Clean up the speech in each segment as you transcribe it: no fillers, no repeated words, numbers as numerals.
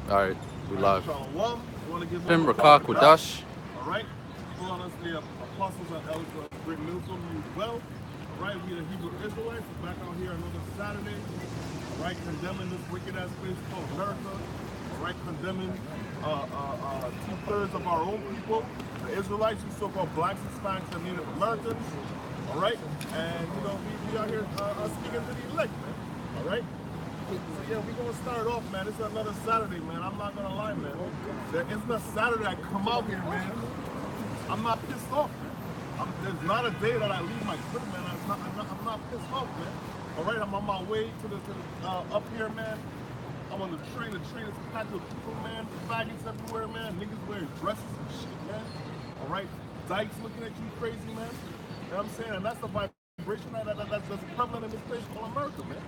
Alright, we live. Shalom. You want to give Pim them a Rakak Dash. Wadash. All right. Full honestly, apostles and elders will bring news from you as well. All right. We the Hebrew Israelites are back out here another Saturday. All right. Condemning this wicked ass place called America. All right. Condemning 2/3 of our own people, the Israelites, you so-called blacks, Hispanics, and Native Americans. All right. And we are here speaking to the elect, man. All right. So yeah, we're gonna start off, man. It's another Saturday, man. I'm not gonna lie, man. There isn't a Saturday I come out here, man. I'm not pissed off, man. There's not a day that I leave my crib, man. I'm not pissed off, man. All right, I'm on my way to the up here, man. I'm on the train. The train is packed with people, man. Faggots everywhere, man. Niggas wearing dresses and shit, man. All right, dykes looking at you crazy, man. You know what I'm saying? And that's the vibration that's prevalent in this place called America, man.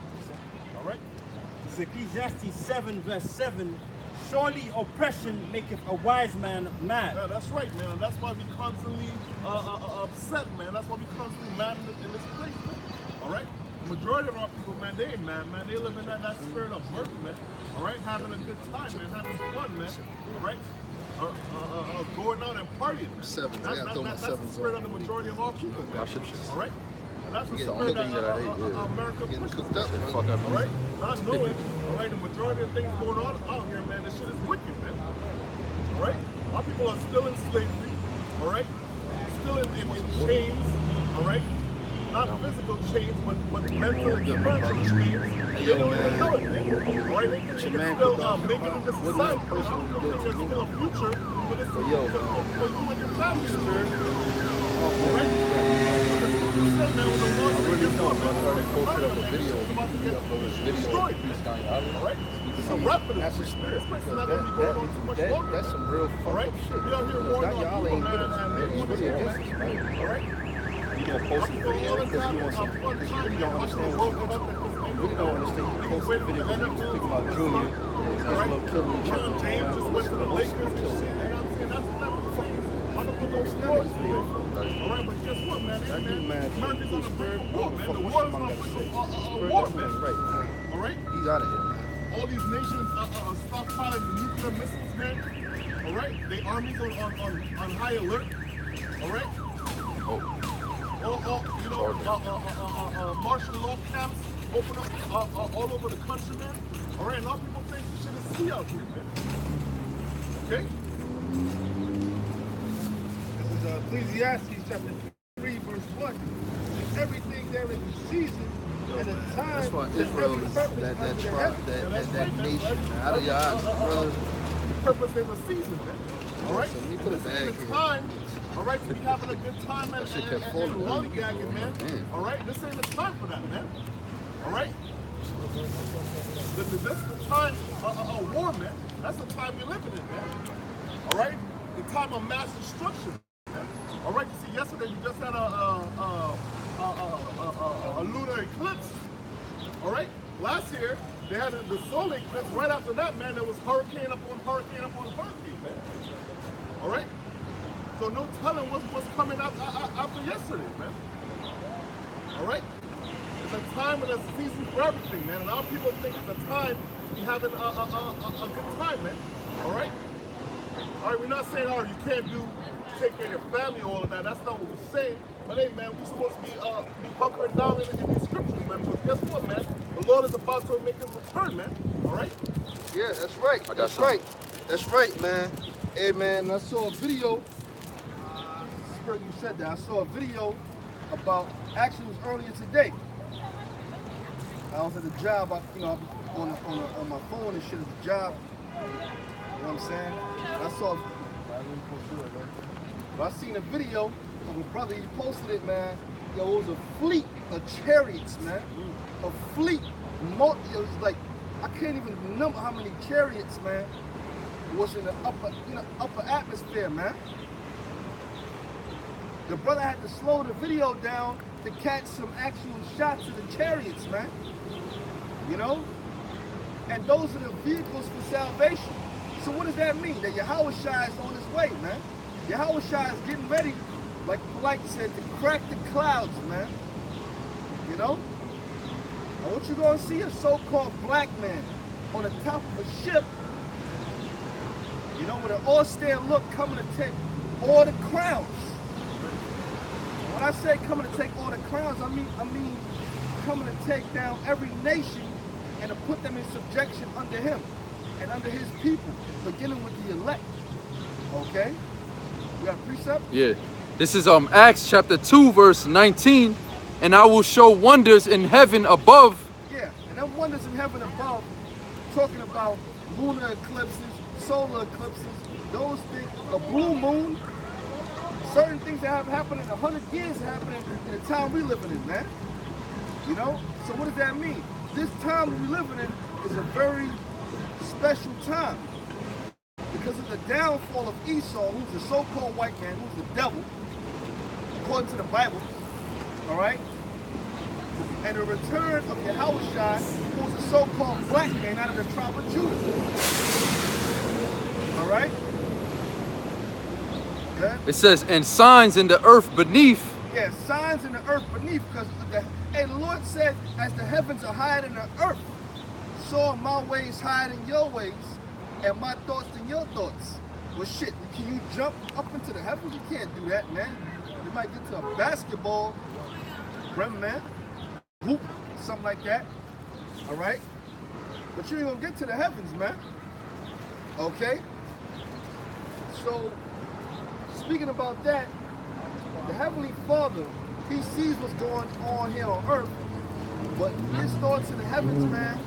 All right. It's Ecclesiastes 7 verse 7. Surely oppression maketh a wise man mad. Yeah, that's right, man. And that's why we constantly upset, man. That's why we constantly mad in this place, man. All right? The majority of our people, man, they ain't mad, man. They live in that spirit of murder, man. All right? Having a good time, man. Having fun, man. All right? Going out and partying, man. That's the spirit of the majority of our people, man. All right? That's the spirit that America pushes. All right? Not knowing, all right, the majority of things going on out here, man, this shit is wicked, man. All right? Our people are still in slavery, all right? Still in chains, all right? Not physical chains, but mental and spiritual chains. They don't even know it, man. All right? They can still make it in this society. I don't think there's still a future for this for you and your family. All right? I really thought I already posted up a video. That's the spirit. That's some real fucked up shit. Y'all ain't get it. It's really against us, right? All right? You gonna post a video because you want something, because you really don't understand what you're doing. You really don't understand. You post a video because you think about Junior. That's a little killing each other. James just went to the Lakers and shit. You know what I'm saying? That's all right, but guess what, man? America's on the brink of war, man. The war is on the brink of war, man. All right? He's out of here, man. All these nations are stockpiling nuclear missiles, man. All right? The armies on high alert. All right? Martial law camps open up all over the country, man. All right? And a lot of people think this shit is sea out here, man. Okay? Ecclesiastes chapter 3 verse 1. Everything there is a season and a time. That's why Israel is that tribe, that nation. Out of your eyes, brothers. The purpose is a season, man. All right? So we put a bag here. Time, all right, to be having a good time and lollygagging, man. All right? This ain't the time for that, man. All right? This is the time of war, man. That's the time we're living in, man. All right? The time of mass destruction. All right, you see, yesterday you just had a lunar eclipse. All right, last year they had the solar eclipse. Right after that, man, there was hurricane upon hurricane upon hurricane, man. All right, so no telling what's coming up after yesterday, man. All right, it's a time and a season for everything, man. And our people think it's a time to be having a good time, man. All right. All right, we're not saying, oh, you can't take care of your family, all of that. That's not what we're saying. But hey, man, we're supposed to be hunkering down in these scriptures, man. Because guess what, man? The Lord is about to make his return, man. All right? Yeah, that's right. That's right. That's right, man. Hey, man, I saw a video. You said that. I saw a video about, actually it was earlier today. I was at the job, on my phone and shit at the job. You know what I'm saying? I saw, but I seen a video of a brother, he posted it, man. Yo, it was a fleet of chariots, man. A fleet. It was like, I can't even number how many chariots, man, was in the upper atmosphere, man. The brother had to slow the video down to catch some actual shots of the chariots, man. You know? And those are the vehicles for salvation. So what does that mean? That Yahushua is on his way, man. Yahushua is getting ready, like Polite said, to crack the clouds, man. You know? And what you're going to see a so-called black man on the top of a ship You know, with an austere look, coming to take all the crowns. When I say coming to take all the crowns, I mean coming to take down every nation and to put them in subjection under him and under his people, beginning with the elect. Okay? You got a precept? Yeah. This is Acts chapter 2, verse 19. And I will show wonders in heaven above. Yeah, and them wonders in heaven above, talking about lunar eclipses, solar eclipses, those things, a blue moon, certain things that have happened in 100 years happening in the time we living in, man. You know? So what does that mean? This time we're living in is a very special time because of the downfall of Esau, who's the so-called white man, who's the devil, according to the Bible, all right? And the return of Yahushua, who's the so-called black man out of the tribe of Judah. All right? Okay. It says, and signs in the earth beneath. Yeah, signs in the earth beneath, because the Lord said, as the heavens are higher than the earth, so are my ways higher than your ways, and my thoughts than your thoughts. Well, shit, can you jump up into the heavens? You can't do that, man. You might get to a basketball rim, man, hoop, something like that. All right? But you ain't gonna get to the heavens, man. Okay? So, speaking about that, the Heavenly Father, he sees what's going on here on earth, but his thoughts in the heavens, man,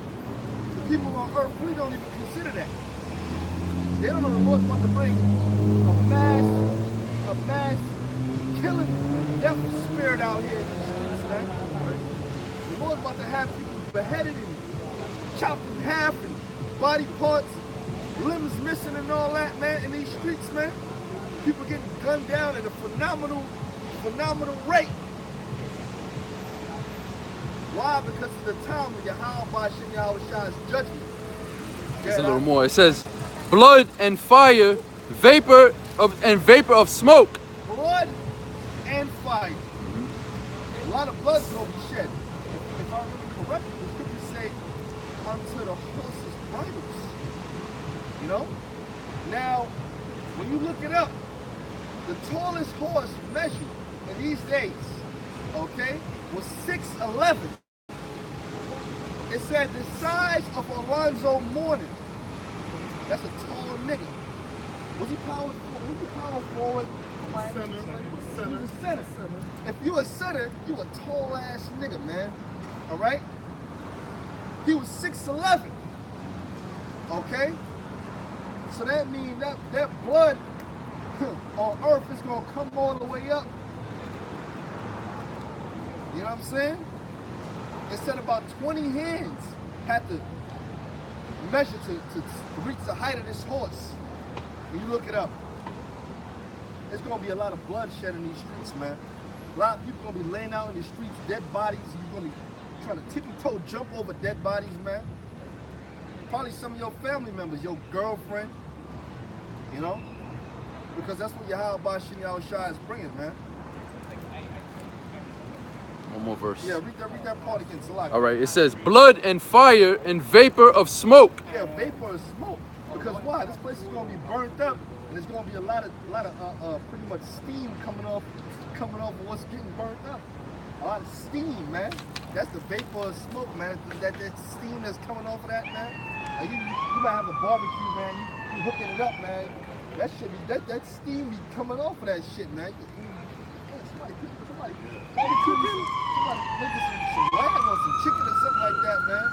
the people on earth, we don't even consider that. They don't know the Lord's about to bring a mass killing death spirit out here in the streets, man. The Lord's about to have people beheaded and chopped in half and body parts, limbs missing and all that, man, in these streets, man. People getting gunned down at a phenomenal rate. Why? Because of the time of Yahushua's judgment. There's a little more. It says, blood and fire, vapor of smoke. Blood and fire. A lot of blood's gonna be shed. If I remember correctly, the scriptures say, unto the horses' bridles. You know? Now, when you look it up, the tallest horse measured in these days, okay, was 6'11". It said the size of Alonzo Mourning. That's a tall nigga. Was he power forward? He was a center. If you a center, you a tall ass nigga, man. All right? He was 6'11". Okay? So that means that blood on earth is gonna come all the way up. You know what I'm saying? It said about 20 hands had to measure to reach the height of this horse. When you look it up, there's gonna be a lot of bloodshed in these streets, man. A lot of people gonna be laying out in the streets, dead bodies. You're gonna be trying to tippy-toe jump over dead bodies, man. Probably some of your family members, your girlfriend, you know? Because that's what Yahushua is bringing, man. One more verse. Yeah, read that part again, Salaki. All right, it says, blood and fire and vapor of smoke. Yeah, vapor of smoke. Because why? This place is going to be burnt up, and there's going to be a lot of pretty much steam coming off of what's getting burnt up. A lot of steam, man. That's the vapor of smoke, man. That steam that's coming off of that, man. Like you might have a barbecue, man. You hooking it up, man. That shit be that steam be coming off of that shit, man. Somebody making some lamb or some chicken or something like that, man.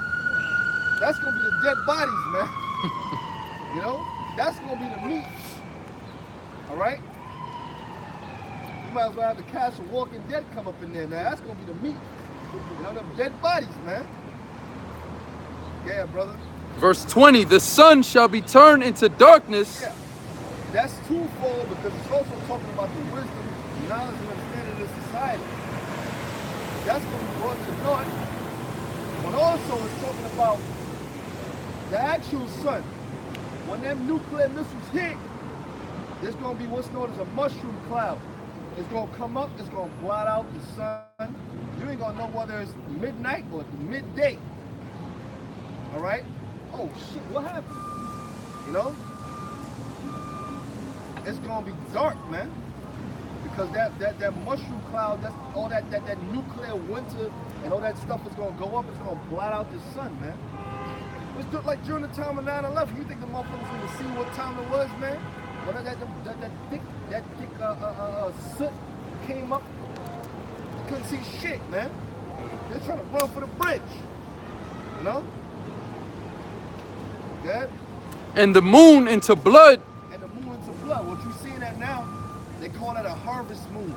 That's gonna be the dead bodies, man. You know? That's gonna be the meat. Alright? You might as well have the cast of Walking Dead come up in there, man. That's gonna be the meat. You know, them dead bodies, man. Yeah, brother. Verse 20, the sun shall be turned into darkness. Yeah. That's twofold because it's also talking about the wisdom, knowledge, and understanding of society. That's going to be brought to naught. But also it's talking about the actual sun. When them nuclear missiles hit, there's going to be what's known as a mushroom cloud. It's going to come up, it's going to blot out the sun. You ain't going to know whether it's midnight or midday. All right? Oh, shit, what happened? You know? it's gonna be dark, man. Because that mushroom cloud, that's all that nuclear winter and all that stuff is gonna go up. It's gonna blot out the sun, man. It's just like during the time of 9/11. You think the motherfuckers gonna see what time it was, man? When that thick soot came up, you couldn't see shit, man. They're trying to run for the bridge, you know? Yeah. And the moon into blood. And the moon into blood. What you seeing that now? They call that a harvest moon.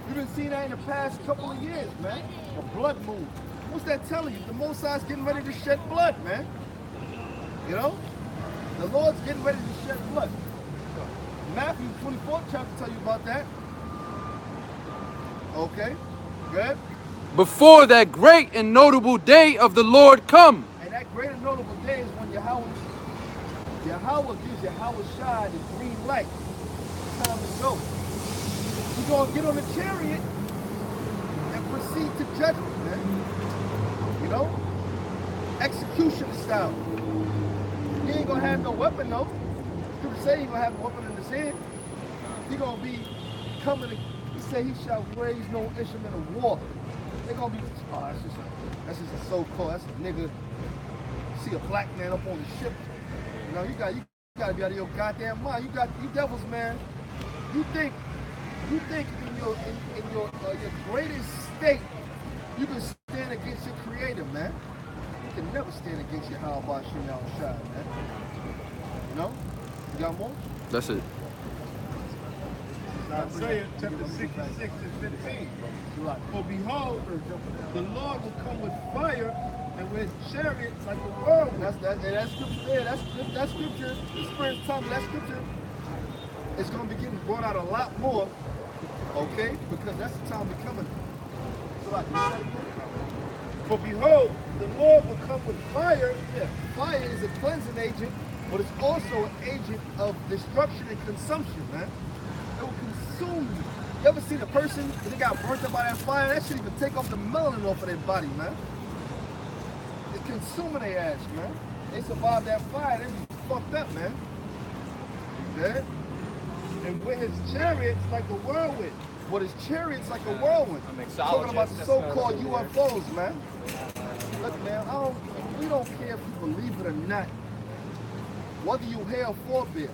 You've been seeing that in the past couple of years, man. A blood moon. What's that telling you? The Most High's getting ready to shed blood, man. You know? The Lord's getting ready to shed blood. Matthew 24th chapter tell you about that. Okay, good. Before that great and notable day of the Lord come. And that great and notable day is when Yahweh gives Yahweh Shai the green light. It's time to go. You're going to get on the chariot and proceed to judgment, man. You know? Execution style. He ain't going to have no weapon, though. Scripture say he ain't going to have a weapon in his hand. He going to be coming, he said he shall raise no instrument of war. They're going to be, oh, that's just a so-called, that's a nigga. See a black man up on the ship. You know, you got to be out of your goddamn mind. You devils, man. You think in your greatest state, you can stand against your creator, man. You can never stand against your how about you now shine, man. You know? You got more? That's it. Isaiah chapter 66 and 15. For behold, the Lord will come with fire and with chariots like a whirlwind. That's scripture there. That's scripture. The Spirit's telling me that scripture is going to be getting brought out a lot more, okay? Because that's the time we're coming. So like, for behold, the Lord will come with fire. Yeah, fire is a cleansing agent, but it's also an agent of destruction and consumption, man. It will consume you. You ever seen a person, they got burnt up by that fire? That shit even take off the melanin off of their body, man. It's consuming their ass, man. They survive that fire, they be fucked up, man. Yeah? And with his chariots like a whirlwind. With his chariots like a whirlwind. Talking about the so-called UFOs, man. Look, man, we don't care if you believe it or not. Whether you hear or forebear,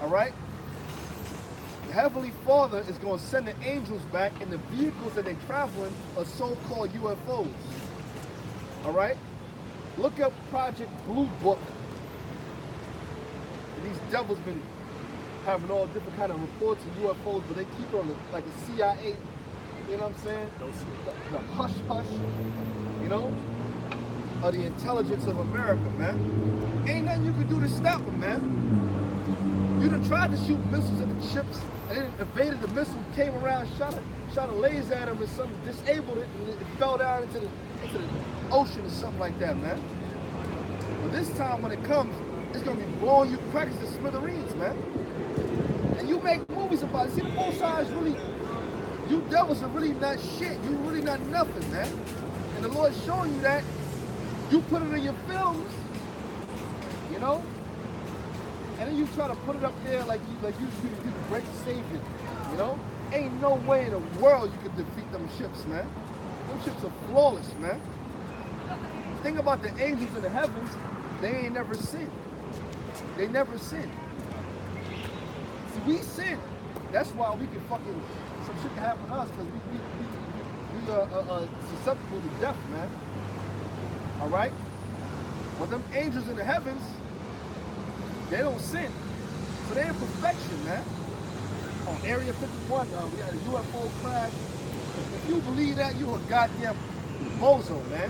all right? The Heavenly Father is going to send the angels back, and the vehicles that they're traveling are so-called UFOs. All right? Look up Project Blue Book. And these devils been having all different kind of reports of UFOs, but they keep it on like a CIA. You know what I'm saying? The hush-hush, you know, of the intelligence of America, man. Ain't nothing you can do to stop them, man. You done tried to shoot missiles at the ships, and then evaded the missile, came around, shot a laser at them, and something disabled it, and it fell down into the ocean or something like that, man. But this time when it comes, it's gonna be blowing you crackers to smithereens, man. And you make movies about it. See, the both sides really, you devils are really not shit. You really not nothing, man. And the Lord's showing you that. You put it in your films, you know, and then you try to put it up there like you the great savior, you know. Ain't no way in the world you can defeat them ships, man. Them ships are flawless, man. Think about the angels in the heavens. They ain't never sinned. They never sinned. See, we sin. That's why we can fucking, some shit can happen to us because we are susceptible to death, man. All right? But them angels in the heavens, they don't sin. So they're in perfection, man. On Area 51, we had a UFO crash. If you believe that, you a goddamn bozo, man.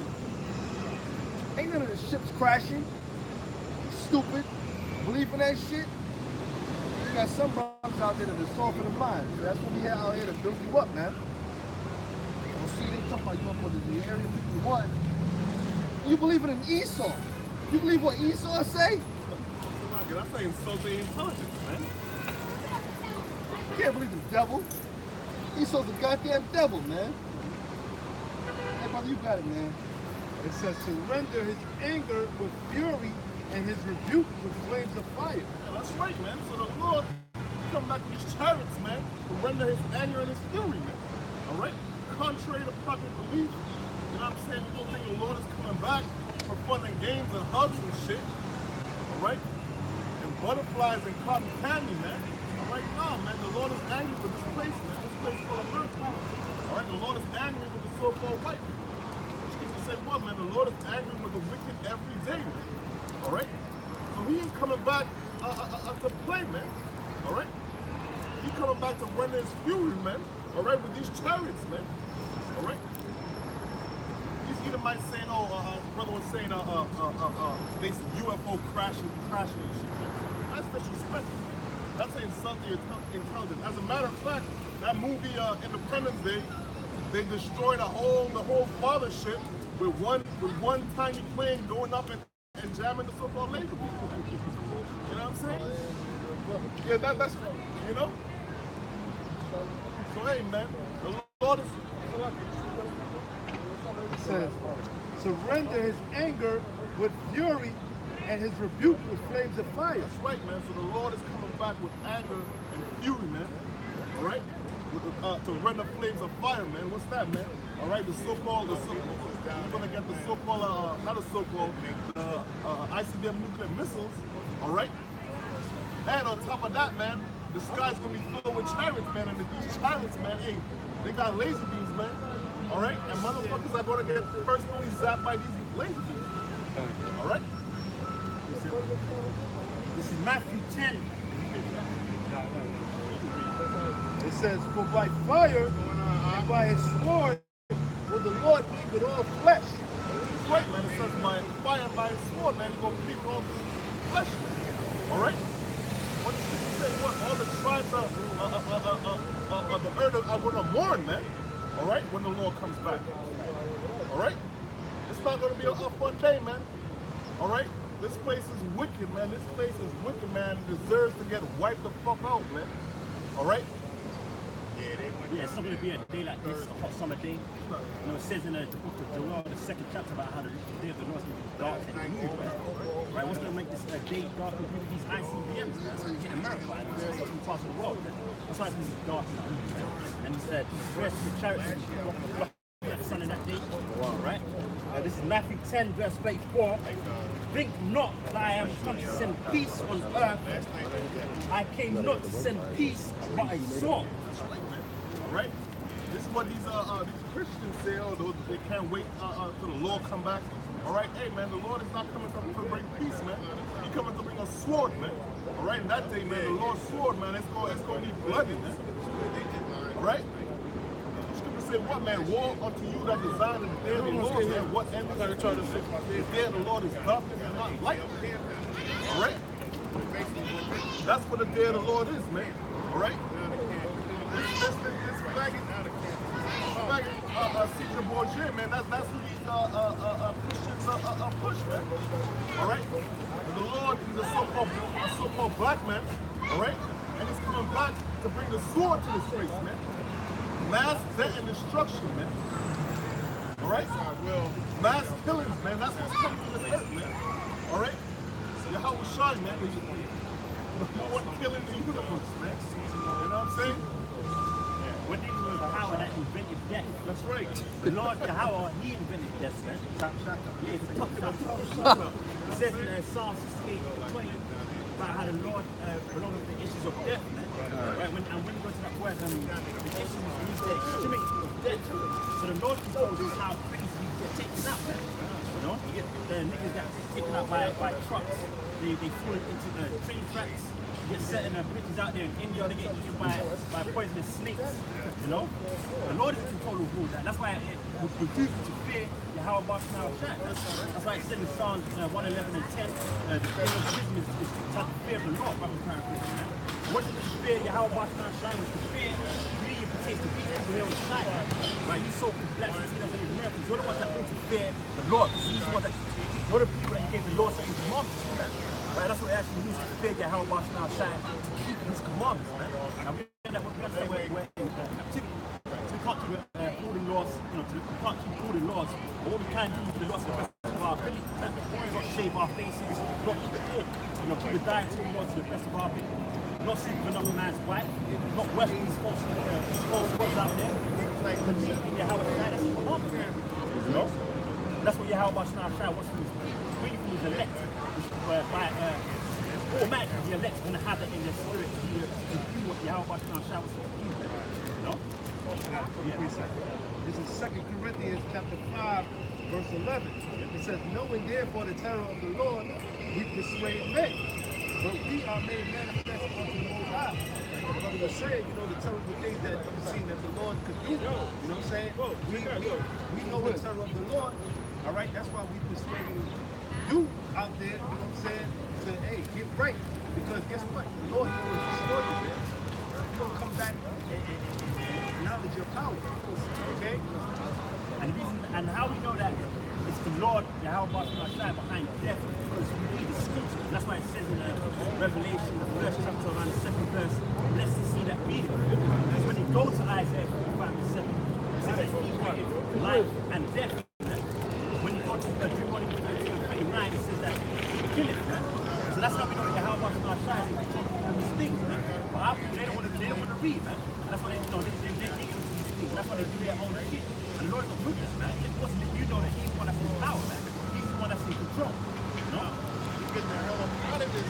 Ain't none of the ships crashing. Stupid. Believe in that shit? You got some brothers out there that are soft in the mind. So that's what we have out here to build you up, man. Well, see, they talk about UFO in the Area 51. You believe in Esau. You believe what Esau say? That's like insulting intelligence, man. You can't believe the devil. Esau's a goddamn devil, man. Hey, brother, you got it, man. It says to render his anger with fury and his rebuke with flames of fire. Yeah, that's right, man. So the Lord come back with his chariots, man, to render his anger and his fury, man. All right? Contrary to popular belief, you know what I'm saying? You don't think the Lord is coming back for fun and games and hugs and shit. All right? And butterflies and cotton candy, man. All right? No, man, the Lord is angry with this place, man. This place full of earth. All right? The Lord is angry with the so-called white people. Jesus said, what, man? The Lord is angry with the wicked every day, man. All right? So he ain't coming back to play, man. All right? He coming back to render his fury, man. All right? With these chariots, man. All right? These Edomites saying, brother was saying, they UFO crashing and shit, man. That's disrespectful. That's an insult to your intelligence. As a matter of fact, that movie Independence Day, they destroyed the whole fathership with one tiny plane going up and jamming the so-called laser. You know what I'm saying? Yeah, that's you know. So hey, man, the Lord is. It says, surrender his anger with fury and his rebuke with flames of fire. That's right, man. So the Lord is coming back with anger and fury, man. All right? To render flames of fire, man. What's that, man? All right, we're gonna get the so-called, not the so-called, ICBM nuclear missiles. All right? And on top of that, man, the sky's gonna be filled with chariots, man. And these chariots, man, hey, they got laser beams, man. All right? And motherfuckers are gonna get personally zapped by these laser beams. All right? This is Matthew 10. It says, for by fire and by his sword will the Lord deal with all flesh. That's right, man. It says by fire and by his sword, man, he's gonna keep all flesh. All right? What does it say? What? All the tribes of the earth are gonna mourn, man. All right? When the Lord comes back. All right? It's not gonna be a fun day, man. All right? This place is wicked, man. This place is wicked, man. It deserves to get wiped the fuck out, man. All right? Yeah, it's not going to be a day like this, a hot summer day. You know, it says in the book of Joel, the 2nd chapter, about how the day of the Lord is going to be dark and gloomy. Right? What's going to make this day dark and gloomy? These ICBMs. That's what you get in America, right? Different parts of the world. That's why it's dark and gloomy. And he said, rest the chariots the sun in that day. Right? This is Matthew 10, verse 34. Think not that I am come to send peace on earth. I came not to send peace, but a sword. Right? This is what these Christians say, they can't wait till the Lord come back. All right? Hey, man, the Lord is not coming to bring peace, man. He's coming to bring a sword, man. All right? In that day, man, the Lord's sword, man, it's going to be bloody, man. All right? The scripture say, what, man? Woe unto you that desire the day of the Lord, man. What end is it trying to say? The day of the Lord is darkness and not light. All right? That's what the day of the Lord is, man. All right? This secret Bourget, man, that's who these Christians push, man. All right? And the Lord is a so-called black man, all right? And he's coming back to bring the sword to this place, man. Mass death and destruction, man. All right? Mass killings, man. That's what's coming to this earth, man. All right? Yahweh Shai, man. The one killing the universe, man. You know what I'm saying? When they were Yahweh that invented death. That's right. The Lord Yahweh, he invented death, man. Yeah, it's a tough. It says in Psalm 68:20 about how the Lord belongs to the issues of death, man. Right? When you go to that word, the issues means the extremity of death. So the Lord controls how things get taken out, man. You know? You get the niggas that get taken out by trucks. They fall into the train tracks. You get certain bitches out there in India, they get eaten by poisonous snakes. You know? The Lord is in control of all that. That's why it would reduce you to fear Yahweh Baruch Shai. That's why it said in Psalms 111 and 10, the fear of wisdom is to have the fear of the Lord, Baruch Shai. What is the fear Yahweh Baruch Shai? Was the fear really pertains to people who are on the side. Right? You saw the blacks and the Americans. You're the ones that bring to fear the Lord. You're the people that gave the Lord certain commandments. Right, that's what it actually means to fear Yahweh Baruch Shai, to keep his commandments, man. And we end up with we're in captivity. So we can't keep holding laws, you know, we can't keep holding laws. But what we can do is the laws to the best of our ability. We've got to shave our faces, we've got to keep it. You know, keep the dietary laws to the best of our ability. not sleeping with another man's wife, not working false gods out there. Like believe in Yahweh Shai, that's the commandment, man. You know? That's what Yahweh Shai wants from his elect. By automatically the elect going to have that in their spirit to do what Yahweh Shai wants to do. You know? This is 2 Corinthians chapter 5, verse 11. It says, knowing therefore the terror of the Lord, we persuade men, but we are made manifest unto the Most High. Like brother was saying, the terrible things that we've seen that the Lord could do. You know what I'm saying? We know the terror of the Lord. All right, that's why we persuading you out there, you know what I'm saying, to, hey, get right. Because guess what? The Lord will destroy you, man. You're going to come back and acknowledge your power. Okay? And how we know that it's the Lord, Yahweh Shai behind death, because we read the scriptures. That's why it says in Revelation, the first chapter, around the second verse, let's see that reading. Because when you go to Isaiah 55 and 7, it says that he created life and death. When you go to Deuteronomy 32 and 39, it says that he killeth. So that's how we know that Yahweh Shai is in control of these things. But our people, they don't want to read, man. That's why they think of these things. That's why they do their own shit. And the Lord's not with us, man. It wasn't that you know that he's the one that's in power, man. He's the one that's in control. You know? You're getting the hell up out of this.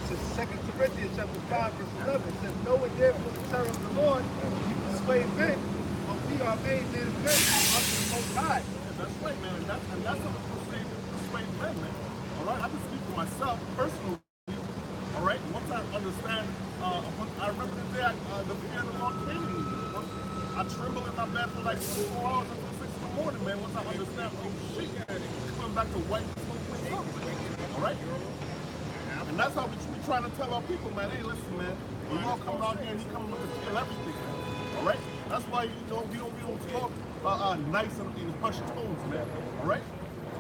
This is 2 Corinthians chapter 5, verse 11. It says, knowing therefore the terror of the Lord, we persuade men, but we are made manifest unto the Most High. Yeah, that's right, man. And that's how we persuade men, man. All right? I can speak for myself personally. All right? Once I understand, I remember the day the fear of the Lord came to me. I tremble in my bed for like 4 hours until 6 in the morning, man. Once I understand, oh shit, coming back to white people. All right? And that's how we trying to tell our people, man. Hey, listen, man. The Lord coming out here and He coming to kill everything, man. All right? That's why we don't talk nice and in hushed tones, man. All right?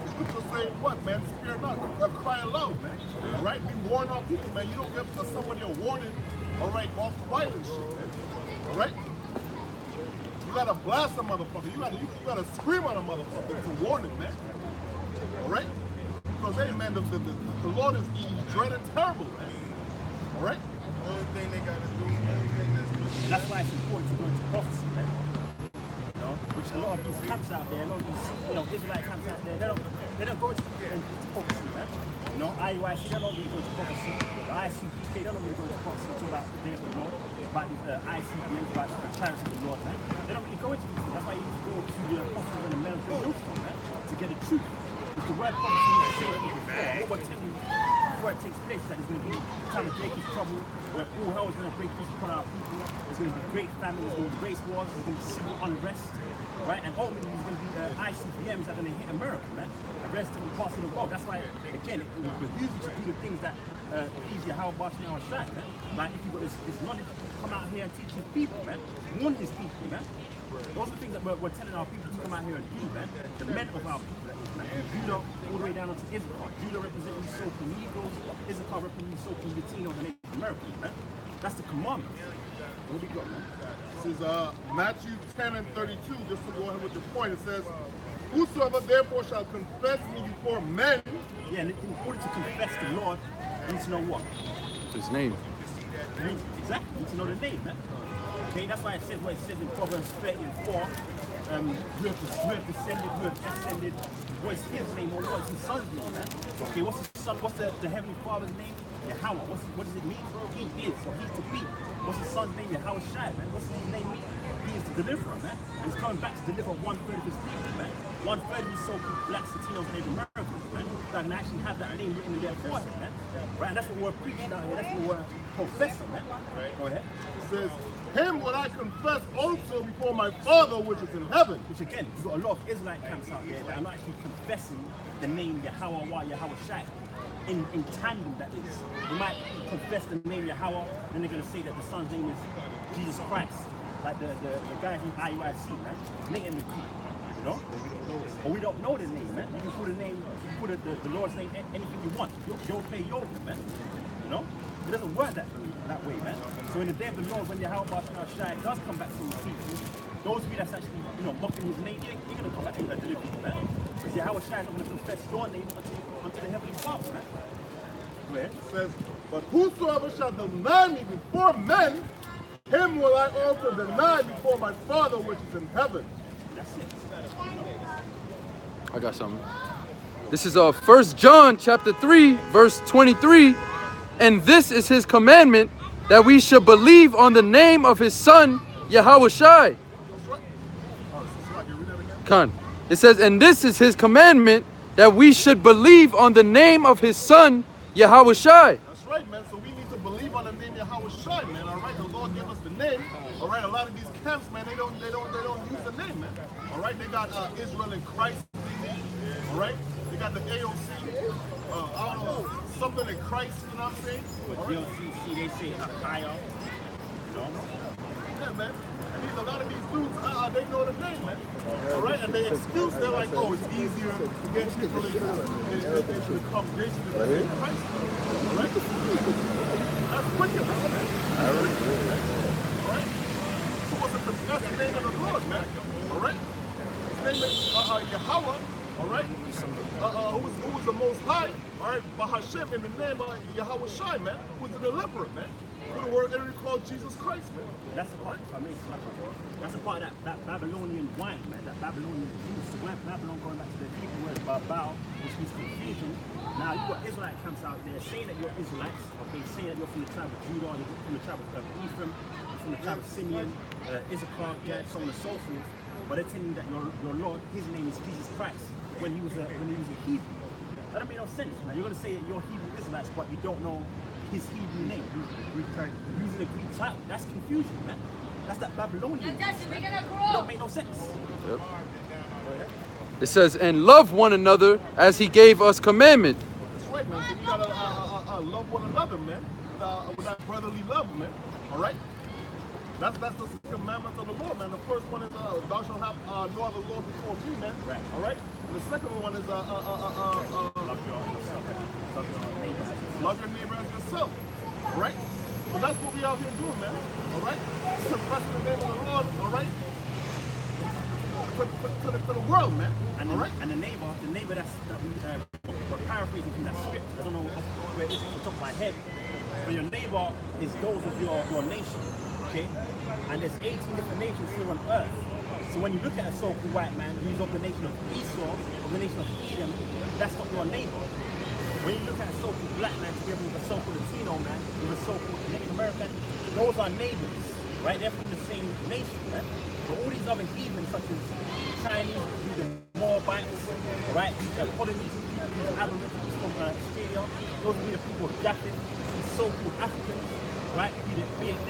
The scripture say what, man? Fear not, cry aloud, man. All right? We warn our people, man. You don't give somebody a warning, all right, off violent shit, man. All right? You gotta blast a motherfucker. You gotta scream at a motherfucker to warn it, man. All right? Because hey, man, the Lord is dreaded terrible, man. All right? The only thing they gotta do is that's why it's important to go into prophecy, man. You know, which a lot of these camps out there, a lot of these, Israelite camps out there, they don't go into prophecy, man. You know, IUIC, they don't really go into prophecy. The ICPK, they don't really go into prophecy. It's all about the day of the Lord, about the ICPN, about the clarity of the Lord, man. They don't really go into this. That's why you need to go to the apostles and the military notes, man, to get the truth. Because the word prophecy is saying before it takes place, that there's going to be time of Jacob's trouble, where all hell is going to break loose upon our people. There's going to be great famine, there's going to be race wars, there's going to be civil unrest, right? And ultimately, there's going to be ICBMs that are going to hit America, man. The rest of the parts of the world. That's why, again, it behooves you to do the things that easier how about now on track, man. Like if you've got this knowledge, come out here and teach these people, man. Warn these people, man. Those are the things that we're telling our people to come out here and do, man. The men of our people, man. Judah, all the way down to Issachar. Judah representing the so-called Negroes, Issachar representing the so-called Latinos and Native Americans, man. That's the commandment. What do we got, man? This is Matthew 10 and 32, just to go ahead with the point. It says, whosoever therefore shall confess me before men. Yeah, and in order to confess the Lord, you need to know what? His name. Exactly, you need to know the name, man. Okay, that's why it says what it says in Proverbs 30:4. You have descended, you have ascended. What is his name or what is his son's name, man? Okay, what's his son? What's the Heavenly Father's name? Yahweh. What does it mean? He is, or he's to be. What's his son's name? Yahweh Shai, man. What's his name mean? He is the deliverer, man. And he's coming back to deliver 1/3 of his people, man. 1/3 of his so-called blacks, Latinos, and Native Americans, man. That can actually have that name written in their forehead, man. Right? And that's what we're preaching out here. That's what we're professing, man. Go ahead. It says, him will I confess also before my Father which is in heaven. Which again, you've got a lot of Israelite camps out there that are not actually confessing the name Yahweh, Yahweh Shai. In tandem, that is. They might confess the name Yahweh, then they're going to say that the son's name is Jesus Christ. Like the guy from IUIC, man. Name the key. You know? But we don't know the name, man. You can put a name, you put the Lord's name, anything you want. You'll pay your man. You know? It doesn't work that way, man. So in the day of the Lord, when Yahweh Shai does come back to his people, those of you that's actually, mocking his name, you're going to come back and deliver you, man. Because Yahweh Shai is not going to confess your name unto the Heavenly Father, man. declare, it says, but whosoever shall deny me before men, him will I also deny before my Father which is in heaven. That's it. I got something. This is 1 John chapter 3, verse 23. And this is his commandment, that we should believe on the name of his son, Yahushai. Khan. It says, and this is his commandment, that we should believe on the name of his son, Yahushai. That's right, man. So we need to believe on the name Yahushai, man. All right, the Lord gave us the name. All right, a lot of these camps, man, they don't use the name, man. All right, they got Israel in Christ. All right, they got the AOC. I don't know, something in Christ. You know what I'm saying? But GLCC, they say Akayo. Yeah, man. And a lot of these dudes, they know the name, man. All right, and they excuse, they're like, oh, it's easier to get people into the congregation than in Christ. All right? That's wicked, man. All right? So what's the confess the name of the Lord, man? All right? His name is Yahweh, all right? Who is the Most High, all right? Bahashem, in the name of Yahushai, man, who's the deliverer, man. Who the word literally called Jesus Christ, man. That's the part, I mean, that's a part of that Babylonian wine, man, that Babylonian juice. So when Babylon going back to the Hebrew word Babel, which means confusion. Now you got Israelite camps out there saying that you're Israelites, okay, saying that you're from the tribe of Judah, you're from the tribe of Ephraim, you're from the tribe of Simeon, Issachar, Gad, so on and so forth. But they're telling you that your Lord, his name is Jesus Christ, when he was a Hebrew. That don't make no sense, man. You're gonna say that you're Hebrew Israelites, but you don't know his Hebrew name, using the Greek title. That's confusion, man. That's that Babylonian. Don't make no sense. Yep. It says, and love one another as he gave us commandment. That's right, man. So you gotta love one another, man. With that brotherly love, man. All right? That's the commandments of the Lord, man. The first one is thou shalt have no other Lord before me, man. Right. All right? And the second one is love your neighbor as yourself. All right? So that's what we out here doing, man. All right? Confessing the name of the Lord, all right? To the world, man. And all right? And the neighbor that's we're paraphrasing from that script. I don't know where it is off the top of my head. But your neighbor is those of your nation. Okay? And there's 18 different nations here on earth. So when you look at a so-called white man who's of the nation of Esau, of the nation of Edom, that's not your neighbor. When you look at a so-called black man together with a so-called Latino man, with a so-called Native American, those are neighbors, right? They're from the same nation, right? But all these other heathens, such as Chinese, the Moabites, right? The Polynesian people, the Aborigines from Australia, those will be the people of Japheth, the so-called Africans, right? Be it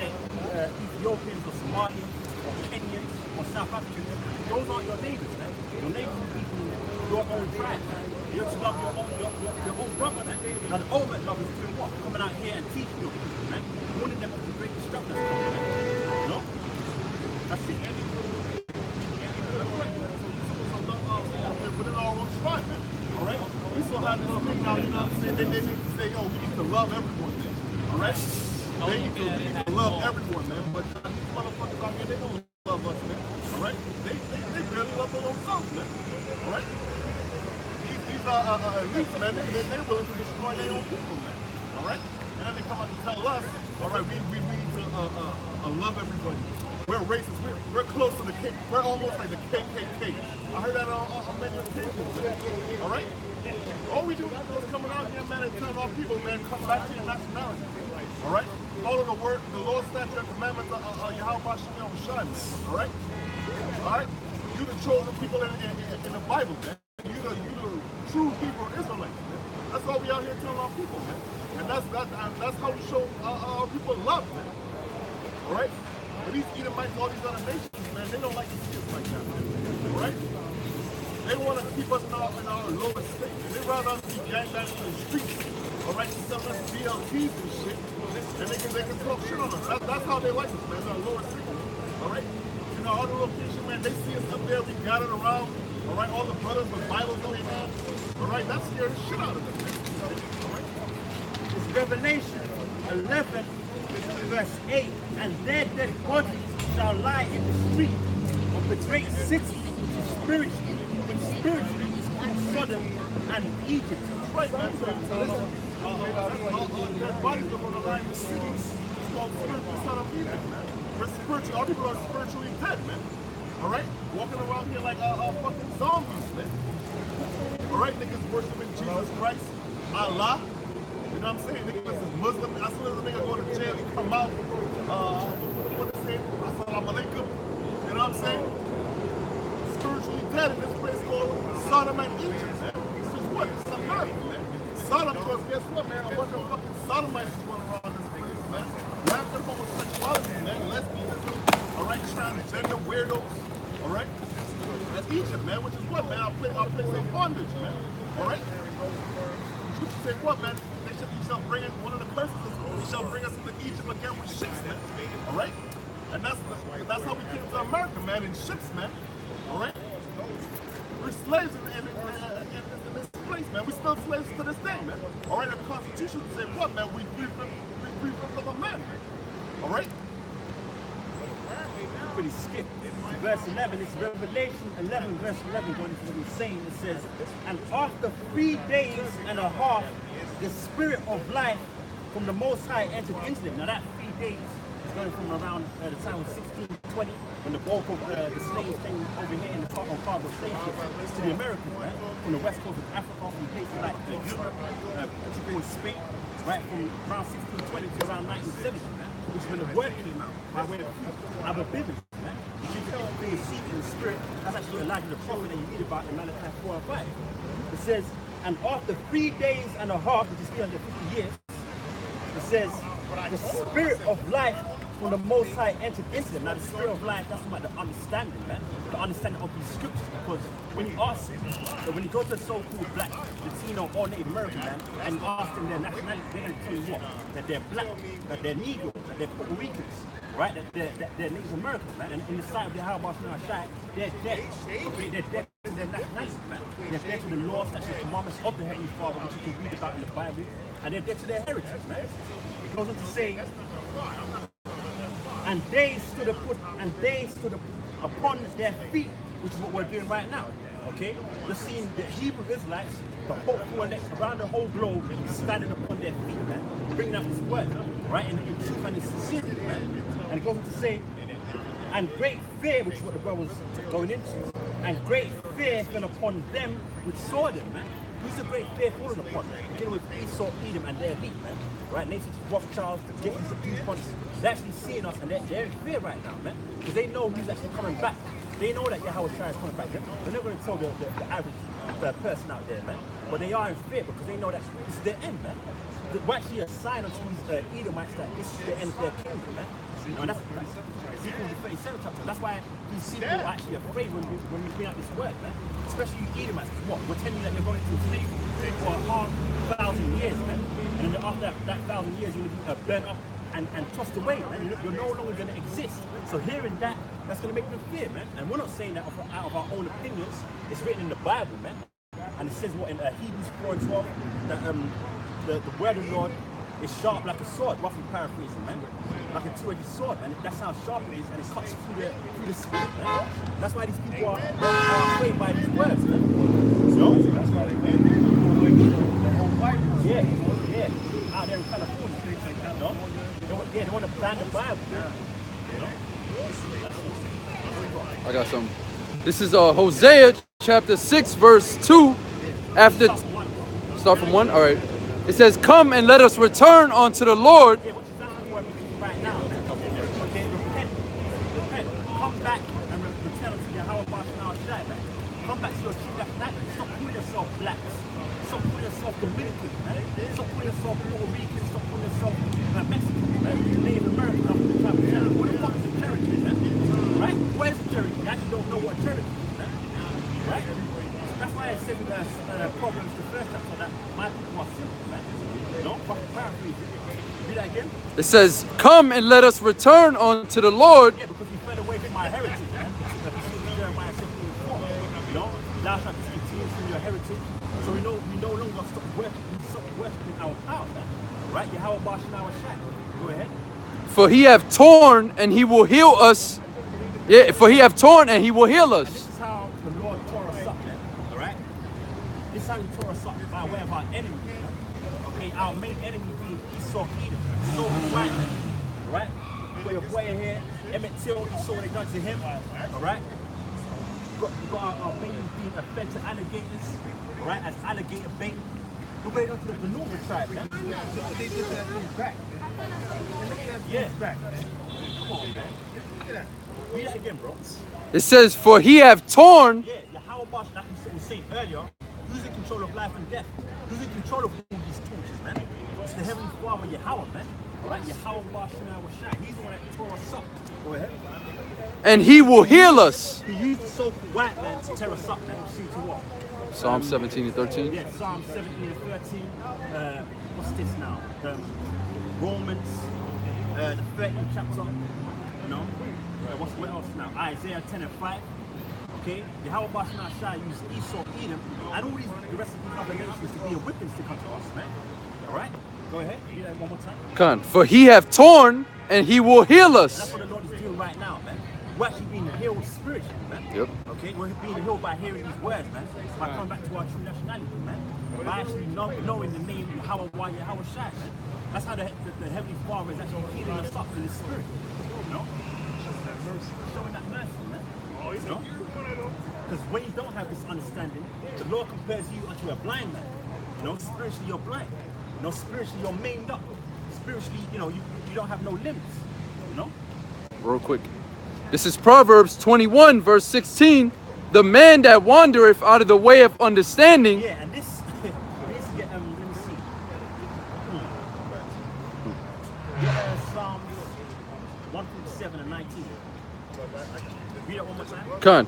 Ethiopians or Somalians or Kenyans or South Africans. Those aren't your neighbors, man. Your neighbors will be from your own tribe, man. You're to love your own brother, man. Now the ultimate love is doing what? Coming out here and teaching your people, man. Warning them of the great destruction that's coming, man. You know? That's it. Within our own tribe, man. All right? We still have this thing now, you know what I'm saying? They need to say, yo, we need to love everyone, man. All right? They need to love everyone, man. But these motherfuckers out here, they don't love us, man. All right? They barely love their own selves, man. All right? These elites, man, they're willing to destroy their own people, man. All right? And then they come out and tell us, all right, we need to love everybody. We're racist. We're close to the K. We're almost like the KKK. I heard that on many occasions. All right? All we do is coming out here, man, and telling our people, man, come back to your nationality. All right? Follow the word, the Lord's statute and commandments of Yahweh Shem Shai. All right? All right? You the chosen people in the Bible, man. You the true Hebrew Israelites, man. That's all we out here telling our people, man. And that's how we show our people love, man. All right? But these Edomites, all these other nations, man, they don't like to see us like that, man. All right? They want to keep us in our lower state. And they rather us be gangbanged in the streets. All right? Selling us BLTs and shit. And they can talk shit on us. That's how they like us, man. Our lower state. All right? In our other location, man, they see us up there. We got it around. All right? All the brothers with Bibles in their hands. All right? That scared the shit out of them, man. All right? It's Revelation 11, verse 8. And their dead bodies shall lie in the street of the great city, which spiritually is called Sodom and Egypt. That's right, man. So, their bodies are on the line with cities. It's called spiritual son of Eden, man. We're spiritual. Our people are spiritually dead, man. All right? Walking around here like fucking zombies, man. All right? Niggas worshiping Jesus Christ, Allah. You know what I'm saying? Niggas is Muslim. As soon as a nigga go to jail, he come out. What they say? Assalamu alaikum. You know what I'm saying? Spiritually dead in this place called Sodom and Egypt, man. This is what? It's America, man. Sodom, because guess what, man? A bunch of fucking sodomites is going around this place, man. Rampant homosexuality, man. Lesbianism. All right? Transgender weirdos. All right? That's Egypt, man. Which is what, man? Our place of bondage, man. All right? You say what, man? He shall bring in one of the curses. He shall bring us into Egypt again with ships, man. All right? And that's how we came to America, man, in ships, man. All right? We're slaves in this place, man. We're still slaves to this day, man. All right? The Constitution said what, man? We free from the man. All right? Pretty skip. Verse 11, it's Revelation 11, verse 11, going to what he's saying. It says, and after 3 days and a half, the Spirit of life from the Most High entered into them. Now that 3 days is going from around the time of 1620, when the bulk of the slaves came over here in the cargo slave ships to the Americans, right? From the west coast of Africa, from places like Europe, Portugal, Spain, right? From around 1620 to around 1970, right? Which is when the word came out by way of a business, right? The seed in the Spirit, that's actually Elijah the prophet that you read about in Malachi 4 and 5. It says, and after 3 days and a half, which is 350 years, it says, the Spirit of life from the Most High entered into them. Now, the Spirit of life, that's about the understanding, man. The understanding of these scriptures. Because when you ask them, so when you go to a so-called black, Latino, or Native American man, and you ask them their nationality, they're going to tell you what? That they're black, that they're Negroes, that they're Puerto Ricans, right? That they're Native Americans, man. And in the sight of the Howard Shai, they're dead. Okay, they're dead to their nationality, man. They're dead to the laws, statutes, and commandments of the Heavenly Father, which you can read about in the Bible. And they're dead to their heritage, man. It goes on to say, and they stood upon their feet, which is what we're doing right now. Okay? We're seeing the Hebrew Israelites, the whole around the whole globe, standing upon their feet, man, bringing up this word, right? In truth and in sincerity, man. And it goes on to say, and great fear, which is what the brother was going into, and great fear fell upon them which saw them, man. Who's the great fear fallen upon them? Beginning with Esau, Edom, and their elite, man. Right? Nations, Rothschilds, the Giffins, the DuPonts, they're actually seeing us, and they're in fear right now, man. Because they know who's actually coming back. They know that Yahweh Shai is coming back. They're not going to tell the average person out there, man. But they are in fear because they know that this is their end, man. We're actually a sign unto these Edomites that this is the end of their kingdom, man. And that's Ezekiel 37 chapter. That's why these people are actually afraid when we bring out this word, man. Especially you Edomites. What? We're telling you that you're going to slavery for 1,000 years, man. And then after that 1,000 years, you're going to be burnt up and tossed away, man. You're no longer going to exist. So hearing that, that's going to make them fear, man. And we're not saying that out of our own opinions. It's written in the Bible, man. And it says what in Hebrews 4 and 12, that the word of the Lord is sharp like a sword, roughly paraphrasing, man. Like a two-edged sword, and that's how sharp it is, and it cuts through the spirit, man. That's why these people are afraid by these words, man. So that's why they the whole Bible. Yeah. Out there in California, you know? They want to ban the Bible, man. You know? I got some. This is Hosea chapter 6, verse 2. After start from 1. All right. It says, "Come and let us return unto the Lord." Right now, okay, repent, come back and return to Yahweh Shai, man. Come back to your true nationality. Stop calling yourself blacks. Stop calling yourself Dominican, man. Stop calling yourself Puerto Rican. Stop calling yourself Mexican, man. Native American, after the tribe of Cherokee. What the fuck is a Cherokee, man? Right? Where's a Cherokee? You actually don't know what a Cherokee is, man. Right? That's why I said with Proverbs, the first chapter, that my people are simple, man. Don't fucking paraphrase it. Read that again. It says, "Come and let us return unto the Lord." Yeah, because we fell away from my heritage, man. Jeremiah 17:4. You know, thou shalt continue from your heritage. So we no longer stop worshiping our power, man. Right? Yahweh Shai. Go ahead. For he have torn and he will heal us. Yeah, for he have torn and he will heal us. This is how the Lord tore us up, man. Alright? This is how he tore us up by way of our enemies. our main enemy being Esau Edom. So right, right? We got a player here, Emmett Till, you saw what they done to him, alright? We got our babies being fed to alligators, alright, as alligator bait. We're going on to the Benuba tribe, man. They did that thing back. Yeah. Back. Come on, man. Look at that. Read that again, bro. It says, for he have torn. Yeah, Yahweh Bash, like we was saying earlier, who's in control of life and death? Who's in control of all these torches, man? It's the Heavenly Father, Yahweh, man. Right? Yahweh Bash and our Shai. He's the one that tore us up. Go ahead. And he will heal us. He used the so-called white man to tear us up, man. See to what? Psalm 17 and 13. Yeah, Psalm 17 and 13. What's this now? Romans, the 13th chapter. No. What else now? Isaiah 10 and 5. Okay? Yahweh Bash and Shai used Esau, Edom, and all the rest of these other nations to be a witness to come to us, man. Alright? Go ahead. Read that one more time. Con, for he have torn and he will heal us. That's what the Lord is doing right now, man. We're actually being healed spiritually, man. Yep. Okay, we're being healed by hearing these words, man. By coming back to our true nationality, man. By actually knowing the name Yahweh Shai, man. That's how the Heavenly Father is actually healing us up in the spirit. You know? Showing that mercy, man. You know? Because when you don't have this understanding, the Lord compares you unto a blind man. You know, spiritually you're blind. You know, spiritually you're maimed up. Spiritually, you know, you don't have no limits. You know? Real quick. This is Proverbs 21, verse 16. The man that wandereth out of the way of understanding. Yeah, and this, we need to get, let me see. Psalms 147 and 19. Read it one more time. Con.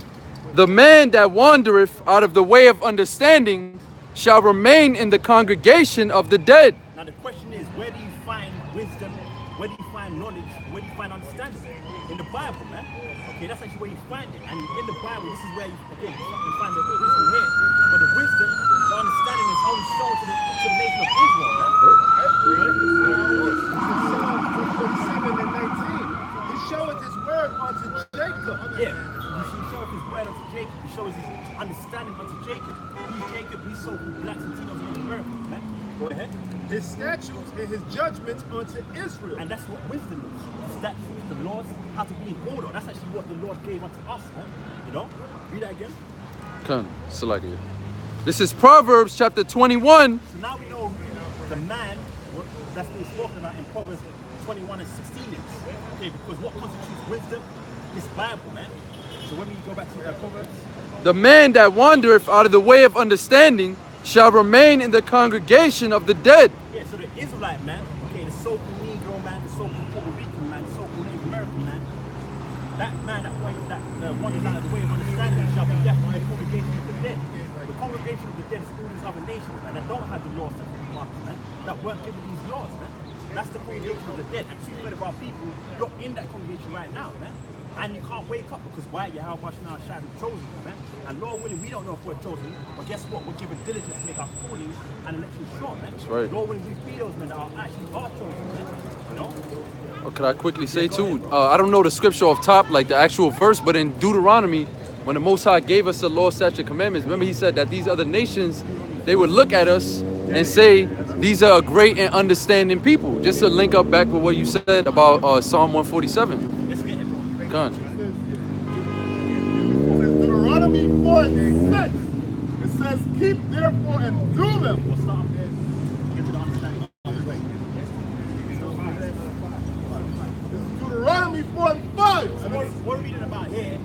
The man that wandereth out of the way of understanding shall remain in the congregation of the dead. Now the question is, where do you find wisdom? Where do you find knowledge? Where do you find understanding? In the Bible, man. Okay, that's actually where you find it. And in the Bible, this is where you find the wisdom here. But the wisdom, the understanding is only shown to the nation of Israel, man. Psalm 47 and 19. He showeth his word unto Jacob. Yeah. He showeth his word unto Jacob. He shows his understanding unto Jacob. Who's Jacob? We so-called blacks and Latinos in the earth, man. Go ahead. His statutes and his judgments unto Israel. And that's what wisdom is. The statutes, the laws, how to be in order. That's actually what the Lord gave unto us, man. You know? Read that again. Con. Salakia. This is Proverbs chapter 21. So now we know the man that's being spoken about in Proverbs 21 and 16 is. Okay, because what constitutes wisdom? This Bible, man. So when we go back to Proverbs. The man that wandereth out of the way of understanding shall remain in the congregation of the dead. Yeah, so the Israelite man, okay, the so-called Negro man, the so-called Puerto Rican man, the so-called Native American man, that man that wanders out of the way of understanding shall be left in the congregation of the dead. The congregation of the dead is all these other nations, man, that don't have the laws that we want, man, that weren't given these laws, man. That's the congregation of the dead. And 2/3 of our people, you're in that congregation right now, man. And you can't wake up because why? Yahweh Bash and our Shai who chosen you, man. And Lord willing, we don't know if we're chosen, but guess what? We're given diligence to make our calling and election sure, man. That's right. Lord willing, we be those men that are actually our chosen, man. You know? Could I quickly say too, I don't know the scripture off top, like the actual verse, but in Deuteronomy, when the Most High gave us the law, statute, commandments, remember he said that these other nations, they would look at us and say, these are a great and understanding people. Just to link up back with what you said about Psalm 147. Let's get it. Con. Deuteronomy 4 and 6. It says, keep therefore and do them. We'll start there. Get to the understanding of the way. Deuteronomy 4 and 5. So what we're reading about here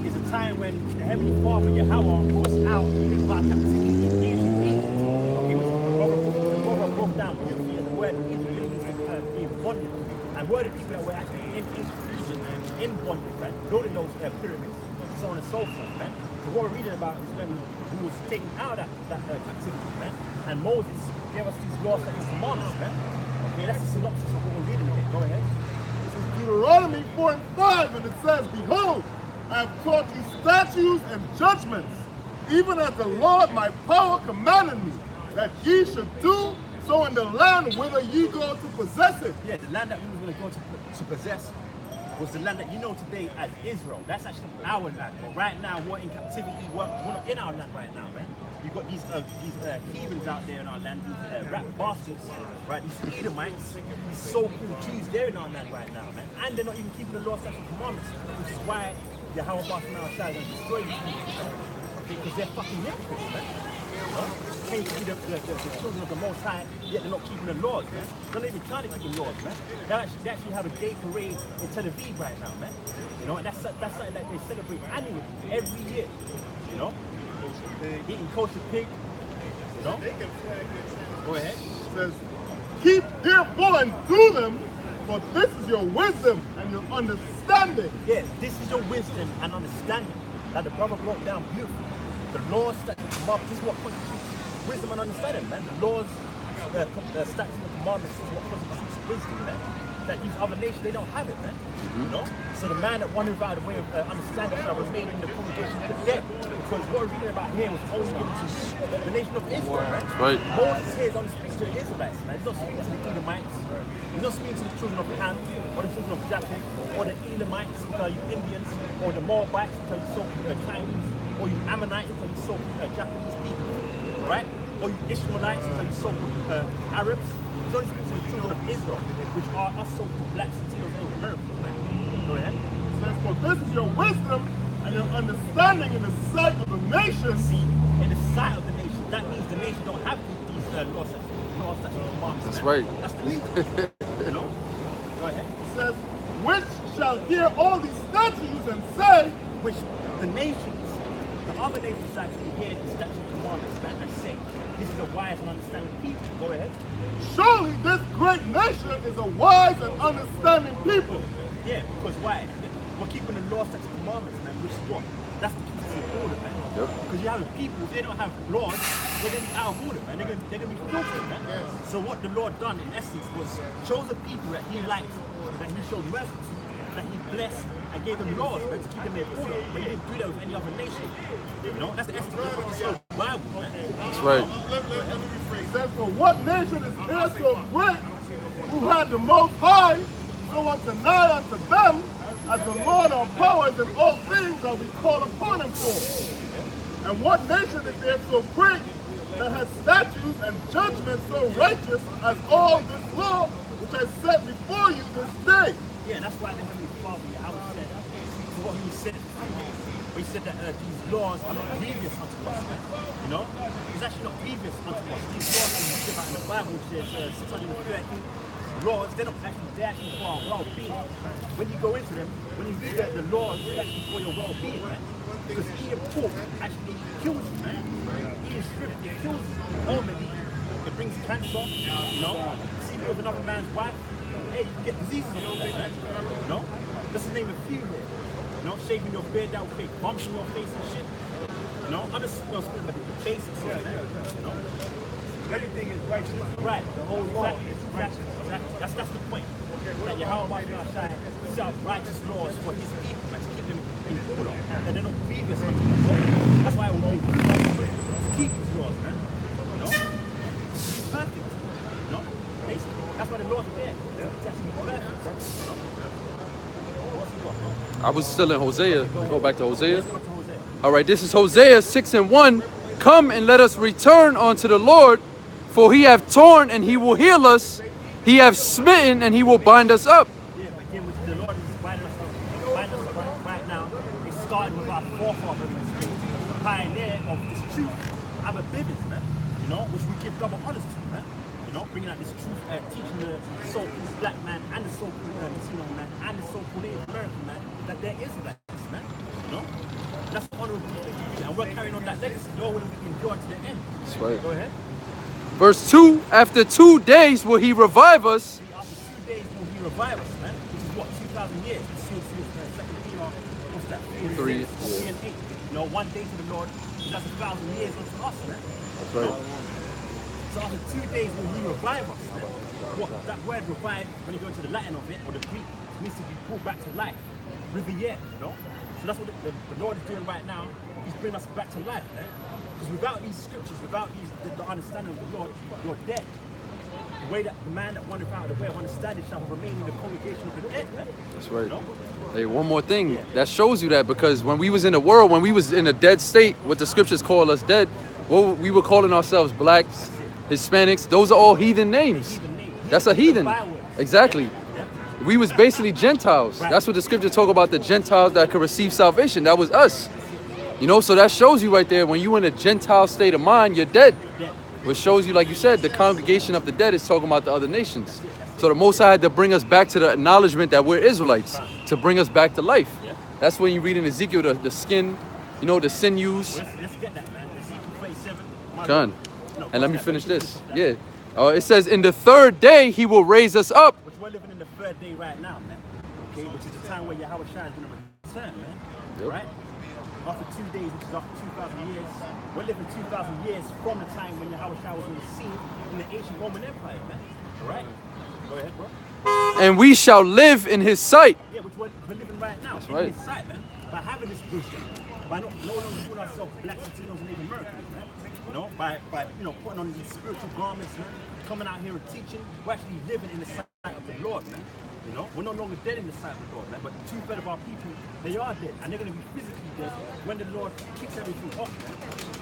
is a time when the Heavenly Father, Yahweh, brought us out of captivity in ancient Egypt. Okay, the brother broke down beautifully the word Israel being bonded. And were the people that were actually in Egypt, in bondage, right? Building those pyramids, so on and so forth, man. So what we're reading about is when he was taken out of that captivity, man. And Moses gave us these laws and these commandments, man. Okay, that's the synopsis of what we're reading here. Go ahead. Deuteronomy 4 and 5, and it says, behold, I have taught you statutes and judgments, even as the Lord my power commanded me, that ye should do so in the land whither ye go to possess it. Yeah, the land that we were going to go to possess was the land that you know today as Israel. That's actually our land. But right now, we're in captivity. We're not in our land right now, man. you've got these heathens out there in our land, these rat bastards, right? These Edomites, these so-called Jews, they're in our land right now, man. And they're not even keeping the law, statutes, and commandments, which is why Yahweh Basham outside and destroy these people, because they're fucking hypocrites, man. Claim to be the children of the Most High, yet they're not keeping the laws, man. They're not even trying to keep the laws, man. They actually have a gay parade in Tel Aviv right now, man. You know, and that's something that they celebrate annually, every year. You know, eating kosher pig. You know. Go ahead. It says, keep therefore and do them, for this is your wisdom and your understanding. Yeah, this is your wisdom and understanding that the brother broke down beautifully. The laws, statutes, and commandments, this is what constitutes wisdom and understanding, man. The laws, statutes, and commandments is what constitutes wisdom, man. That these other nations, they don't have it, man. You know? So the man that wandered out of the way of understanding shall remain in the congregation of the dead. Because what we're reading about here was only given to the nation of Israel, man. Right. Moses here is only speaking to the Israelites, man. He's not speaking to the Edomites. He's not speaking to the children of Ham, or the children of Japheth, or the Elamites, you Indians, or the Moabites, you so-called Chinese, or you Ammonites, you so-called Japanese people, right? Or you Ishmaelites, you so-called Arabs. He's only speaking to the children of Israel, which are us so-called blacks and Latinos and Americans, man. Go ahead. It says, for this is your wisdom and your understanding in the sight of the nations. See, in the sight of the nation, that means the nation don't have these laws, statutes, and commandments. That's man. right. That's the nation. You know? Go ahead. It says, which shall hear all these statutes and say, Which the nations, the other nations actually hear the statutes and commandments, man, and say, this is a wise and understanding people. Go ahead. surely this great nation is a wise and understanding people. Yeah, because why? We're keeping the law, statutes, and commandments, man, which is what? That's the keeping of order, man. Yep. Because you have people, if they don't have laws, they're going to be out of order, man. They're going to be filthy, man. So what the Lord done, in essence, was chose the people that he liked, that he showed mercy to, that he blessed, and gave them laws, man, to keep them in order. But he didn't do that with any other nation. You know, that's the essence of the Bible, man. That's right. Let me rephrase. It says, for what nation is here so great, who had the Most High, so unto nigh unto them, as the Lord of powers in all things that we call upon him for. And what nation is there so great that has statutes and judgments so righteous as all this law which I set before you this day? Yeah, that's why the Heavenly Father, Yahweh said, so what he said, he said that these laws are not grievous unto us, man. You know? It's actually not grievous unto us. These laws that we see about in the Bible, which is 613 laws, they're actually for our well-being. When you go into them, when you read the laws, it's actually for your well-being, man. Because eating pork actually kills you, man. Eating shrimp, it kills you. Ultimately, it brings cancer, you know? Sleeping with another man's wife, hey, you can get diseases off that, man. You know? Just to name a few here. You know, shaving your beard, that will fake bumps in your face and shit. You know, I'm just speaking about the basics here, man. You know? Everything is righteous. Right, the whole law. Exactly. That's the point. That Yahweh set up righteous laws for his people, man, to keep them in order. And they're not grievous unto us. That's why we're to keep these laws, man. You know? It's perfect. You know? Basically. That's why the laws are there. It's actually perfect. I was still in Hosea. Go back to Hosea. Let's go to Hosea. All right, this is Hosea 6:1. Come and let us return unto the Lord, for he hath torn and he will heal us. He hath smitten and he will bind us up. Yeah, but again, with the Lord is binding us up right now. It started with our forefathers, the pioneer of this truth, Abba Bivens, man. You know, which we give double honors to, man. You know, bringing out this truth, teaching the so-called black man and the so-called Latino man and the so-called Native American man that there is blackness, man. You know, that's the honorable thing, and we're carrying on that legacy. No one will endure to the end. That's right. Go ahead. Verse 2, after 2 days will he revive us. After 2 days will he revive us, man. Which is what, 2,000 years. Second Peter, what's that? 3 and 8. You know, 1 day to the Lord, that's 1,000 years unto us, man. That's right. So after 2 days will he revive us, man. What, that word revive, when you go into the Latin of it, or the Greek, it means to be brought back to life. Riviere, you know? So that's what the Lord is doing right now. He's bringing us back to life, man. Because without these scriptures, without the understanding of the Lord, you're dead. The way that the man that wandered out of the way of understanding shall remain in the congregation of the dead, man. That's right. You know? Hey, one more thing that shows you that, because when we was in the world, when we was in a dead state, what the scriptures call us dead, what we were calling ourselves, blacks, Hispanics. Those are all heathen names. That's a heathen. Exactly. We was basically Gentiles. That's what the scripture talk about, the Gentiles that could receive salvation. That was us. You know, so that shows you right there, when you in a Gentile state of mind, you're dead. Which shows you, like you said, the congregation of the dead is talking about the other nations. So the Most High had to bring us back to the acknowledgement that we're Israelites, to bring us back to life. That's when you read in Ezekiel, the skin, you know, the sinews. Let's get that, man. Ezekiel 27. Done. And let me finish this. Yeah. It says, in the third day, he will raise us up. Which we're living in the third day right now, man. Okay, which is the time where Yahweh Shai is going to return, man. Right? After 2 days, which is after 2,000 years. We're living 2,000 years from the time when Yahweh Shai was on the scene in the ancient Roman Empire, man. All right? Go ahead, bro. And we shall live in his sight. Yeah, which we're living right now. That's right. In his sight, man. By having this vision. By no longer calling ourselves black Latinos and Native Americans, man. You know, by you know, putting on these spiritual garments, man. Coming out here and teaching. We're actually living in the sight of the Lord, man. You know, we're no longer dead in the sight of the Lord, man. But 2/3 of our people, they are dead, and they're going to be physically dead when the Lord kicks everything off, man.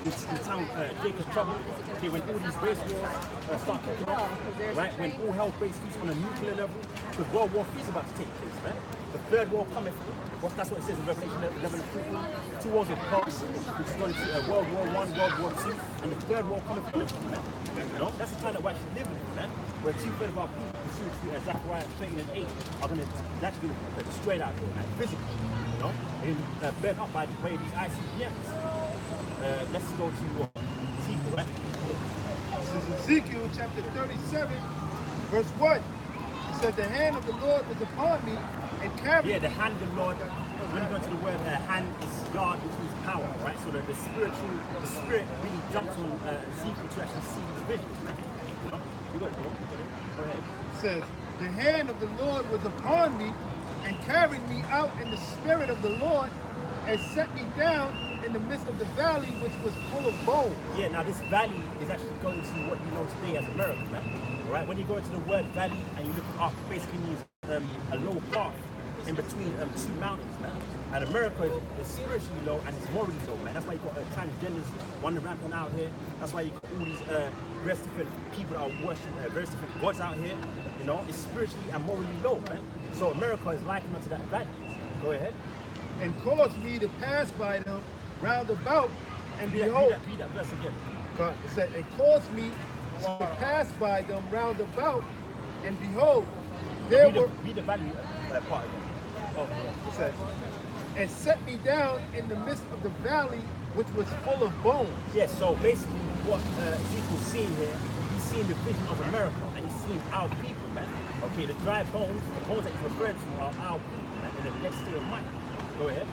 It's the time Jacob's trouble. Okay, when all these race wars start kicking off, right? When all hell breaks loose on a nuclear level, because World War III is about to take place, man. The third war coming. Well, that's what it says in Revelation 11:15. 2 wars of cross, which is going to World War I, World War II, and the third war coming from man. You know, that's the time that we're actually living in, man. Where 2/3 of our people, Zechariah 13 and 8, are going to actually be destroyed out there, man, physically, you know, and burnt up by the way these ICBMs. Let's go to Ezekiel, right? This is Ezekiel chapter 37, verse 1. It said, the hand of the Lord was upon me and carried me. Yeah, the hand of the Lord. When you go to the word, hand is God, which means power, right? So the spirit really jumped on Ezekiel to actually see the vision, man. You know? You got it, bro. Go ahead. It says, the hand of the Lord was upon me and carried me out in the spirit of the Lord and set me down in the midst of the valley, which was full of bones. Yeah, now this valley is actually going to what you know today as America, man. Right? When you go into the word valley and you look up, basically means a low path in between 2 mountains, man. And America is spiritually low and it's morally low, man. That's why you got transgenders wandering rampant out here. That's why you got all these various different people that are worshiping various different gods out here. You know, it's spiritually and morally low, man. So America is likened unto that valley. Go ahead. And caused me to pass by them round about, and behold, read that verse again. It said, it caused me to pass by them round about, and behold, there were read the valley part again. Oh, it said, and set me down in the midst of the valley, which was full of bones. Yes, so basically what Ezekiel's seeing here, he's seeing the vision of America, and he's seeing our people, man. Okay, the dry bones, the bones that he's referred to are our people, man, in the next state of mind. Go ahead.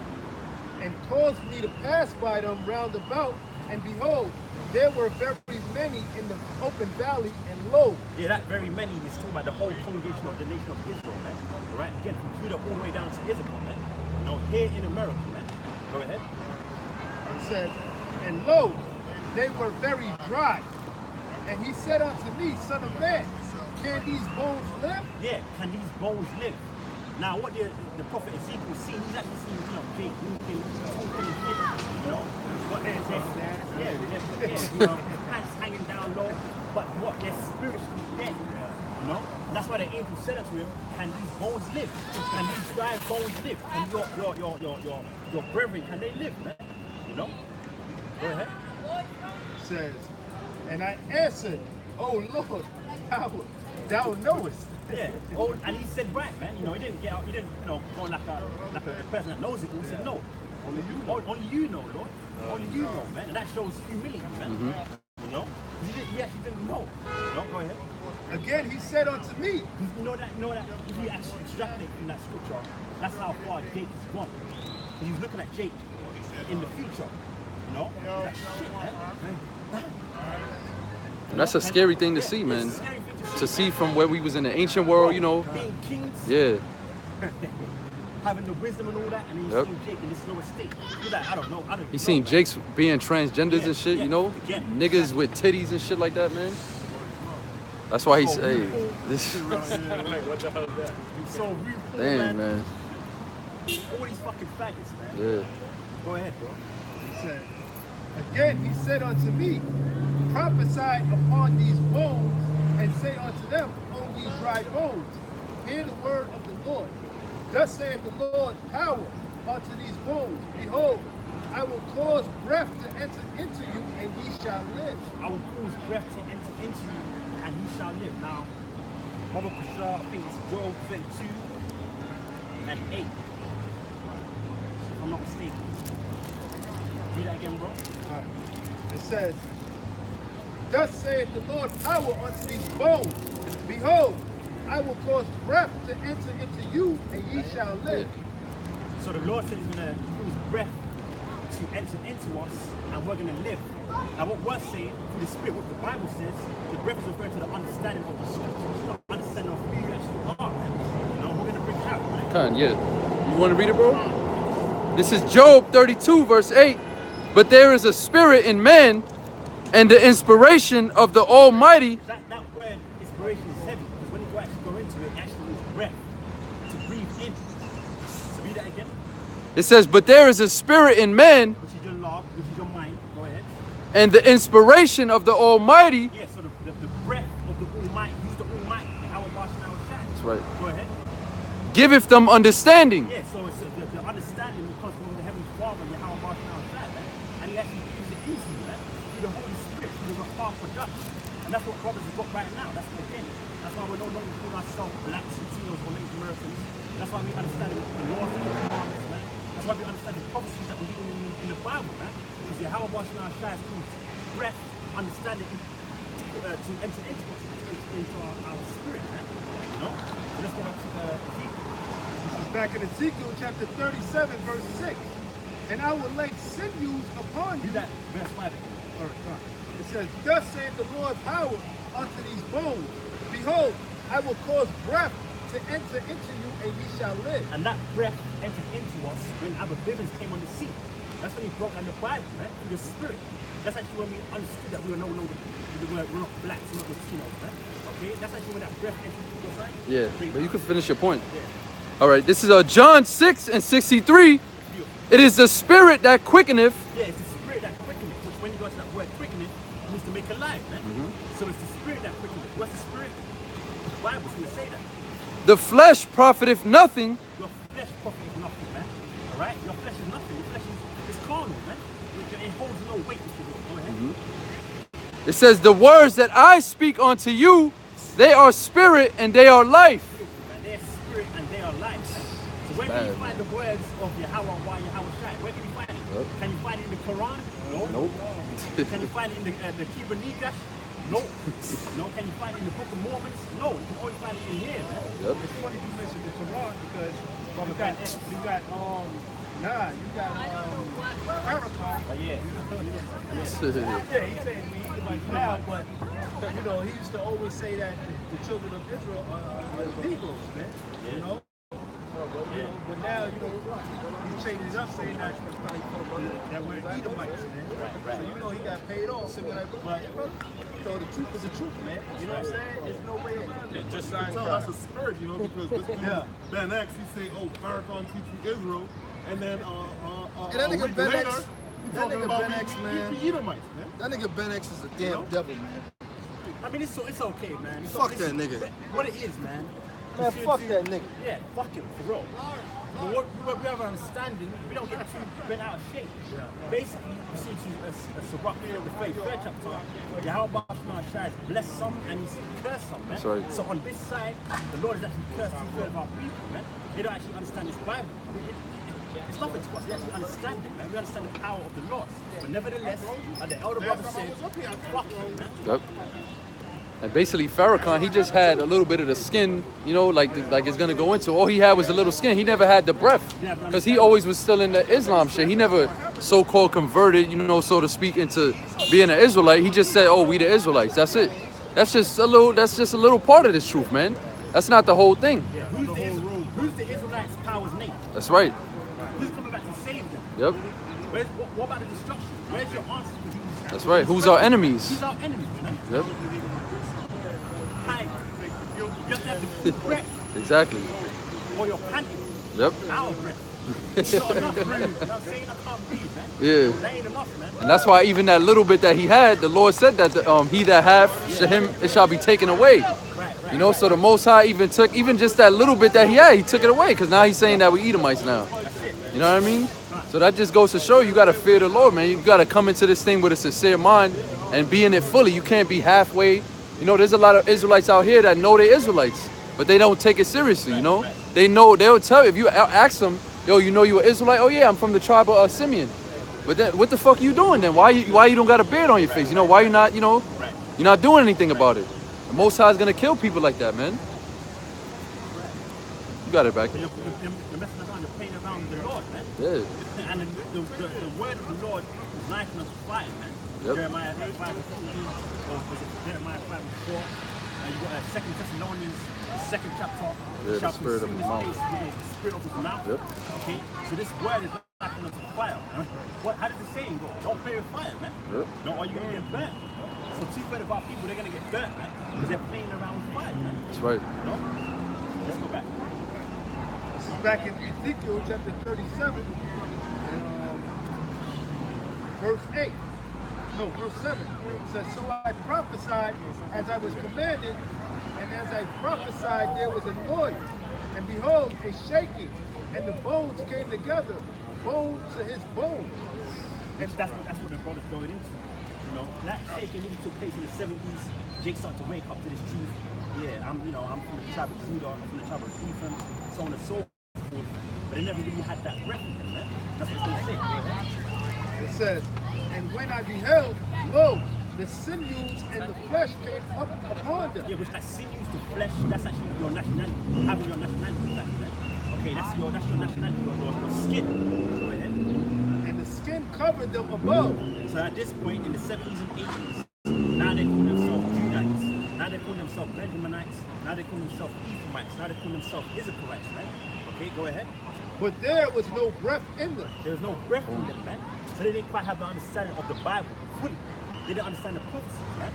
And caused me to pass by them round about, and behold, there were very many in the open valley, and lo. Yeah, that very many is talking about the whole congregation of the nation of Israel, man. All right, again, from Judah all the way down to Israel, man. You know, here in America, man. Go ahead. It said, and lo, they were very dry. And he said unto me, son of man, can these bones live? Yeah, can these bones live? Now, what the prophet Ezekiel seen, he's actually seen, you know, big, moving, you know, what they're you know, hands hanging down low, but what they're spiritually dead, you know. And that's why the angel said unto him, can these bones live? Can these dry bones live? And your brethren, can they live, man? You know? Go ahead. It says, and I answered, oh Lord, thou knowest. Yeah. Oh, and he said, right, man. You know, he didn't get out. He didn't, you know, go like a person that knows it. He said, no. Only you know, Lord. Only you know, man. And that shows humility, man. You know, he actually didn't know. You know, go ahead. Again, he said unto me, you know that if you actually extrapolate from that scripture, that's how far Jake has gone. He was looking at Jake in the future. You know, that shit, man. And that's a scary thing to see, man. To see from where we was in the ancient world, you know. Being kings. Yeah. Having the wisdom and all that, and he's seen Jake in this lower state. He's like, I don't know. He's seen Jake's being transgenders and shit, you know. Niggas with titties and shit like that, man. That's why he's, hey, this. What the hell is that? So damn, man. All these fucking faggots, man. Yeah. Go ahead, bro. He said, Again, he said unto me, prophesy upon these bones, and say unto them, O ye dry bones, hear the word of the Lord. Thus saith the Lord, power unto these bones. Behold, I will cause breath to enter into you, and ye shall live. I will cause breath to enter into you, and ye shall live. Now, Mother Kushar, I think it's Job 32 and 8. If I'm not mistaken. Read that again, bro. Right. It says, thus saith the Lord, power unto these bones. Behold, I will cause breath to enter into you, and ye shall live. So the Lord said he's going to cause breath to enter into us, and we're going to live. Now what we're saying, through the Spirit, what the Bible says, the breath is referring to the understanding of the Scriptures, the understanding of who you actually are. You know, we're going to bring it out, right? Yeah. You want to read it, bro? This is Job 32, verse 8. But there is a spirit in man, and the inspiration of the Almighty. That word inspiration is heavy, because when you actually go into it, it actually means breath, to breathe in. So read that again. It says, but there is a spirit in man, Which is your love, which is your mind. Go ahead. and the inspiration of the Almighty. Yeah, so the breath of the Almighty, who's the Almighty, our Bash and our Shad. That's right. Go ahead. Giveth them understanding. Yeah, so it's the understanding comes from the Heavenly Father, Yahweh Bash and our Shad, man. And he actually gives it easy, man. Through the Holy Spirit, through the Father production. And that's what brothers have got right now. That's the thing. That's why we're no longer calling ourselves blacks, Latinos, or Native Americans. That's why we understand the laws and the commandments, man. That's why we understand the prophecies that we're reading in the Bible, man. Because Yahweh Bash and our Shad calls breath, understanding to enter into our spirit, man. You know? So let's go back to This is back in Ezekiel chapter 37, verse 6. And I will lay sinews upon you. that verse 5. All right, fine. It says, thus saith the Lord, power unto these bones. Behold, I will cause breath to enter into you, and ye shall live. And that breath entered into us when Abba Bivens came on the scene. That's when he brought down the Bible, right? Through the Spirit. That's actually when we understood that we were no longer, we're not blacks, we're not Latinos, right? Okay? That's actually when that breath entered into us, right? Yeah, but you can finish your point. All right, this is John 6 and 63. It is the spirit that quickeneth. Yeah, it's the spirit that quickeneth, which when you go to that word quickeneth, it means to make alive, man. So it's the spirit that quickeneth. What's the spirit? The Bible's going to say that. The flesh profiteth nothing. Your flesh profits nothing, man. All right? Your flesh is nothing. Your flesh is carnal, man. It holds no weight, if you will. Go ahead. It says, the words that I speak unto you, they are spirit and they are life. And they're spirit and they are life. So where can you find the words of Yahweh, why Yahweh Shai? Where can you find it? Can you find it in the Quran? No. Can you find it in the Kibra Nigash? No. No. Can you find it in the Book of Mormons? No. You can only find it in here, man. It's funny you mentioned the Quran because you got Farrakhan. Yeah. Yeah, he said he like now, but you know, he used to always say that the children of Israel are Negroes, man. You know? But now, you know, he's changing it up, saying that we're Edomites, man. So you know he got paid off. So we're like, so the truth is the truth, man. You know what I'm saying? There's no way around it. Just tell us a spirit, you know, because this dude, Ben X, he say, oh, Farrakhan teaching Israel, and then that nigga Ben X, that nigga Ben X, man. Edomites, man. That nigga Ben X is a damn devil, man. I mean, it's okay, man. Fuck that nigga. What it is, man. Man, fuck that nigga. Yeah, fuck him, for real. But what we have an understanding, we don't get too bent out of shape. Basically, you see a Sirach here of the faith, third chapter, Yahweh Shai bless some and he's cursed some, man. Right. So on this side, the Lord is actually cursed two-thirds of our people, man. They don't actually understand this Bible. It's nothing to us, we actually understand it, man. We understand the power of the Lord. But nevertheless, like the elder brother said, fuck him, man. Yep. And basically, Farrakhan, he just had a little bit of the skin, you know, like it's gonna go into. All he had was a little skin. He never had the breath, because he always was still in the Islam shit. He never so-called converted, you know, so to speak, into being an Israelite. He just said, "Oh, we the Israelites." That's it. That's just a little part of this truth, man. That's not the whole thing. Yeah, who's the Israelites' power's name? That's right. Who's coming back to save them? Yep. What about the destruction? Where's your answer to these? That's right. Who's our enemies? Who's our enemies, man? Yep. You have to have the breath Exactly. or your panting. Yep. Our breath. It's not enough, man. I'm saying I can't breathe, man. Yeah. That ain't enough, man. And that's why even that little bit that he had, the Lord said that he that hath, to him it shall be taken away. You know, so the Most High even took, even just that little bit that he had, he took it away, because now he's saying that we Edomites now. You know what I mean? So that just goes to show you got to fear the Lord, man. You got to come into this thing with a sincere mind and be in it fully. You can't be halfway. You know, there's a lot of Israelites out here that know they're Israelites, but they don't take it seriously, you know? They know, they'll tell you, if you ask them, yo, you know you an Israelite? Oh yeah, I'm from the tribe of Simeon. But then, what the fuck are you doing then? Why you don't got a beard on your face? You know, why you not, you know, you're not doing anything about it. The Most High is going to kill people like that, man. You got it back. You're messing around, you're playing around with the Lord, man. Yeah. And the word of the Lord is liking us fire, man. Yep. Jeremiah 5:14, or was it Jeremiah 5:4? You got 2 Thessalonians, the 2nd chapter. Yeah, the spirit of his mouth. The spirit of his mouth. Yep. Okay, so this word is liking us fire. How does the saying go? Don't play with fire, man. Yep. No, are you going to get burnt? So two-thirds of our people, they're going to get burnt, man, because they're playing around with fire, man. That's right. No? Let's go back. This is back in Ezekiel chapter 37, verse 8. No, verse 7. It says, so I prophesied as I was commanded, and as I prophesied there was a noise, and behold, a shaking, and the bones came together, bone to his bone. And that's what the brother's going into. You know, that shaking really took place in the 70s. Jake started to wake up to this truth. Yeah, I'm from the tribe of Judah, I'm from the tribe of Ephraim, so on and so forth. But they never really had that breath in them, man. That's what they say. It says, and when I beheld, lo, the sinews and the flesh came up upon them. Yeah, which that sinews to flesh, that's actually your nationality. Having your nationality back then. Okay, that's your nationality, your skin. Go ahead. And the skin covered them above. So at this point in the 70s and 80s, now they call themselves Judites. Now they call themselves Benjaminites. Now they call themselves Ephraimites. Now they call themselves Issacharites, man. Okay, go ahead. But there was no breath in them. There was no breath in them, man. So they didn't quite have the understanding of the Bible fully. They didn't understand the prophecy, man.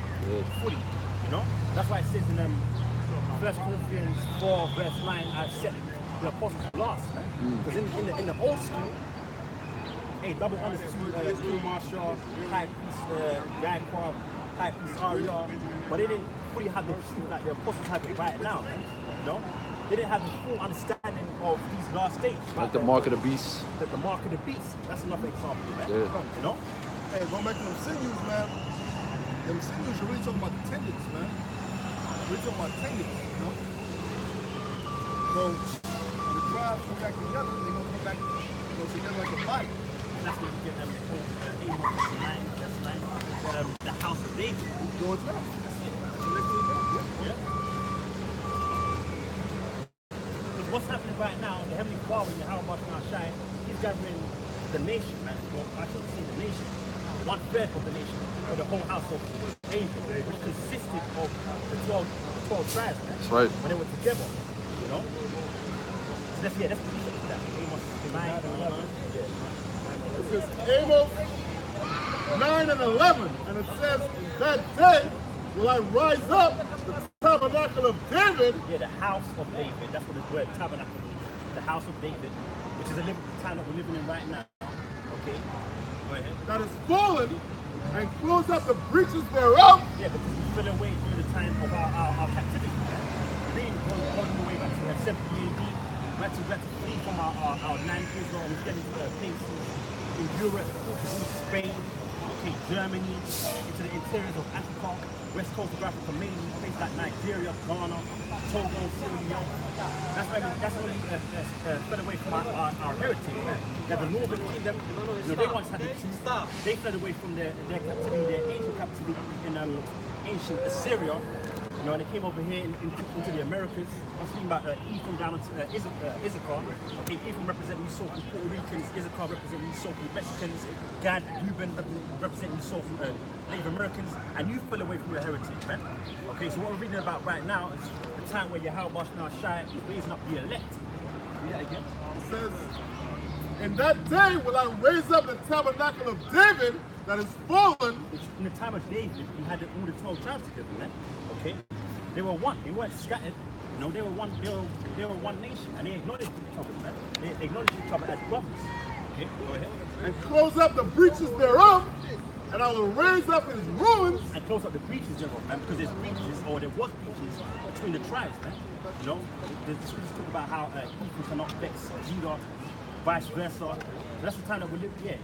Fully. You know? That's why it says in 1 Corinthians 4 verse 9, I set the apostles last, man. Because in the old school, hey, double honors to King Marshall, High Priest Yaakov, High Priest Arya, but they didn't fully have the truth like the apostles have it right now, man. You know? They didn't have the full understanding of these last days. Like the mark of the beast. The mark of the beast. That's another example, man. Yeah. You know? Hey, going back to them sinews, man. Them sinews, you're really talking about the tendons, man. We're talking about tendons, you know? So, when the tribes come back together, they're going to come back, together like a body. That's when you get them the house of David. So it's not. Yeah. What's happening right now, the Heavenly Father, Yahweh Shai, he's gathering the nation, man. Well, I shouldn't say the nation, 1/3 of the nation, or the whole house of David, which consisted of the 12 tribes, man. That's right. When they were together, you know? So that's the reason for that. Amos 9 and 11. It says Amos 9 and 11, and it says, that day will I rise up the tabernacle of David. Yeah, the house of David. That's what the word tabernacle means. The house of David, which is the time that we're living in right now. Okay, go ahead. That is fallen, and close up the breaches thereof. Yeah, because we fell away during the time of our captivity. Really going away back to 70 AD. We had to flee from our land Israel and get into places in Europe, Spain, okay, Germany, into the interiors of Africa, West Coast of Africa, mainly places like Nigeria, Ghana, Togo, Sierra Leone. That's why we fled away from our heritage. That the Northern Kingdom, they once had the truth. They fled away from their captivity, their ancient captivity in ancient Assyria. You know, and they came over here into the Americas. I'm speaking about Ephraim down to Issachar. Okay, Ephraim representing you so-called Puerto Ricans, Issachar representing you so-called Mexicans, Gad, Reuben representing you so-called Native Americans, and you fell away from your heritage, man. Okay, so what we're reading about right now is the time where Yahweh Shai is raising up the elect. Read that again. It says, in that day will I raise up the tabernacle of David that is fallen. In the time of David, he had all the 12 tribes together, man. Okay? They were one. They weren't scattered. No, they were one. They were one nation, and they acknowledged each other, man. They acknowledged each other as brothers. Okay, go ahead. And close up the breaches thereof, and I will raise up his ruins. And close up the breaches thereof, man, because there's breaches, or there was breaches between the tribes, man. You know, the scriptures talk about how Ephraim cannot vex Judah, vice versa. That's the time that we live. Yeah.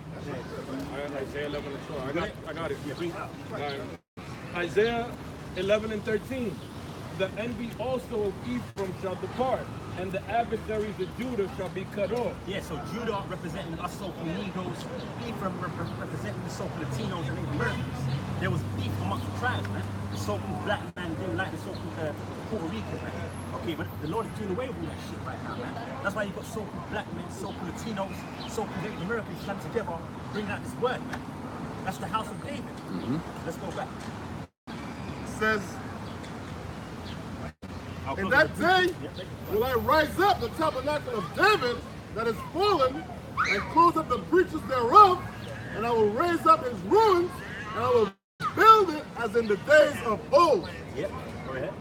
Isaiah 11 and 12. I got it. Yeah, bring it up. Isaiah 11 and 13. The envy also of Ephraim shall depart, and the adversaries of Judah shall be cut off. Yeah, so Judah representing us so-called Negroes, Ephraim representing the so-called Latinos and Native Americans. There was beef amongst the tribes, man. The so-called black man didn't like the so-called Puerto Rican, man. Okay, but the Lord is doing away with all that shit right now, man. That's why you've got so-called black men, so-called Latinos, so-called Native Americans come together, bring out this word, man. That's the house of David. Let's go back. It says, in that day will I rise up the tabernacle of David that is fallen, and close up the breaches thereof, and I will raise up his ruins, and I will build it as in the days of old. Yep, go ahead.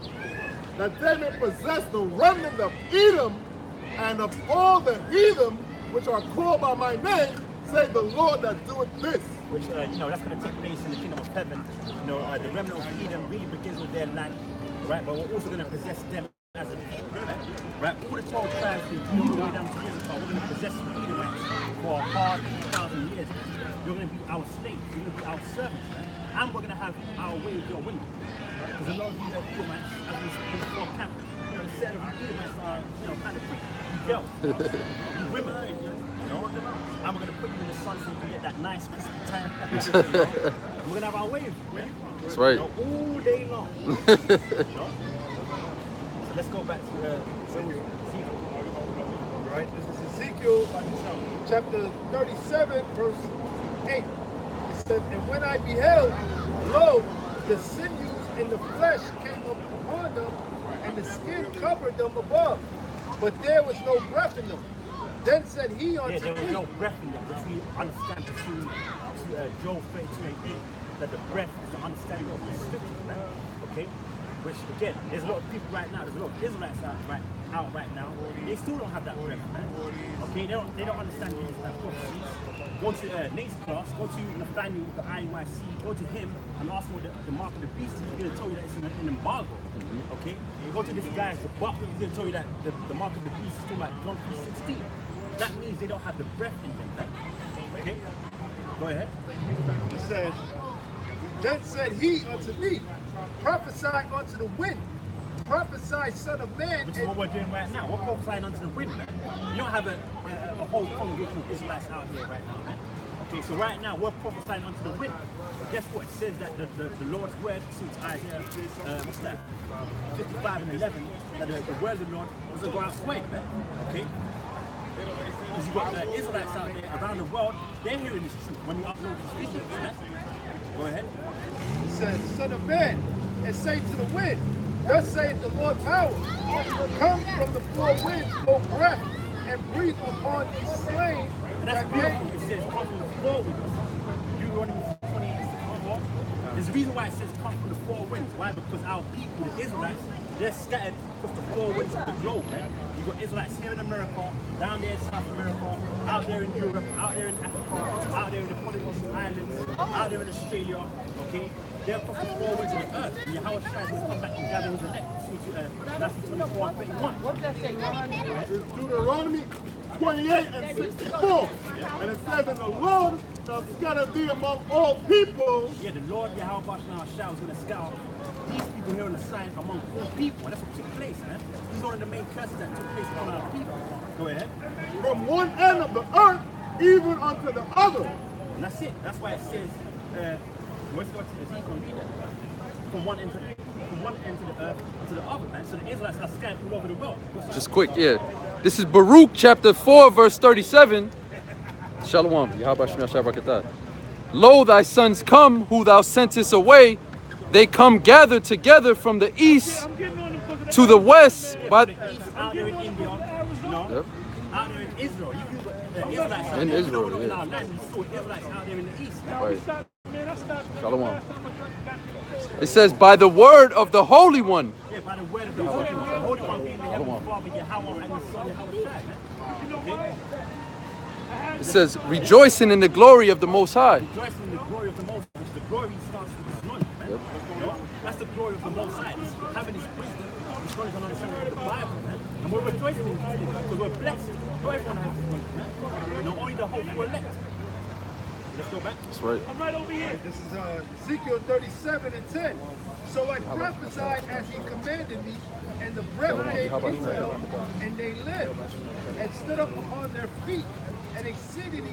That they may possess the remnant of Edom, and of all the heathen which are called by my name, say the Lord that doeth this. Which, you know, that's going to take place in the kingdom of heaven. You know, the remnant of Edom really begins with their land, right? But we're also going to possess them as a people, right? All the 12 tribes all the way down to Israel, we're going to possess the Edomites for a hard 2,000 years. You're going to be our slaves, you're going to be our servants, right? And we're going to have our way with your women. Because a lot of these Edomites, as we speak before camp, you know, the set of Edomites are, you know, kind of pretty girls, women, you know? And we're going to put you in the sun so you can get that nice crispy tan. We're going to have our way with you, man. That's right. You know, all day long. You know? So let's go back to Ezekiel. Right? This is Ezekiel chapter 37, verse 8. It says, and when I beheld, lo, the sinews and the flesh came up upon them, and the skin covered them above, but there was no breath in them. Then said he unto me, there was no breath in them, which we understand to Joel 32:8, that the breath is the understanding of the scriptures, man. Okay? Which again, there's a lot of people right now, there's a lot of Israelites out right now, they still don't have that breath, man. Okay, they don't understand these prophecies. Go to Nate's class, go to Nathaniel, the IYC, go to him and ask him the mark of the beast. He's going to tell you that it's an embargo. Okay? Go to this guy's the buck, he's going to tell you that the mark of the beast is still like John 3:16. That means they don't have the breath in them, man. Okay? Go ahead. It says, then said he unto me, prophesy unto the wind, prophesy, son of man. Which is what we're doing right now. We're prophesying unto the wind, man. You don't have a whole congregation of Israelites out here right now, man. Okay, so right now we're prophesying unto the wind. But guess what? It says that the Lord's word suits Isaiah, what's that? 55 and 11, that the word of the Lord doesn't go out sway, man. Okay? Because you've got Israelites out there around the world, they're hearing this truth when you upload these videos, man. Go ahead. He said, son of man, and say to the wind, thus saith the Lord power, come from the four winds, O breath, and breathe upon these slain. And that's beautiful. It says come from the four winds. Deuteronomy 28:64. There's a reason why it says come from the four winds. Why? Because our people, the Israelites, they're scattered across the four winds of the globe, man. You've got Israelites here in America, down there in South America, out there in Europe, out there in Africa, out there in the Polynesian Islands, out there in Australia, okay? They're across the four winds of the earth. And Yahweh tries to come back and gather his elect. Matthew 24 and 21. What's that say, Ron? It's Deuteronomy 28 and 64. And it says that the Lord shall scatter thee among all people. Yeah, the Lord Yahweh Shah is going to scour these people here on the side among all people. That's what took place, man. This is one of the main curses that took place among our people. Go ahead. From one end of the earth even unto the other. And that's it. That's why it says, let's go to Ezekiel and read that. From one end to the earth to the other, man. So the Israelites are scattered all over the world. Just quick, yeah. This is Baruch chapter 4, verse 37. Shalom. Yahweh Shemel Shabrakatah. Lo, thy sons come, who thou sentest away. They come gathered together from the east to the west. But out there in India, you know, yep. Out there in Israel, you can Israelites out In there. Israel, In yeah. our land, you saw Israelites out there in the east. Right. Shalom. It says, by the word of the Holy One. Yeah, by the word of the Holy One. The Holy One being the Heavenly Father, Yahweh, and the Son, Yahweh. It says, rejoicing in the glory of the Most High. Rejoicing in the glory of the Most High, which the glory starts with this knowledge, man. You know? That's the glory of the Most High. It's having this wisdom, this knowledge and understanding of the Bible, man. And we're rejoicing in this because we're blessed. Not everyone has this knowledge, man. You know, only the hopeful elect. Let's go back. That's right. I'm right over here. This is Ezekiel 37:10. So I prophesied as he commanded me, and the breath came Israel, and they lived, and stood up upon their feet, an exceedingly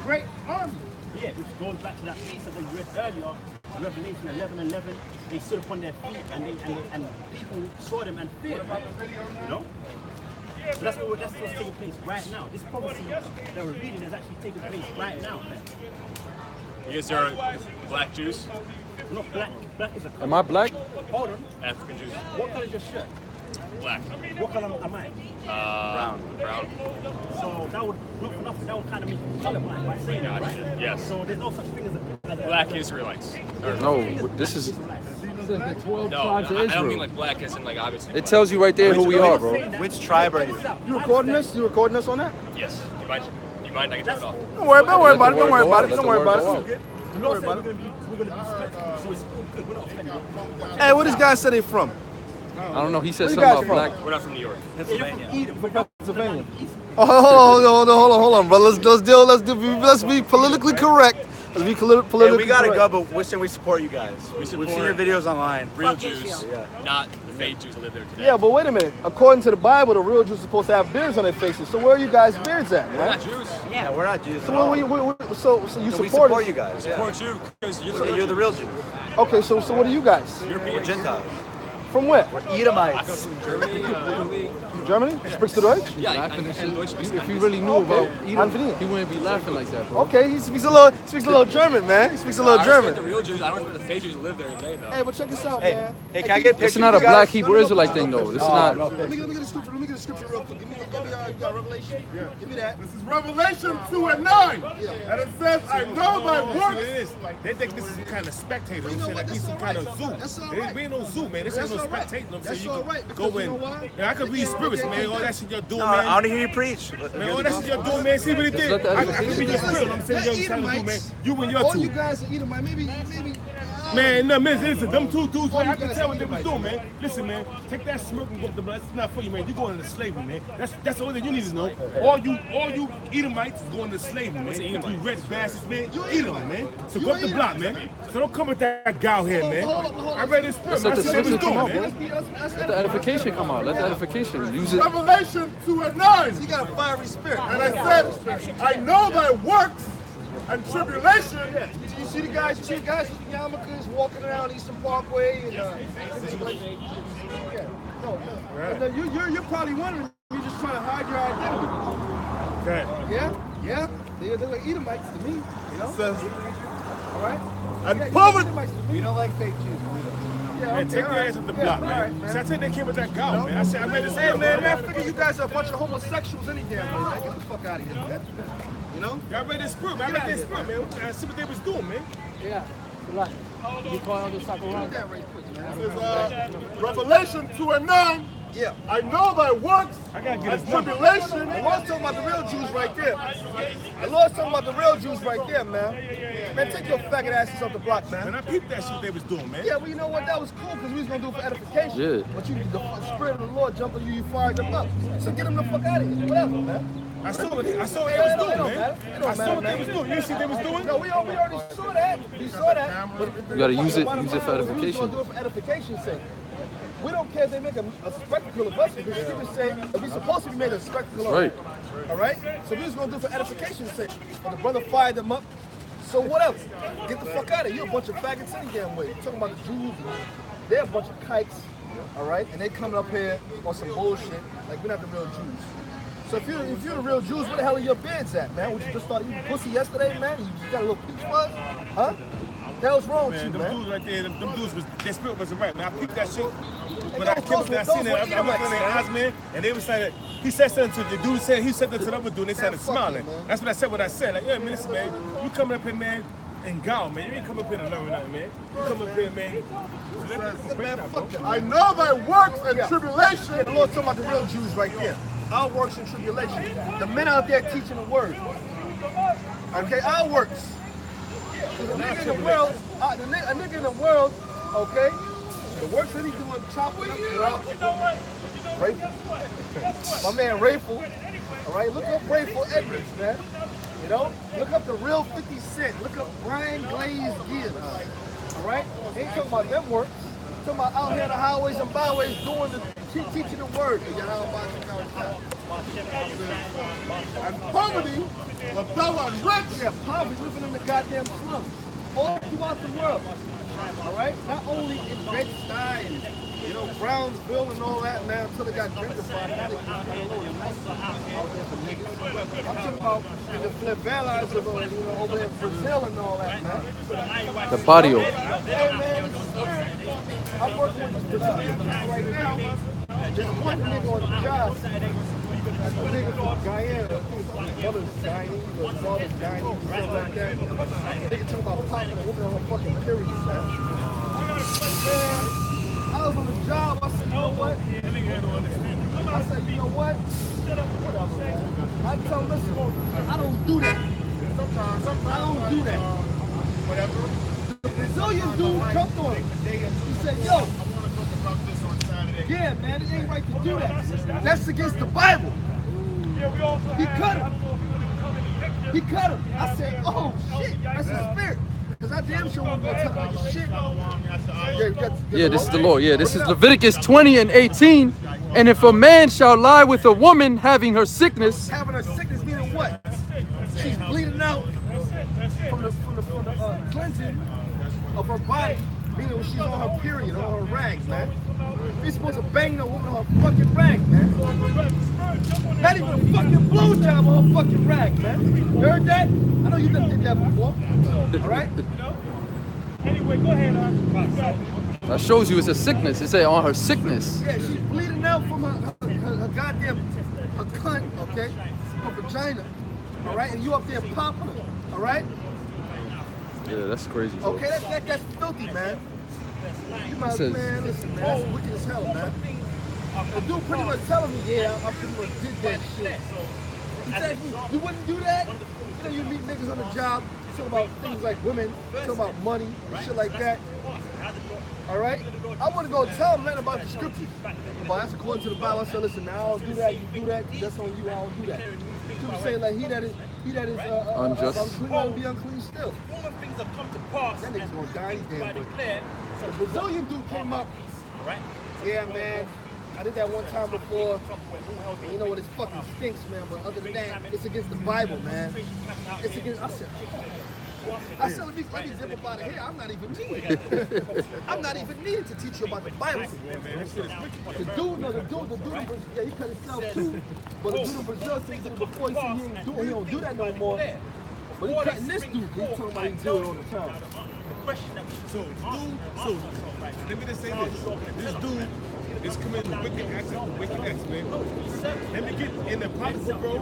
great army. Yeah, which goes back to that piece that we read earlier, Revelation 11:11. They stood upon their feet, and people saw them and feared them. You know? So that's what's taking place right now. This prophecy that we're reading is actually taking place right now, man. You guys are black Jews? Not black. Black is a color. Am I black? Hold on. African Jews? What color is your shirt? Black. What color am I? Brown. So that would, not for nothing, that would kind of make you colorblind by saying that, right? Yes. So there's no such thing as a Black Israelites. No, this is the 12 No, tribes of I don't mean Israel. like black as in like obviously. It black. tells you right there who we are, bro. Which tribe are you? You recording this? You recording this on that? Yes. You mind? I can turn it off. Don't worry about it. Don't worry about it. Let Don't the worry word about go it. out. I'm not saying we're going to be respectful, so it's all good. We're not offended. Hey, where this guy say they from? I don't know. He said Where you something guys about from? black. We're not from New York. Pennsylvania. Oh, hold on, bro. Let's be politically correct. Let's be politically Hey, we gotta correct. go, but we support you guys. We've seen your videos online. Real Jews, Yeah. not the fake Jews that live there today. Yeah, but wait a minute. According to the Bible, the real Jews are supposed to have beards on their faces. So where are you guys' beards at, We're man? not Jews. Yeah, we're not Jews. So, at all. so you So we support support us? you guys. Yeah. Support you because you're the Yeah, you're the real Jews. Okay, so what are you guys? We're Gentiles. From where? Edomites. Germany? Sprichst du Deutsch? Yeah, Laughing and shit. Deutsch speaks If he really knew about Edom, Anthony. he wouldn't be laughing like that, bro. Okay, he speaks a little German, man. He speaks a little I respect the German. real Jews. I don't respect the fake Jews that live there today, though. Hey, but check this out, Hey, man. hey, can I get a picture? It's not a of you guys? black Hebrew Israelite thing, though. This is not. Let me get the scripture. Let me get the scripture real quick. Give me you got Revelation. Give me that. This is Revelation 2:9. And it says, I know thy works. They think this is kind of spectator. You know Like what? we That's some all kind right. of zoo. That's all We right. ain't no zoo, man. This ain't That's no all right. spectator. I'm That's saying all you right, can go because you in. know why? Yeah, I could read spirits, man. All that shit you're doing, No, I man. want to hear you preach. Man, all that shit you're doing, man. See what it did. let the I could be your spirit. I'm saying you're trying to do, man. You and your All you two. guys are Edomite. Maybe. Man, no, man, listen, them two dudes, man, I can guys tell what they are was doing, man. Listen, man, take that smirk and go up the blood. It's not for you, man. You're going into slavery, man. That's the only thing you need to know. All you Edomites is going to slavery, man. You rich bastards, man. You Edomite, man. So go up the block, man. So don't come with that gal here, man. I read this spirit, Let's let man. I the see what they was scripture come doing, out, bro. man. Let the edification come out. Let the edification. Use it. Revelation 2:9. You got a fiery spirit. And I said, I know thy works and tribulation. You see the guys with the yarmulkes walking around Eastern Parkway and you're probably wondering, you're just trying to hide your identity. Okay. Yeah. They're like Edomites to me, you know? Says, All right? and Yeah, poverty. Edomites to me. We don't like fake Jews. Yeah, Man, take all your right. ass up the Yeah, block, all man. right, See, I said they came with that gal, man. I said, I read this Hey, spirit, man, I man. figure you guys are a bunch of homosexuals any damn way, man. Get the fuck out of here, man. You know? Y'all read this spirit, man. I read this spirit, man. I see what they was doing, man. Yeah. You call all this stuff around? That right quick, man. This is Revelation 2:9. Yeah. I know thy works I gotta get and his number. tribulation. The Lord's talking about the real Jews right there. The Lord's talking about the real Jews right there, man. Man, take your faggot asses off the block, Man, man. I peeped that shit they was doing, man. Yeah, well, you know what? That was cool because we was going to do it for edification. Yeah. But the spirit of the Lord jumped on you, you fired them up. So get them the fuck out of here. Whatever, man. I saw what they was It doing, don't man. matter. It don't I saw matter, what they was man. doing. You see what they was doing? No, we already saw that. We saw that. You gotta use it for We was edification. going to do it for edification's sake. We don't care if they make a spectacle of us because scriptures say that we're supposed to be made a spectacle of. Right. All right? So we're just going to do it for edification's sake. But the brother fired them up. So whatever. Get the fuck out of here. You're a bunch of faggots any damn way. You're talking about the Jews. They're a bunch of kikes. All right? And they coming up here on some bullshit. Like, we're not the real Jews. So if you're the real Jews, where the hell are your beards at, man? Would you just started eating pussy yesterday, man? You got a little peach fuzz? Huh? The hell's wrong with Man, you, them man? dudes right there, them dudes was, their spirit wasn't right, man. I peeped that shit. When those- I came up there, I those seen were it. I looked Edomites, in their man. eyes, man, and they was like, he said something to the dude, he said that to the other dude, and they started fuck smiling. you, man. That's what I said, I said. Like, yeah, man, listen, man, you coming up here, man, and go, man. You ain't come up here to learn nothing, man. You come up here, man. I know thy works and tribulation. The Lord talking about the real Jews right there. Our works and tribulation. The men out there teaching the word. Okay, our works. A nigga in the world, a nigga in the world, okay, the works that he's doing, chopping up, Rayful. My man Rayful, all right, look up Rayful Edmonds, man. You know, look up the real 50 Cent, look up Brian Glaze Gibbs, all right? They ain't talking about them works, talking about out here the highways and byways doing the, teaching the word. And poverty, but thou art rich. Yeah, poverty, living in the goddamn slums, all throughout the world. All right, not only in Bed-Stuy and Brownsville and all that, man, until it got gentrified. Now they out there for niggas. I'm talking about the favelas of over there in Brazil and all that, man. The barrio. Hey, man, I'm working with this right now. There's one nigga on the job. That's a nigga from Guyana. I think his mother's Guyanese or his father's Guyanese, stuff like that. Nigga talking about popping a woman on her fucking period, man. I was on the job. I said, you know what? I said, you know what? Whatever, man. I tell him, listen, I don't do that. Sometimes I don't do that. Whatever. The Brazilian dude jumped on him. He said, yo, yeah, man, it ain't right to do that. That's against the Bible. He cut him. He cut him. I said, oh, shit, that's his spirit. Because I damn sure wasn't going to tell him shit. Yeah, this is the Lord. Yeah, this is Leviticus 20 and 18. And if a man shall lie with a woman having her sickness. Having her sickness meaning what? She's bleeding out from the cleansing of her body. Meaning when she's on her period, on her rags, man. You're supposed to bang the woman on her fucking rag, man. Not even a fucking blowjob on her fucking rag, man. You heard that? I know you done did that before. Alright? Anyway, go ahead, That shows you it's a sickness. It say on her sickness. Yeah, she's bleeding out from her goddamn cunt, okay? Her vagina. Alright? And you up there popping her. Alright? Yeah, that's crazy. Bro. Okay, that's filthy, man. You might, man, listen, man, that's wicked as hell, man. The dude pretty much telling me, yeah, I pretty much did that shit. He said, you wouldn't do that? You know, you meet niggas on the job, talk about things like women, talk about money, and shit like that. All right? I want to go tell him, man, about the scriptures. But that's according to the Bible. I said, listen, man, I don't do that, you do that, that's on you, I don't do that. People say, like, he that is unjust. Unclean will be unclean still. All the things that come to pass. That nigga's gonna die, damn. The Brazilian dude came up. Yeah, man. I did that one time before. And you know what? It fucking stinks, man. But other than that, it's against the Bible, man. It's against. I said, let me zip up out of here. I'm not even needed. I'm not even needed to teach you about the Bible. The dude, yeah, he cut himself too. But the dude in Brazil thinks that before he said he don't do that no more. But he cutting this dude. He's talking about he do it all the time. So let me just say this. This dude is committing wicked acts, man. Let me get in the Apocrypha, bro.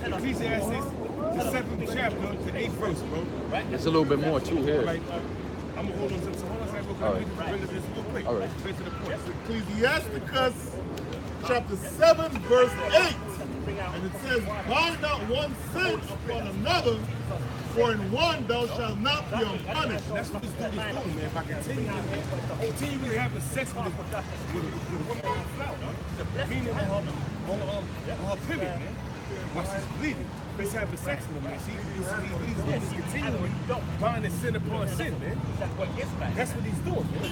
Ecclesiastes, the 7th chapter, the 8th verse, bro. There's a little bit more too here. Right. I'm gonna hold on to this. Hold on a second, real quick. All right. Bring this real quick. All right. Straight to the point. Ecclesiasticus chapter 7, verse 8. And it says, bind not one sin upon another, for in one thou shalt not be unpunished. That's what this dude is doing, man. By continually having sex with a woman on the flower, meaning on her pivot, man. While she's bleeding, he's having sex with her, man. He's continually binding sin upon sin, man. That's what he's doing, man.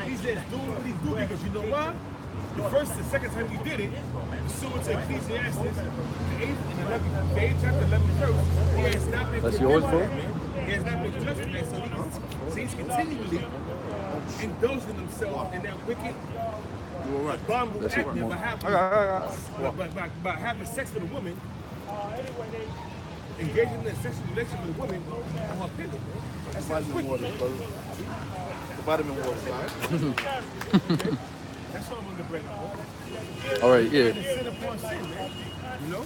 He's just doing what he's doing because you know why? The first and second time he did it, pursuant to Ecclesiastes, the 8th and 11th, the 8th chapter, 11th verse, he has not been That's yours, bro? He has not been judged, man. So he's continually indulging himself in that wicked, abominable act by having sex with a woman, engaging in a sexual relationship with a woman on her pivot, man. That's Vitamin water, bro. The vitamin water, right? That's what I'm going to bring up. All right, yeah. Sin upon sin, man. You know?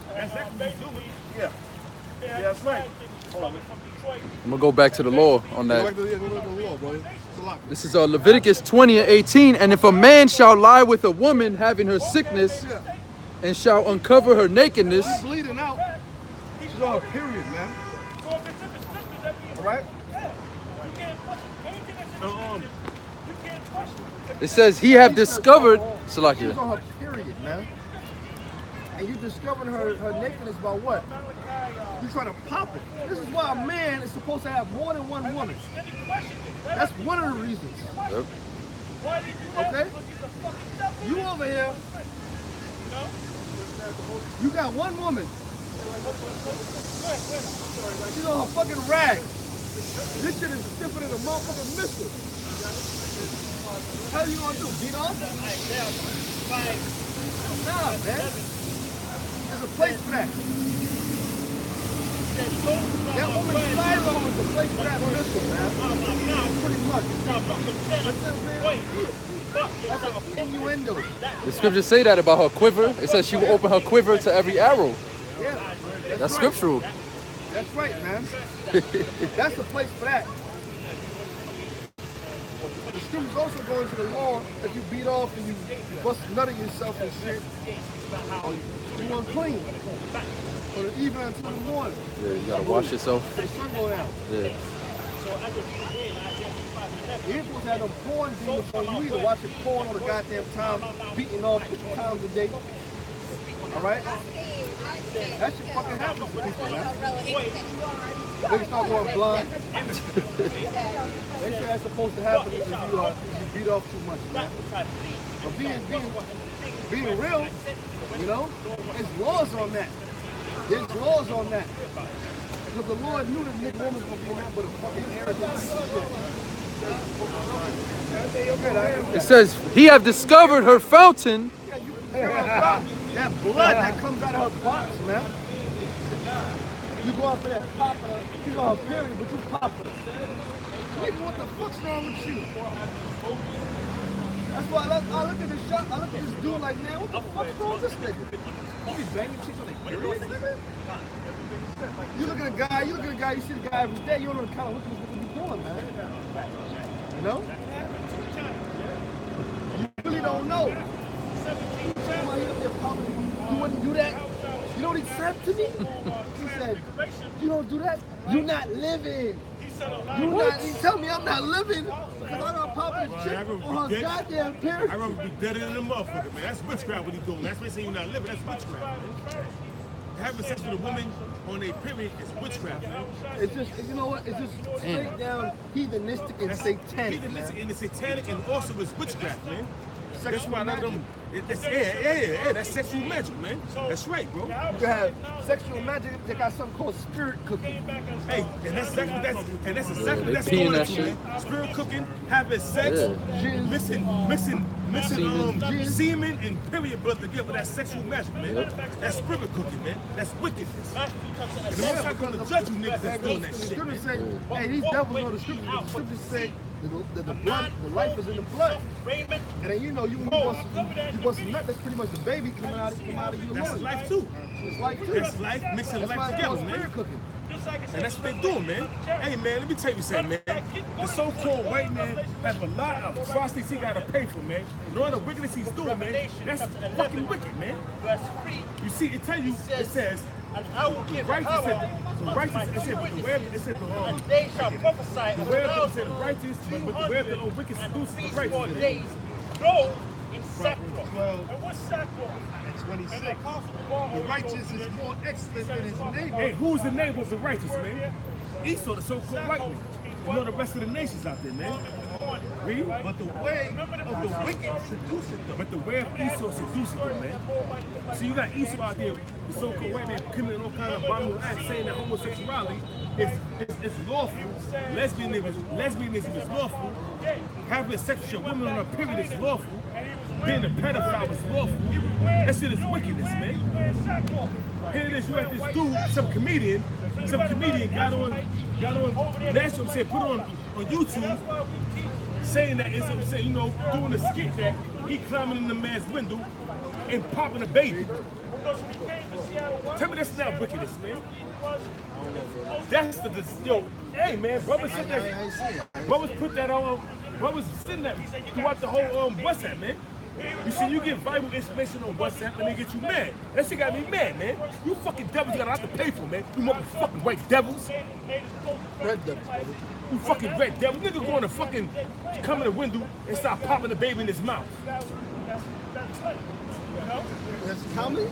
That's exactly what he's doing. Yeah. Yeah, that's right. Hold on. I'm gonna go back to the law on Go that. back to the law, brother. It's a lot. This is Leviticus 20:18. And if a man shall lie with a woman having her sickness, and shall uncover her nakedness, She's bleeding out. She's on her period, man. All right? it says he have discovered. She's Salakia. on her period, man. And you discovered her nakedness by what? You trying to pop it. This is why a man is supposed to have more than one woman. That's one of the reasons. Yep. Okay? You over here, you got one woman. She's on her fucking rag. This shit is stiffer than a motherfucking missile. How you gonna do? Beat off? Nah, man. There's a place for that. That woman's silo is a place for that missile, man. Pretty much. That's an innuendo. The scriptures say that about her quiver. It says she will open her quiver to every arrow. Yeah, That's right. scriptural. That's right, man. That's the place for that. The scriptures also go into the law that you beat off and you bust nut of yourself and shit. You unclean. From the evening until the morning. Yeah, you gotta wash yourself. The sun go down. Yeah. You ain't supposed to have no porn demons on you either. Watching porn all the goddamn time, beating off 50 times a day. Alright? That shit fucking happens to people, man. They start going blind. That shit that's supposed to happen if you beat off too much, man. But being real, you know, there's laws on that. There's laws on that. Because the Lord knew that nigga woman was going to have but a fucking arrogance. It says he have discovered her fountain. That blood that comes out of her box, man. You go out for that popper, she's on her period, but you popper. Nigga, what the fuck's wrong with you? That's why I look at this shot, I look at this dude like, man, what the fuck's wrong with this nigga? You be banging chicks on their period, nigga? You look at a guy, you see the guy every day, you don't know the kind of looking what he's doing, man. You know? You really don't know. You wouldn't do that? You know what he said to me? He said, you don't do that, you're not living. He tell me I'm not living because I got popping chick on her goddamn period. I'd rather be better than a motherfucker, man. That's witchcraft what he's doing. That's what saying you're not living. That's witchcraft, man. Having sex with a woman on a period is witchcraft, man. It's just, you know what? It's just straight down heathenistic and satanic. Heathenistic and it's satanic and also it's witchcraft, man. That's Sexual why I magic. let them. Yeah, that's sexual magic, man. That's right, bro. You have sexual magic. They got something called spirit cooking. Hey, and that's exactly they that's peeing going that into, shit. man. Spirit cooking, having sex, mixing semen and period blood together. That's sexual magic, man. That's spirit cooking, man. That's wickedness. And the most I'm gonna judge you niggas that's doing that The shit. scriptures say, hey, these devils know the scriptures. The scriptures say that the blood, the life is in the blood. And then you know, you bust a nut, that's pretty much the baby coming out of you. That's life too. It's life too. That's life, mixing That's why life it's together, called man. spirit cooking. And that's what they doing, man. Hey, man, let me tell you something, man. The so-called white man has a lot of atrocities he got to pay for, man. And all the wickedness he's doing, man, that's fucking wicked, man. You see, it tell you, it says, the righteous, They shall prophesy the righteous, but the way of the wicked seduces the righteous. days. Go in sackcloth. And what's sackcloth? 26. The righteous is more excellent than his neighbor. Hey, who's the neighbor of the righteous, man? Esau, the so-called white man. You know the rest of the nations out there, man. Read? But the way of the wicked seduces them. But the way of Esau seduces them, man. So you got Esau out there, the so-called white man, committing all kind of abominable acts, saying that homosexuality is lawful, lesbianism is lawful, having sex with a woman on her period is lawful, being a pedophile is lawful. That shit is wickedness, man. Here it is, you have this dude, some comedian got on national, put it on YouTube, saying that it's, you know, doing a skit that he climbing in the man's window and popping a baby. Tell me that's not wickedness, man. That's yo, hey man, brothers said that. Brothers put that on. Brothers send that throughout the whole WhatsApp, man. You see, you get Bible information on WhatsApp and they get you mad. That shit got me mad, man. You fucking devils got a lot to pay for, man. You motherfucking white devils. Red devils, brother. You fucking red devils. Nigga going to fucking come in the window and start popping the baby in his mouth. That's comedy?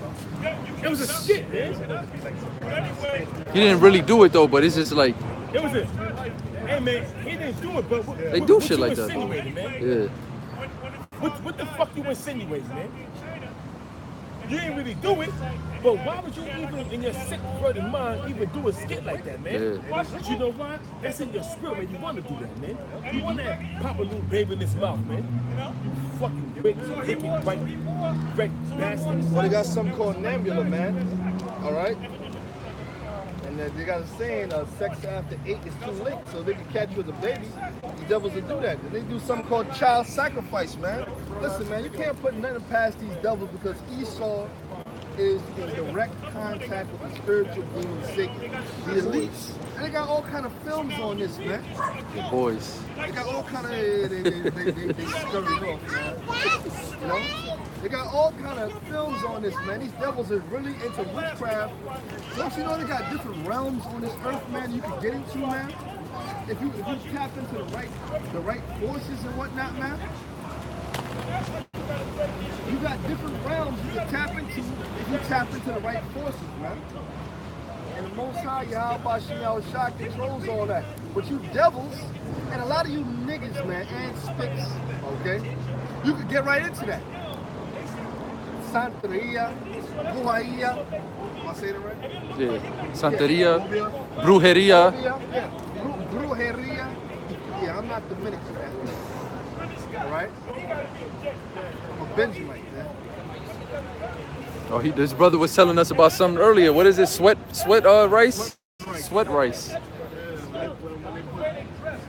It was a shit, man. He didn't really do it though, but it's just like It was a. Hey man, he didn't do it, but they do what shit you like that. insinuating, man? Yeah. What the fuck you insinuating, man? You ain't really do it, but why would you even, in your sick blooded mind, even do a skit like that, man? Yeah. But you know why? That's in your spirit, man. You want to do that, man. You want to pop a little baby in his mouth, man. You fucking wicked white, red bastard. Well, they got something called Nambula, man. All right? And they got a saying, sex after 8 is too late, so they can catch you with a baby. The devils will do that. And they do something called child sacrifice, man. Listen, man, you can't put nothing past these devils because Esau is in direct contact with the spiritual demon Satan, the elites. And they got all kind of films on this, man. The boys. They got all kind of, they scurry it off, man. You know? They got all kind of films on this, man. These devils are really into witchcraft. Don't you know they got different realms on this earth, man, you can get into, man? If you tap into the right forces and whatnot, man, you got different realms you can tap into if you tap into the right forces, man. And the Most High, Yahweh Shah Shah controls all that. But you devils, and a lot of you niggas, man, and sticks, okay, you could get right into that. Santeria, Brujeria, am I saying it right? Yeah. Santeria, brujeria. Yeah, Brujeria. Yeah, I'm not Dominican, man. All right? I'm a Benjamite, man. Oh, this brother was telling us about something earlier. What is it? Sweat rice? Sweat rice.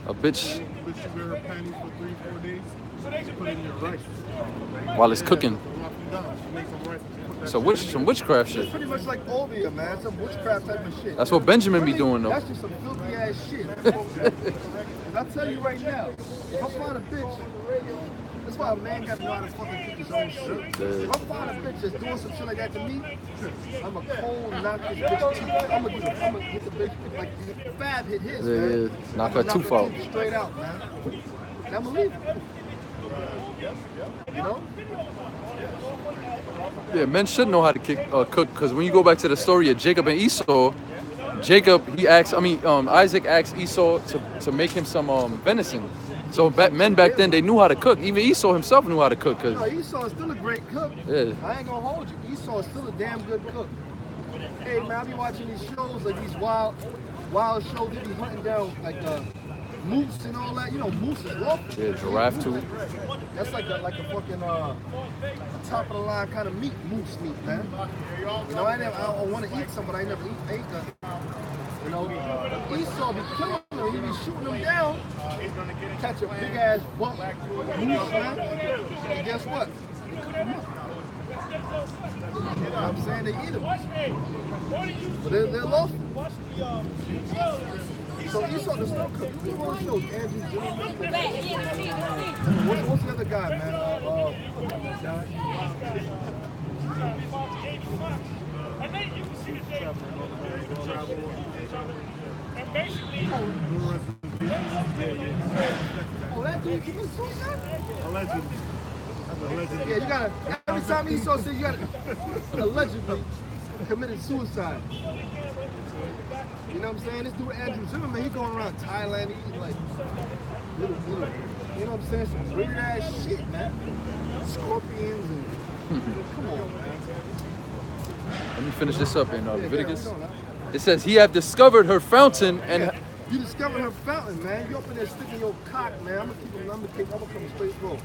A bitch. While it's cooking. So some witchcraft shit. It's pretty much like obeah, man. Some witchcraft type of shit. That's what Benjamin be doing though. That's just some filthy ass shit. And I'll tell you right now, if I find a bitch, that's why a man got to know how to fucking kick his own shit. If I find a bitch that's doing some shit like that to me, I'm a cold knock this bitch teeth. I'm gonna hit the bitch like Fab hit his, man. Yeah. Knock her tooth out. Straight out, man. And I'm gonna leave it. You know? Yeah, men should know how to cook, because when you go back to the story of Jacob and Esau, Isaac asked Esau to make him some venison. So men back then, they knew how to cook. Even Esau himself knew how to cook. No, Esau is still a great cook. Yeah. I ain't gonna hold you. Esau is still a damn good cook. Hey man, I be watching these shows, like these wild shows. They be hunting down like moose and all that. You know, moose is lawful. Yeah, giraffe too. That's like a fucking top of the line kind of moose meat, man. You know, I want to eat some, but I never ate that. You know, Esau be killing them. He be shooting them down. Catch a big ass buck moose, man. And guess what? They cook them up. You know what I'm saying? They eat them. But they're lawful. So Esau the still cook. You want to show Andrew Zimmerman? What's the other guy, man? Oh, that dude committed suicide? Allegedly. Yeah, you gotta, every time Esau says you gotta allegedly committed suicide. You know what I'm saying? This dude Andrew Zimmerman, he going around Thailand, eating like little, you know what I'm saying? Some weird ass shit, man. Scorpions and come on, man. Let me finish this up in Leviticus. It says, he have discovered her fountain and... Yeah, you discovered her fountain, man. You up in there sticking your cock, man. I'm gonna come straight through.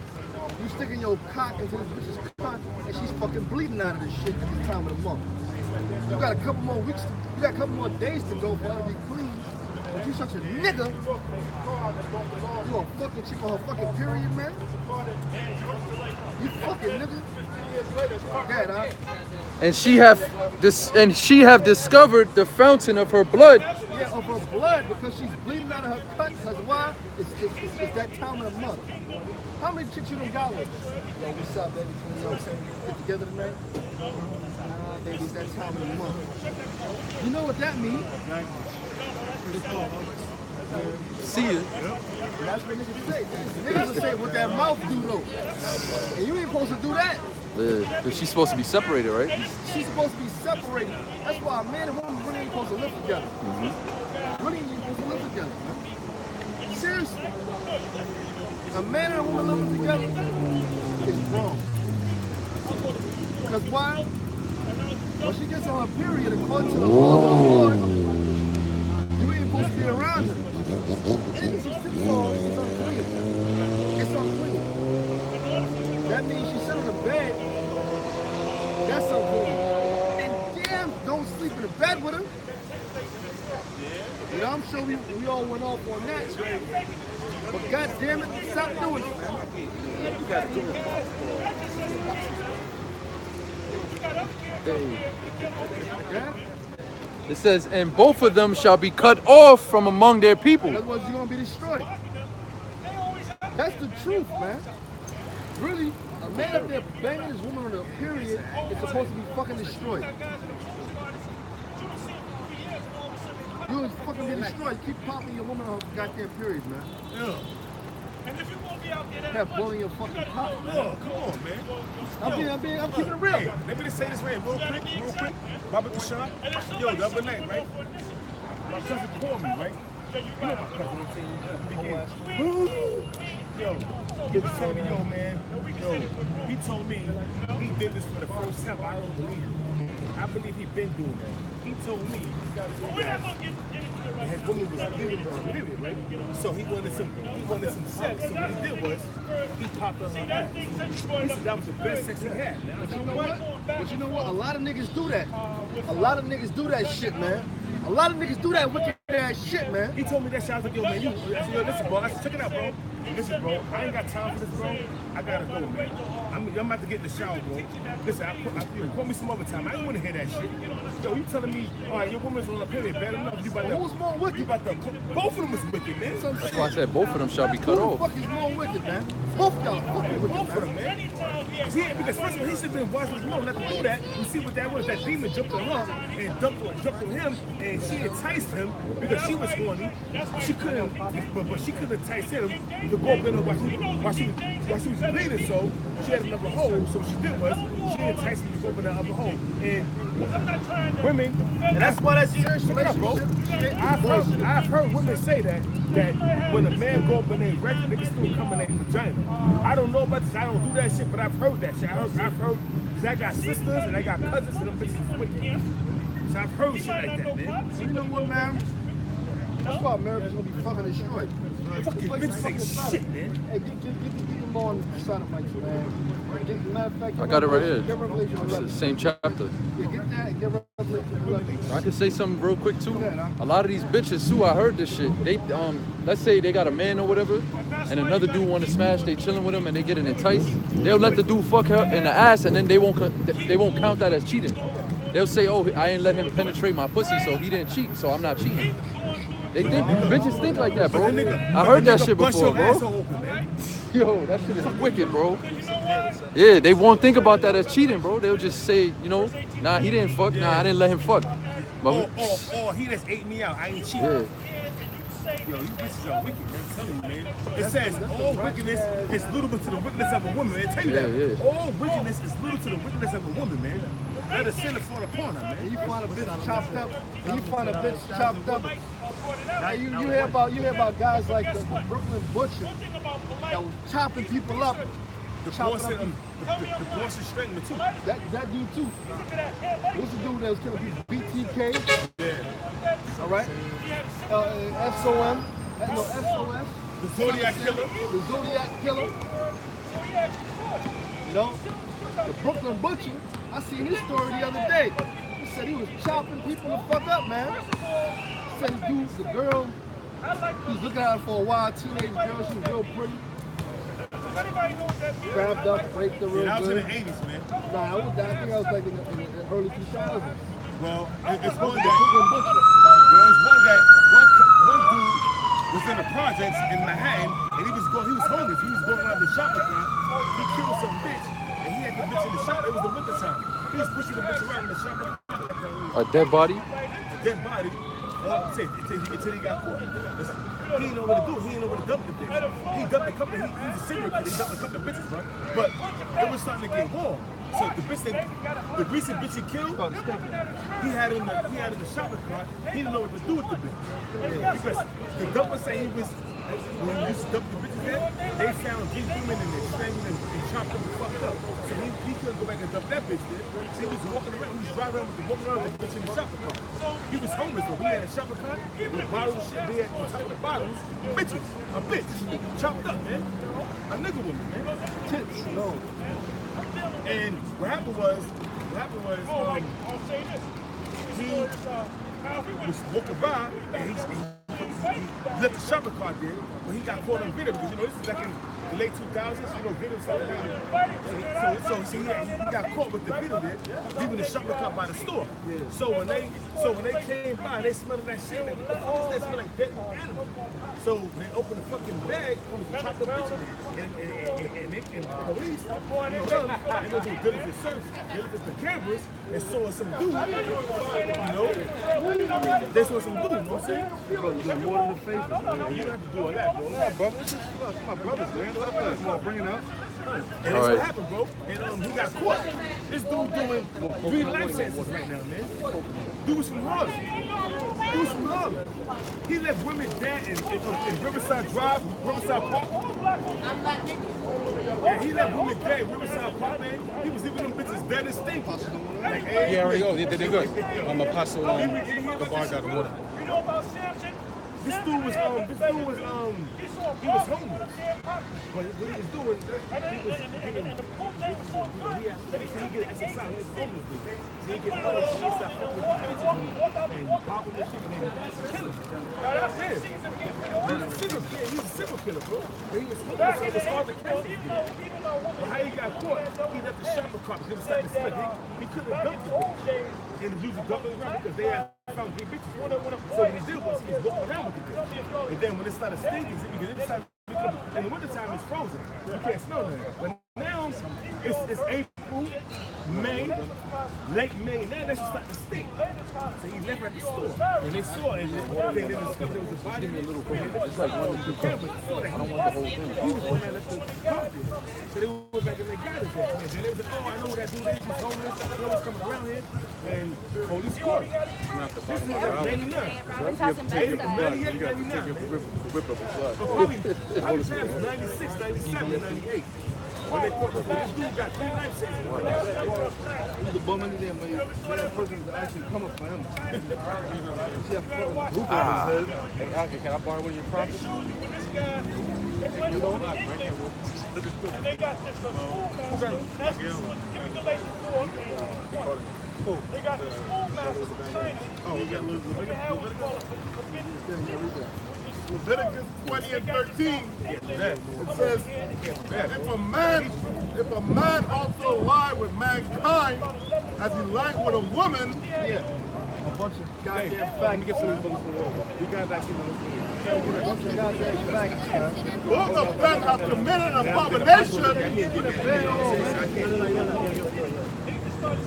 You sticking your cock into this bitch's cock, and she's fucking bleeding out of this shit at this time of the month. You got a couple more weeks, you got a couple more days to go for her to be clean. But you such a nigga. You a fucking chick on her fucking period, man. You fucking nigga. Yeah, huh? and she have discovered the fountain of her blood. Yeah, of her blood, because she's bleeding out of her cut. Because why? It's that time of the month. How many chicks you done got with? Yo, what's up, baby? You know what I'm saying? Get together tonight? Nah, baby, it's that time of the month. You know what that means? See you. That's what niggas say. Niggas will say what that mouth do though. And you ain't supposed to do that. But she's supposed to be separated, right? She's supposed to be separated. That's why a man and woman really ain't supposed to live together. Really ain't supposed to live together, man. Seriously. A man and a woman living together is wrong. Because why? When she gets on her period, according to the law of the Lord, you ain't supposed to be around her. It's unclean. It's unclean. That means she sat on the bed. That's unclean. And damn, don't sleep in the bed with her. You know, I'm sure we all went off on that. But God damn it, stop doing it, man. You gotta do it. Yeah? It says, and both of them shall be cut off from among their people. Otherwise, you're gonna be destroyed. That's the truth, man. Really, a man up there banging his woman on a period is supposed to be fucking destroyed. You're fucking be destroyed. Keep popping your woman on her goddamn period, man. Yeah. Have blowing your fucking top. Oh, come on, man. I'm keeping it real. Hey, let me just say this right real quick. Robert Deshaun. Yo, the other night, right? My cousin called me, right? You know my cousin, I'm saying, yo, he was telling me, yo, man, he told me he did this for the first time. I don't believe it. I believe he been doing that. He told me that his woman was bleeding her period, right? So he wanted some sex. So what he did was he popped on her ass. He said that was the best sex he had. But you know what? A lot of niggas do that. A lot of niggas do that shit, man. A lot of niggas do that wicked ass shit, man. He told me that shit. I was like, yo, man, I said, yo, listen, bro. I said, check it out, bro. Listen, bro, I ain't got time for this, bro. I gotta go, man. I'm about to get in the shower, bro. Listen, call me some other time. I ain't want to hear that shit. Yo, you telling me, all right, your woman's on a period, bad enough. You about to, who's more wicked? You about to, both of them is wicked, man. That's why I said both of them shall be cut Who off. the fuck is more wicked, man? Both y'all fucking wicked, Both of them, man. Yeah, because first of all, he should have been watching his mom, let him do that. You see what that was? That demon jumped on her and jumped on him, and she enticed him because she was horny. She couldn't, but she couldn't entice him to go up in her while she was bleeding. So she had another hole. So what she did was she enticed him to go up in that other hole. And women, And that's why that's serious relationship, bro. I've heard women say that when a man go up in their record, niggas still come in their vagina. I don't know about this. I don't do that shit, but I've heard that shit. I've heard, because I got sisters and I got cousins and them bitches is wicked. So I've heard shit like that, man. So you know what, man? That's why America's gonna be fucking destroyed. Fucking bitches ain't shit, man. Hey, get them on the side of mics, man. Matter of fact, I got it right here. Get Revelation It's the 11. same chapter. Yeah, get that and get Revelation 11. I can say something real quick too. A lot of these bitches too, I heard this shit. They let's say they got a man or whatever, and another dude want to smash. They chilling with him and they getting enticed. They'll let the dude fuck her in the ass, and then they won't count that as cheating. They'll say, oh, I ain't let him penetrate my pussy, so he didn't cheat, so I'm not cheating. They think bitches think like that, bro. I heard that shit before, bro. Yo, that shit is wicked, bro. Yeah, they won't think about that as cheating, bro. They'll just say, you know, nah, he didn't fuck. Nah, I didn't let him fuck. But Or he just ate me out. I ain't cheating. yeah. Yo, you bitches are wicked, man. I'm telling you, man. It says all wickedness is little bit to the wickedness of a woman, man. Tell you that. Yeah. All wickedness is little to the wickedness of a woman, man. Let a sinner fall upon her, man. And you find a bitch chopped up. And you find a bitch chopped up. Now you hear about guys like the Brooklyn Butcher that was chopping people up. The boss is straightened too. That dude too. What's the dude that was killing people? BTK. Yeah. All right. SOM. No, SOS. The Zodiac Killer. The Zodiac Killer. You know, the Brooklyn Butcher. I seen his story the other day. He said he was chopping people the fuck up, man. He said he the girl, he was looking at her for a while, teenage girl, she was real pretty. Grabbed up, raped the real Yeah, that was in good. the 80s, man. Nah, I think I was like in the early 2000s. Well, it's Brooklyn one that, Butcher. well, it's one that, one dude was in the projects in Manhattan, and he was homeless. He was going around the shop with him. He killed some bitch, and he had the bitch in the shop. It was the winter time. He was pushing the bitch around in the shop. A dead body? A dead body. Until he got caught. He didn't know what to do. He didn't know what to dump the bitch. He dumped a couple. He was a serial killer. He dumped a couple of bitches, right? But it was starting to get warm. So the bitch the recent bitch he killed, he had in the shopping cart. He didn't know what to do with the bitch because the dumper said he was. When he used to dump the bitches in, they found big women in there, strangled and chopped them and fucked up. So he couldn't go back and dump that bitch there. So he was walking around, he was driving around with the bitch in the shopping cart. He was homeless, but we had a shopping cart with bottles shit there on top of the bottles. Bitches, a bitch, chopped up, man. A nigga woman, man. Tits, no. And what happened was, he was walking by and he left the shopping cart there, but he got caught on video because this is like in the late 2000s, video started happening. So he got caught with the video there, leaving the shopping cart by the store. Yeah. So when they came by, they smelled that shit. Like, what the fuck is that? Smell like dead animal. So they opened the fucking bag, chopped the bitch, and the police, they go do diligent search, they looked at the cameras and saw some dude, they saw some dude, you know what I'm saying? More than the face. You don't have to do all that, bro. Yeah, brother, this is my brothers, man. Come on, bring it up. And that's what happened, bro. And he got caught. This dude doing 3 life sentences right now, man. Dude was from Harlem. He left women dead in Riverside Drive, Riverside Park. Yeah, he left women dead in Riverside Park, man. He was leaving them bitches dead and stinky. Like, Yeah, already go. They're good. I'm a pass along. The bar got the water. You know about Samson? This dude was homeless. But what he was doing, he get exercise. He was homeless, dude. So he get homeless. He started fucking with bitches and popping this shit and kill him. He's a serial killer, bro. He was homeless, so it was hard to catch him. But how he got caught? He left the shopping cart because he was starting to smell. He couldn't dump the bitch. And the dudes were dumping around because they had found big bitches. So what he did was he was walking around with the bitch. And then when it started stinking, because it started becoming, in the wintertime it's frozen. You can't smell that. But now it's April, May, late May. Now that's starting to stink. So he left at the store. And they saw it. And they discovered there was a body. Give me a little bit. It's like one of the cameras. I don't want the whole thing. He was the one that left the car there. So they went back and they got his ass. And they was like, oh, I know what that dude is. He's homeless. I know what's coming around here. And police caught him. This was like 99. Whip up his blood. Probably past 96, 97, 98. When they caught this dude got 3 life sentences. He's the bum in there, but that person to actually come up for him. See a fucking roof on his head. Hey, Alka, can I borrow one of your props? You know, they got this school master. That's give me the latest report. They got the school master training. Oh, we got Leviticus 20 and 13. It says, if a man also lie with mankind as he lied with a woman, A bunch of goddamn facts. You guys actually know. A bunch of goddamn facts, man. both of them have committed an abomination.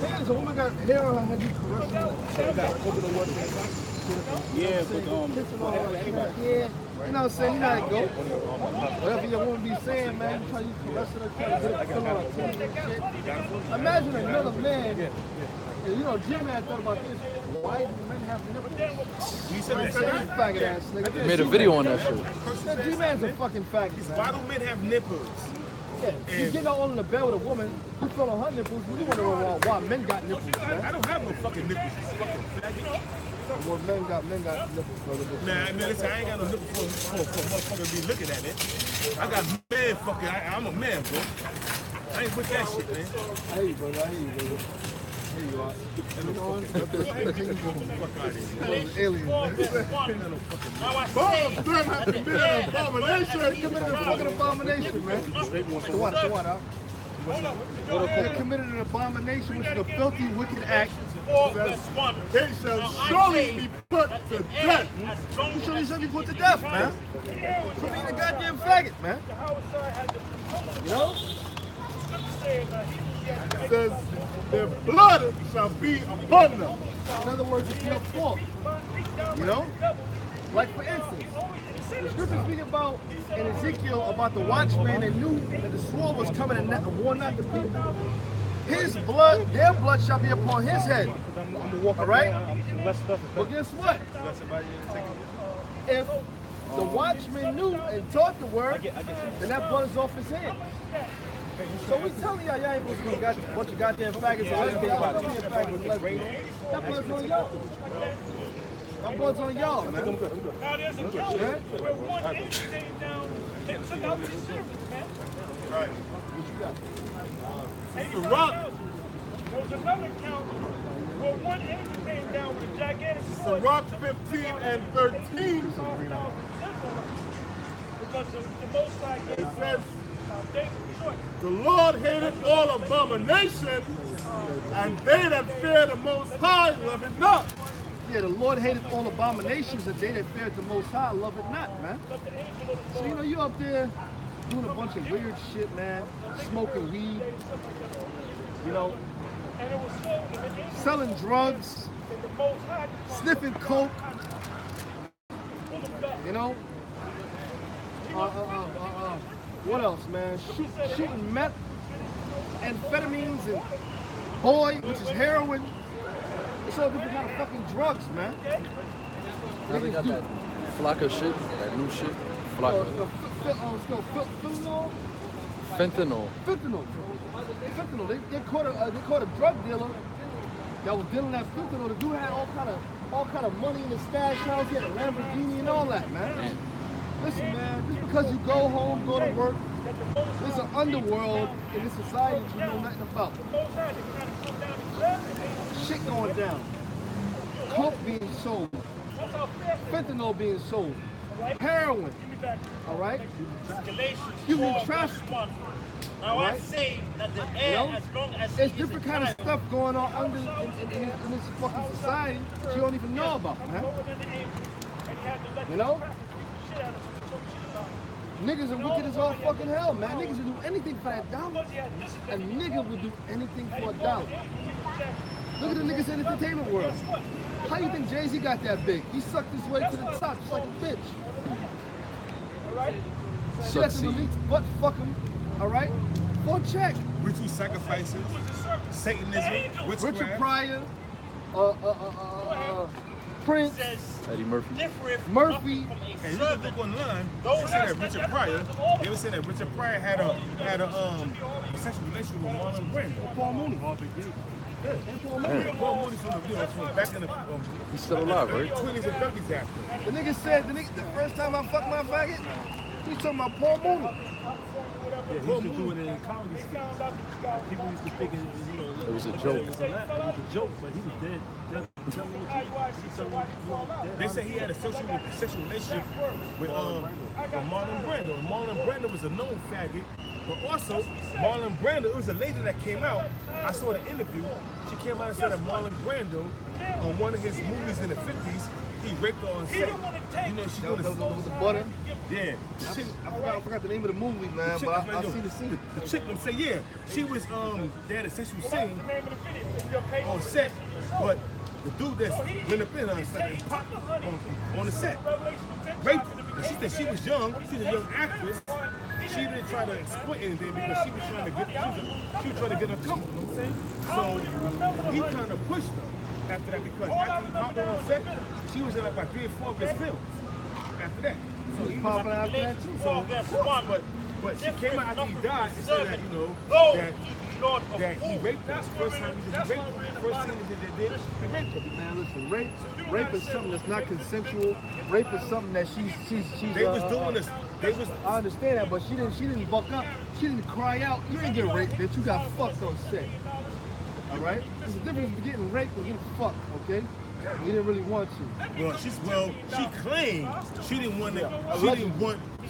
There's a woman got hair on her head, you caressing her. Yeah, but yeah, you know what I'm saying? You know how it go. Whatever your woman be saying, man, you try you caressing her, trying to get her pillow or titties and shit. Imagine another man. You know, GMS thought about this. Why do men have nipples? You said that. Faggot ass nigga. Made a video on that shit. G-Man's a fucking faggot, Why man. do men have nipples? Yeah, you get all in the bed with a woman, you feel on her nipples, you wonder why men got nipples, man. I don't have no fucking nipples. You fucking faggot. Well, men got nipples, brother. Nah, listen, I ain't got no nipples for motherfucker to be looking at it. I got man fucking, I'm a man, bro. I ain't with that shit, man. I hear you, brother. Alien. Both of them have committed an abomination. They committed a fucking abomination, man. The water. They committed an abomination, which is a filthy, wicked act. They shall surely be put to death. You surely shall be put to death, man. Quit being a goddamn faggot, man. You know? It says their blood shall be upon them. In other words, it's your fault. You know? Like for instance, the scripture speaks about in Ezekiel about the watchman that knew that the sword was coming and warned not the people. His blood, their blood shall be upon his head. All right? But guess what? If the watchman knew and taught the word, then that blood is off his head. So we telling y'all ain't supposed to be a bunch of goddamn faggots and lesbians. That blood's on y'all. That blood's on y'all, man. Now there's a count where one came down and took out the servant, man. Right. And the rock. There was another count where one angel came down with a gigantic sword. Rock 15 and 13. Because the Most High gave It says, David choice. the Lord hated all abomination, and they that fear the Most High love it not. Yeah, the Lord hated all abominations, and they that feared the Most High love it not, man. So, you know, you up there doing a bunch of weird shit, man, smoking weed, you know, selling drugs, sniffing coke, you know, what else, man? Shooting meth, amphetamines, and boy, which is heroin. It's all different kind of fucking drugs, man. Now they got that Flocka shit, that new shit. Flocka. Fentanyl. Fentanyl. They caught a drug dealer that was dealing that fentanyl. The dude had all kind of money in his stash house. He had a Lamborghini and all that, man. Listen, man, just because you go home, go to work, there's an underworld in this society that you know nothing about. Shit going down. Coke being sold. Fentanyl being sold. Heroin. All right? Human trafficking. Now I say that the air, as long as there's different kind of stuff going on in this fucking society that you don't even know about, man. You know? Niggas are wicked as all fucking hell, man. Niggas will do anything for that dollar. A nigga will do anything for a dollar. Look at the niggas in the entertainment world. How you think Jay-Z got that big? He sucked his way to the top just like a bitch. Alright? She let the elites butt fuck him, alright? For a check. Ritual sacrifices, Satanism, Richard witchcraft. Pryor, Prince, Eddie Murphy. Murphy. And you can look online, they say that Richard Pryor, they were saying that Richard Pryor had a sexual relationship with Marlon Brando. Paul Mooney. Paul Mooney's from back in the He's still alive, right? 20s and 30s after. The nigga said, the first time I fucked my faggot, he talking about Paul Mooney. Yeah, he used to do it in comedy skits. People used to think it was a joke. It was a joke, but he was dead. They say he had a sexual relationship with Marlon Brando. And Marlon Brando was a known faggot, but also Marlon Brando, it was a lady that came out. I saw the interview. She came out and said that Marlon Brando, on one of his movies in the 50s, he raped her on set. You know, she That was the butter. yeah. I forgot the name of the movie, man, but I seen the scene. The chick would say, yeah, she was, they had a sexual scene on set, but the dude that's went up in her and popped on the set, raped her. And she said she was young, she's a young actress. She didn't try to exploit anything because she was trying to get, she was trying to get her comfort, you know what I'm saying? So he kind of pushed her after that because after he popped her on set, she was in like 3 or 4 of his films after that. So he was Popping out that too. so, but she came out after he died and said that, you know, that he raped her. First time he raped her. First thing he did, he raped her. Man, listen, rape is something that's not consensual. Rape is something that she's. They was doing this. They was. I understand that, but she didn't buck up. She didn't cry out. You didn't get raped, bitch. You got fucked on set. All right? There's a difference between getting raped and getting fucked, okay? You didn't really want to. Well, she claimed she didn't want to.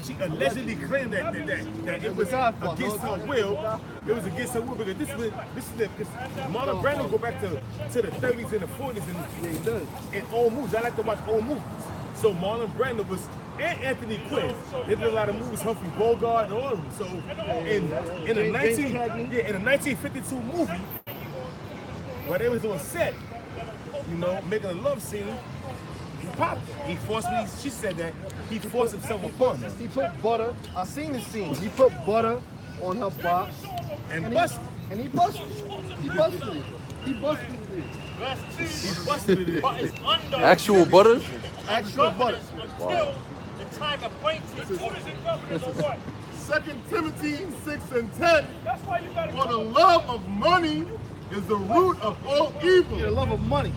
She allegedly claimed that it was against her will. It was against her will because this is Marlon Brando go back to the 30s and the 40s and old movies. I like to watch old movies. So Marlon Brando was and Anthony Quinn. They did a lot of movies, Humphrey Bogart and all of them. So in the 1952 movie, where they was on set, you know, making a love scene, he popped it. He forced me. She said that he forced himself upon her. He put butter. I seen the scene. He put butter on her box And busted. And he busted it. He busted it. He busted it. He busted it. But it's under. Actual butter? Actual butter. Until the time appointed. 2 Timothy 6 and 10. For the love of money is the root of all evil. The love of money.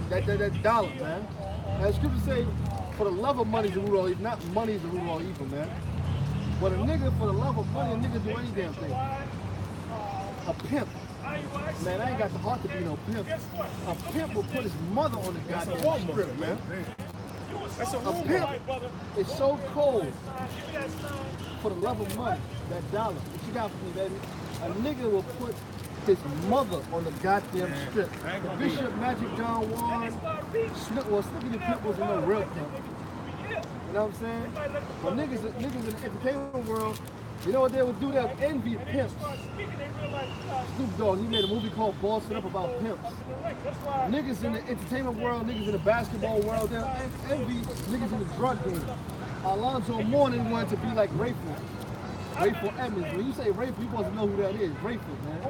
That dollar, man. As scripture say, for the love of money is the root of all evil. Not money is the root of all evil, man. But a nigga, for the love of money, a nigga do any damn thing. A pimp. Man, I ain't got the heart to be no pimp. A pimp will put his mother on the goddamn strip, man. That's A pimp is so cold for the love of money, that dollar. What you got for me, baby? A nigga will put his mother on the goddamn strip. Bishop Magic John Warren, Slippy the Pimp wasn't no real pimp. You know what I'm saying? But niggas in the entertainment world, you know what they would do? They would envy pimps. Snoop Dogg, he made a movie called Bossing Up about pimps. Niggas in the entertainment world, niggas in the basketball world, they'll envy niggas in the drug game. Alonzo Mourning wanted to be like Rayful. Rayful Edmonds. When you say Rayful, you supposed to know who that is. Rayful, man.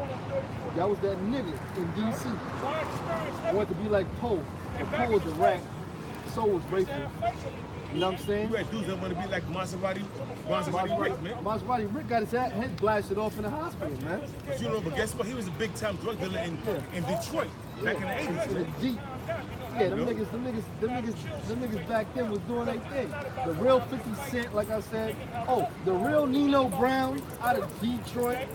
That was that nigga in D.C. Wanted to be like Poe. And Poe was the rat. So was Rayful. You know what I'm saying? You got dudes that want to be like Maserati Rick, man. Maserati Rick got his head blasted off in the hospital, man. But you know, but guess what? He was a big time drug dealer in Detroit back in the 80s. In the deep. Yeah, them niggas back then was doing their thing. The real 50 Cent, like I said. Oh, the real Nino Brown out of Detroit.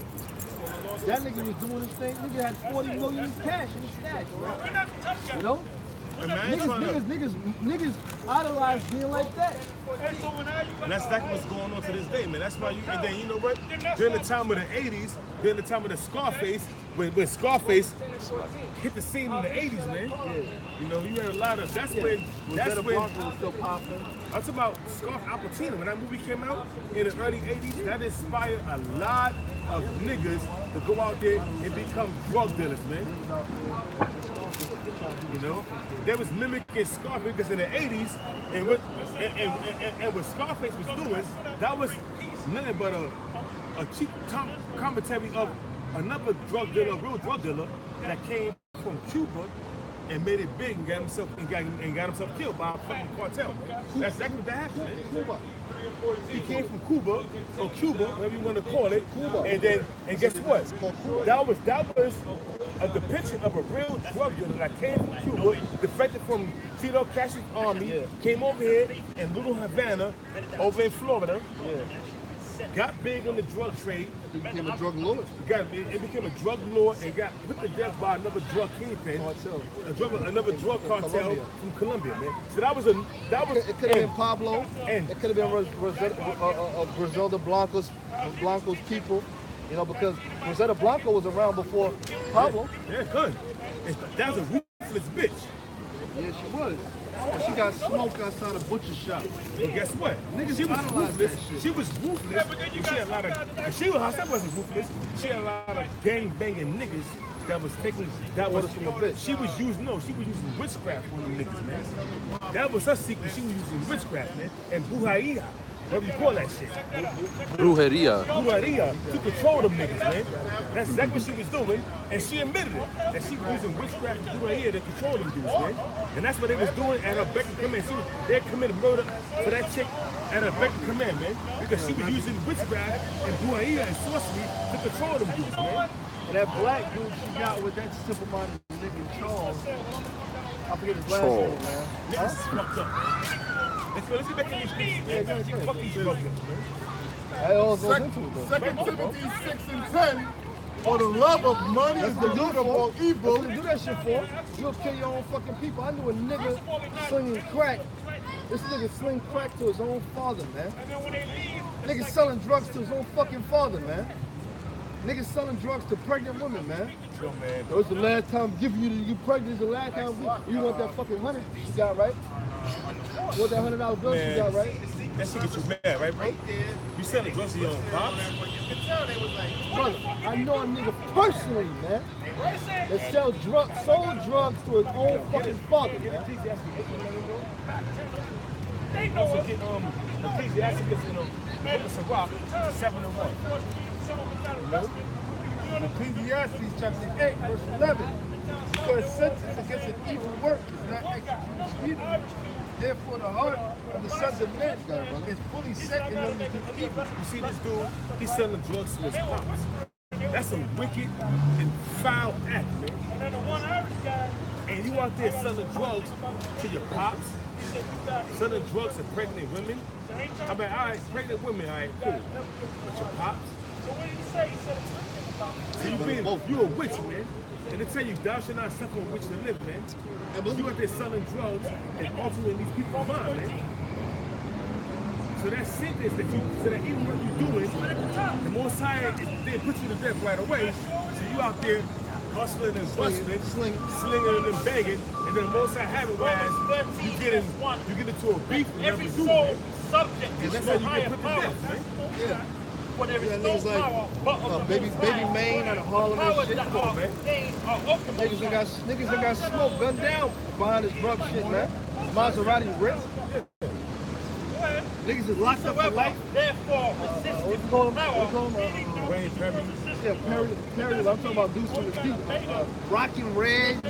That nigga was doing his thing. Nigga had 40 million in cash in his stash, bro. You know? Niggas idolize being like that. And that's exactly what's going on to this day, man. That's why and then you know what? During the time of the 80s, during the time of the Scarface, when Scarface hit the scene in the 80s, man. Yeah. You know, you had a lot of, that's when was still popping. I'm talking about Scarf Al Pacino. When that movie came out in the early 80s, that inspired a lot of niggas to go out there and become drug dealers, man. You know, they was mimicking Scarface because in the 80s, and what Scarface was doing, that was nothing but a cheap commentary of another drug dealer, a real drug dealer that came from Cuba and made it big and got himself killed by a fucking cartel. That's exactly what that happened. Cuba. He came from Cuba, or Cuba, whatever you want to call it, and guess what? That was a depiction of a real drug dealer that came from Cuba, defected from Fidel Castro's army, came over here in Little Havana, over in Florida, got big on the drug trade. He became a drug lord. It became a drug lord and got put to death by another drug kingpin, another drug cartel from Colombia, man. So that was it could have been Pablo, and it could have been Griselda Blanco's people, you know, because Rosetta Blanco was around before Pablo. Yeah, good. That was a ruthless bitch. Yeah, she was. She got smoked outside a butcher shop. But guess what? Niggas, she was ruthless. She was ruthless. She had a lot of. She wasn't ruthless. She had a lot of gang banging niggas that was taking. That was from a bitch. She was using witchcraft on them niggas, man. That was her secret. She was using witchcraft, man, and brujeria. What do you call that shit? Brujeria. Brujeria to control them niggas, man. That's exactly what she was doing, and she admitted it. That she was using witchcraft and brujeria to control them dudes, man. And that's what they was doing at her beck and command. They committed murder for that chick at her beck and command, man. Because she was using witchcraft and brujeria and sorcery to control them dudes, man. And that black dude she got with that simple-minded nigga Charles, I forget his last name, man. Niggas is fucked up, man. Let's get back to these things, man. Fuck these drug dealers, man. That all goes into it, though. 2 Timothy 6 and 10. For the love of money is the root of all evil. That's what you do that shit for. You'll kill your own fucking people. I knew a nigga slinging crack. This nigga sling crack to his own father, man. Nigga selling drugs to his own fucking father, man. Niggas selling drugs to pregnant women, man. Yo, man. That was the last time I'm giving you pregnant. The last time you want that fucking $100 she got, right? You want that $100 bill she got, right? That shit gets you mad, right, bro? You selling drugs to your own pops? Brother, I know a nigga personally, man, that sold drugs to his own fucking father, man. Also get Ecclesiasticus, Book of Sirach, 7:1. You know? Ecclesiastes chapter 8, verse 11. For a sentence against an evil work is not executed speedily. Therefore, the heart of the sons of men is fully set in them to do evil. You see this dude, he's selling drugs to his pops. That's a wicked and foul act, man. And you out there selling drugs to your pops, selling drugs to pregnant women. I mean, all right, pregnant women, all right, cool. But your pops? So you a witch, man. And they tell you, thou shalt not suffer a witch to live, man. And you out there selling drugs and altering these people's mind, man. So that sentence so that even what you're doing, the Most High, they put you to death right away. So you out there hustling and bustling, slinging and begging, and then the Most High have it, whereas you get into a beef and never do it. And that's how you get put to death, man. Yeah. Niggas like baby Maine out of Harlem and shit. Come on, man. Niggas that got smoke gunned down behind this drug shit, man. Maserati Ritz. Niggas is locked up for life. What you call him? Wayne Perry. Yeah, Perry. I'm talking about dudes from the deep. Rockin' Red.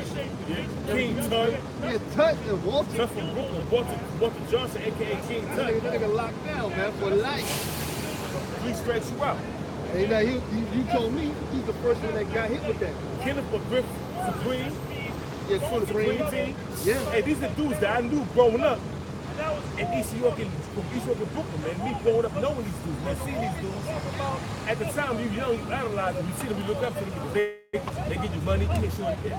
King Tut. Yeah, Tut and Walter. Tut from Brooklyn. Walter Johnson, a.k.a. King Tut. That nigga locked down, man, for life. He stretch you out. And now you told me he's the first one that got hit with that. Kenneth McGriff, Supreme. Yeah, Supreme team. Yeah. Hey, these are dudes that I knew growing up in East York and Brooklyn, man. Me growing up knowing these dudes, man, seeing these dudes. At the time, you young, you analyze them, you see them, you look up to them because they give you money, you make sure you get.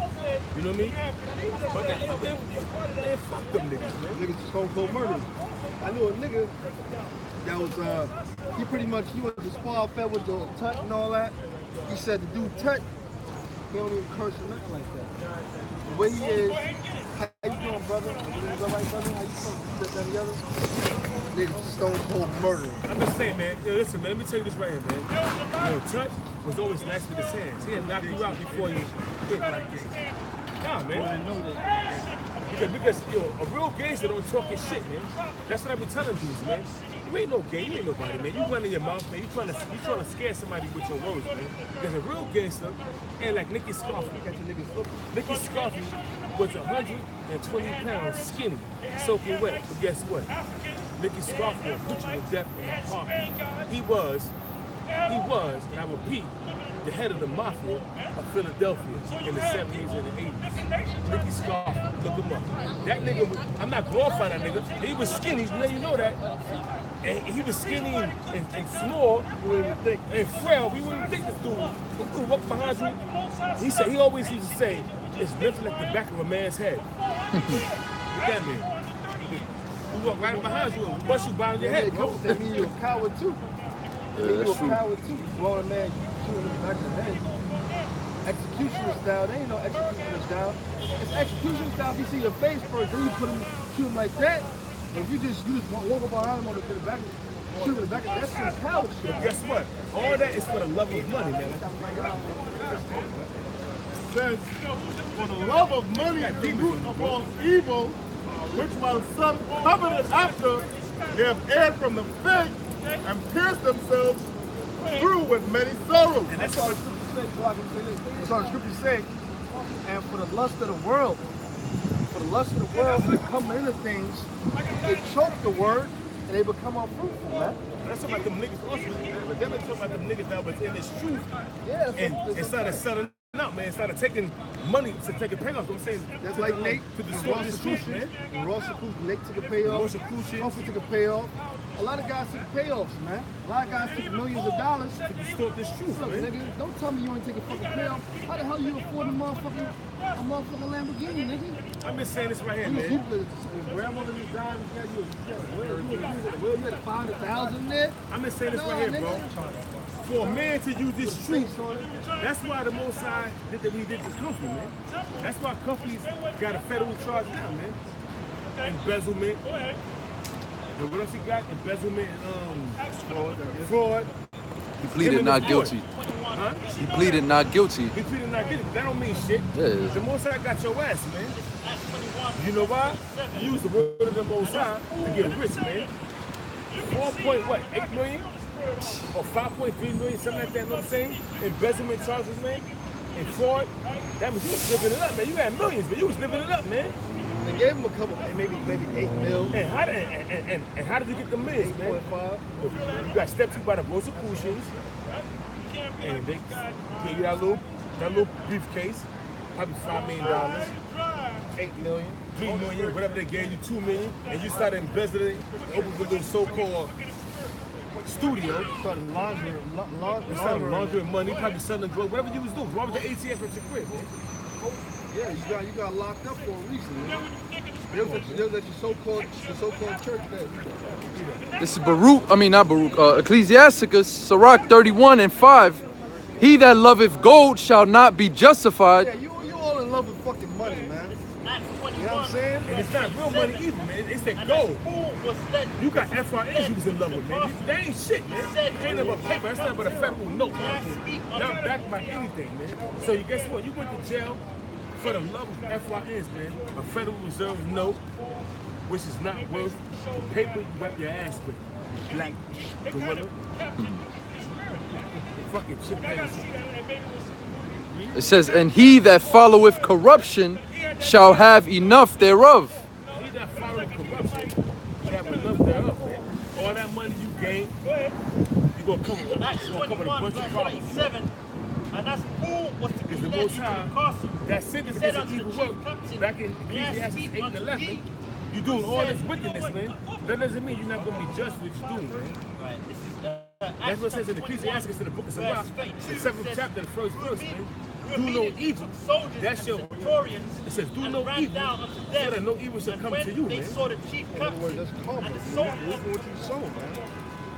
You know what I mean? But they fuck them niggas, man. Niggas just stone cold murder. I knew a nigga that was, he went to Spa Fed with the Tut and all that. He said the dude Tut, he don't even curse or nothing like that. The way he is, how you doing, brother? Everything's all right, brother? How you doing? This, that, and the other? Niggas stone cold murder. I'm just saying, man. Yo, listen, man. Let me tell you this right here, man. Yo, Tut was always nice with his hands. He'd knock you out before you hit like this. Nah, man. I know that. Because yo, a real gangster don't talk his shit, man. That's what I be telling dudes, man. You ain't no gay, you ain't nobody, man. You running your mouth, man. You trying to scare somebody with your words, man. Because a real gangster, and like Nicky Scarfi, Nicky Scarfi was 120 pounds skinny, soaking wet. But guess what? Nicky Scarfi will put you to death in a heartbeat. He was, and I repeat, the head of the mafia of Philadelphia in the 70s and the 80s. Nicky Scarfi, look him up. That nigga, I'm not glorifying that nigga. He was skinny, you know that. And he was skinny and small, and frail. We wouldn't think this dude walk behind you. He said, he always used to say, it's nothing like the back of a man's head. What that mean? We walk right behind you and bust you behind your head, bro. That mean you're a coward too. Yeah, you're that's a true. coward too. Blowing a man, shooting him in the back of the head. Executioner style, there ain't no executioner style. It's executioner style if you see your face first, then you shoot him like that. If you just walk up behind him on the back, shoot him in the back, that's some coward shit. Guess what? All that is for the love of money, man. Says, for the love of money is the root of all evil, which while some coveted after, they have erred from the faith and pierced themselves through with many sorrows. And that's all the scripture says. That's all the scripture says. And for the lust of the world, they come into things, they choke the word, and they become unfruitful, man. That's about them niggas also, but then they talk about them niggas that was in this truth Yeah, and started selling out, man. Started taking money to take a payoff. I'm saying That's like Nate to distort this truth, man. Nate took a payoff. Rosicrucians. Humphrey took a payoff. A lot of guys took payoffs, man. A lot of guys took millions of dollars. To distort this truth, Look, man. nigga, don't tell me you ain't take a fucking payoff. How the hell you afford a motherfucking Lamborghini, nigga? I'm just saying this right here, You man. your grandmother just died. You had 500,000 there. I'm just saying this Nah, right here, bro. nigga. For a man to use this truth, that's why the Most High did that he did this company, man. That's why companies got a federal charge now, man. Embezzlement. And what else he got? Embezzlement and fraud. He pleaded not guilty. Huh? He pleaded not guilty. He pleaded not guilty. That don't mean shit. Yeah. The Most High got your ass, man. You know why? You use the word of the Most High to get rich, man. 4.8 million? Or 5.3 million, something like that, you know what I'm saying? Embezzlement charges, man. And fraud. That means you was living it up, man. You had millions, but you was living it up, man. They gave him a couple, maybe 8 mil. And how did you get the millions, man? 8.5. You got stepped to by the Rosicrucians. And they gave you that little briefcase, probably $5 million, 8 million. 3 million, whatever they gave you, 2 million, and you started embezzling, opened a little so-called studio. Started laundering money, probably selling drugs, whatever you was doing. Why was the ATF at your crib, man? Yeah, you got locked up for a reason, man. There was at your so-called church that. This is not Baruch, Ecclesiasticus, Sirach 31:5. He that loveth gold shall not be justified. Yeah, you all in love with fucking money, man. You know what I'm saying? And it's not real money either, man. It's that gold. You got FRAs you was in love with, man. That ain't shit, man. It ain't about paper. It's not about a federal note, man. Not backed by anything, man. So you guess what? You went to jail for the love of FRAs, man. A Federal Reserve note, which is not worth the paper you wipe your ass with. Black gorilla. Fucking chimpanzee. It says, and he that followeth corruption shall have enough thereof. He that following corruption, you have enough thereof, man. All that money you gain, you gonna come with a bunch of problems. And that's who was to Because the Most High, that sentence is an evil work. Back in Ecclesiastes 8 and 11, you're doing all this wickedness, man. That doesn't mean you're not going to be judged for what you're doing, man. That's what it says in Ecclesiastes in the book of Sirach, the 7th chapter, the 1st verse, man. Do no evil. That's your. It says, do no evil, so that no evil shall come to you, man. In other words, that's karma. This is what you sow, man.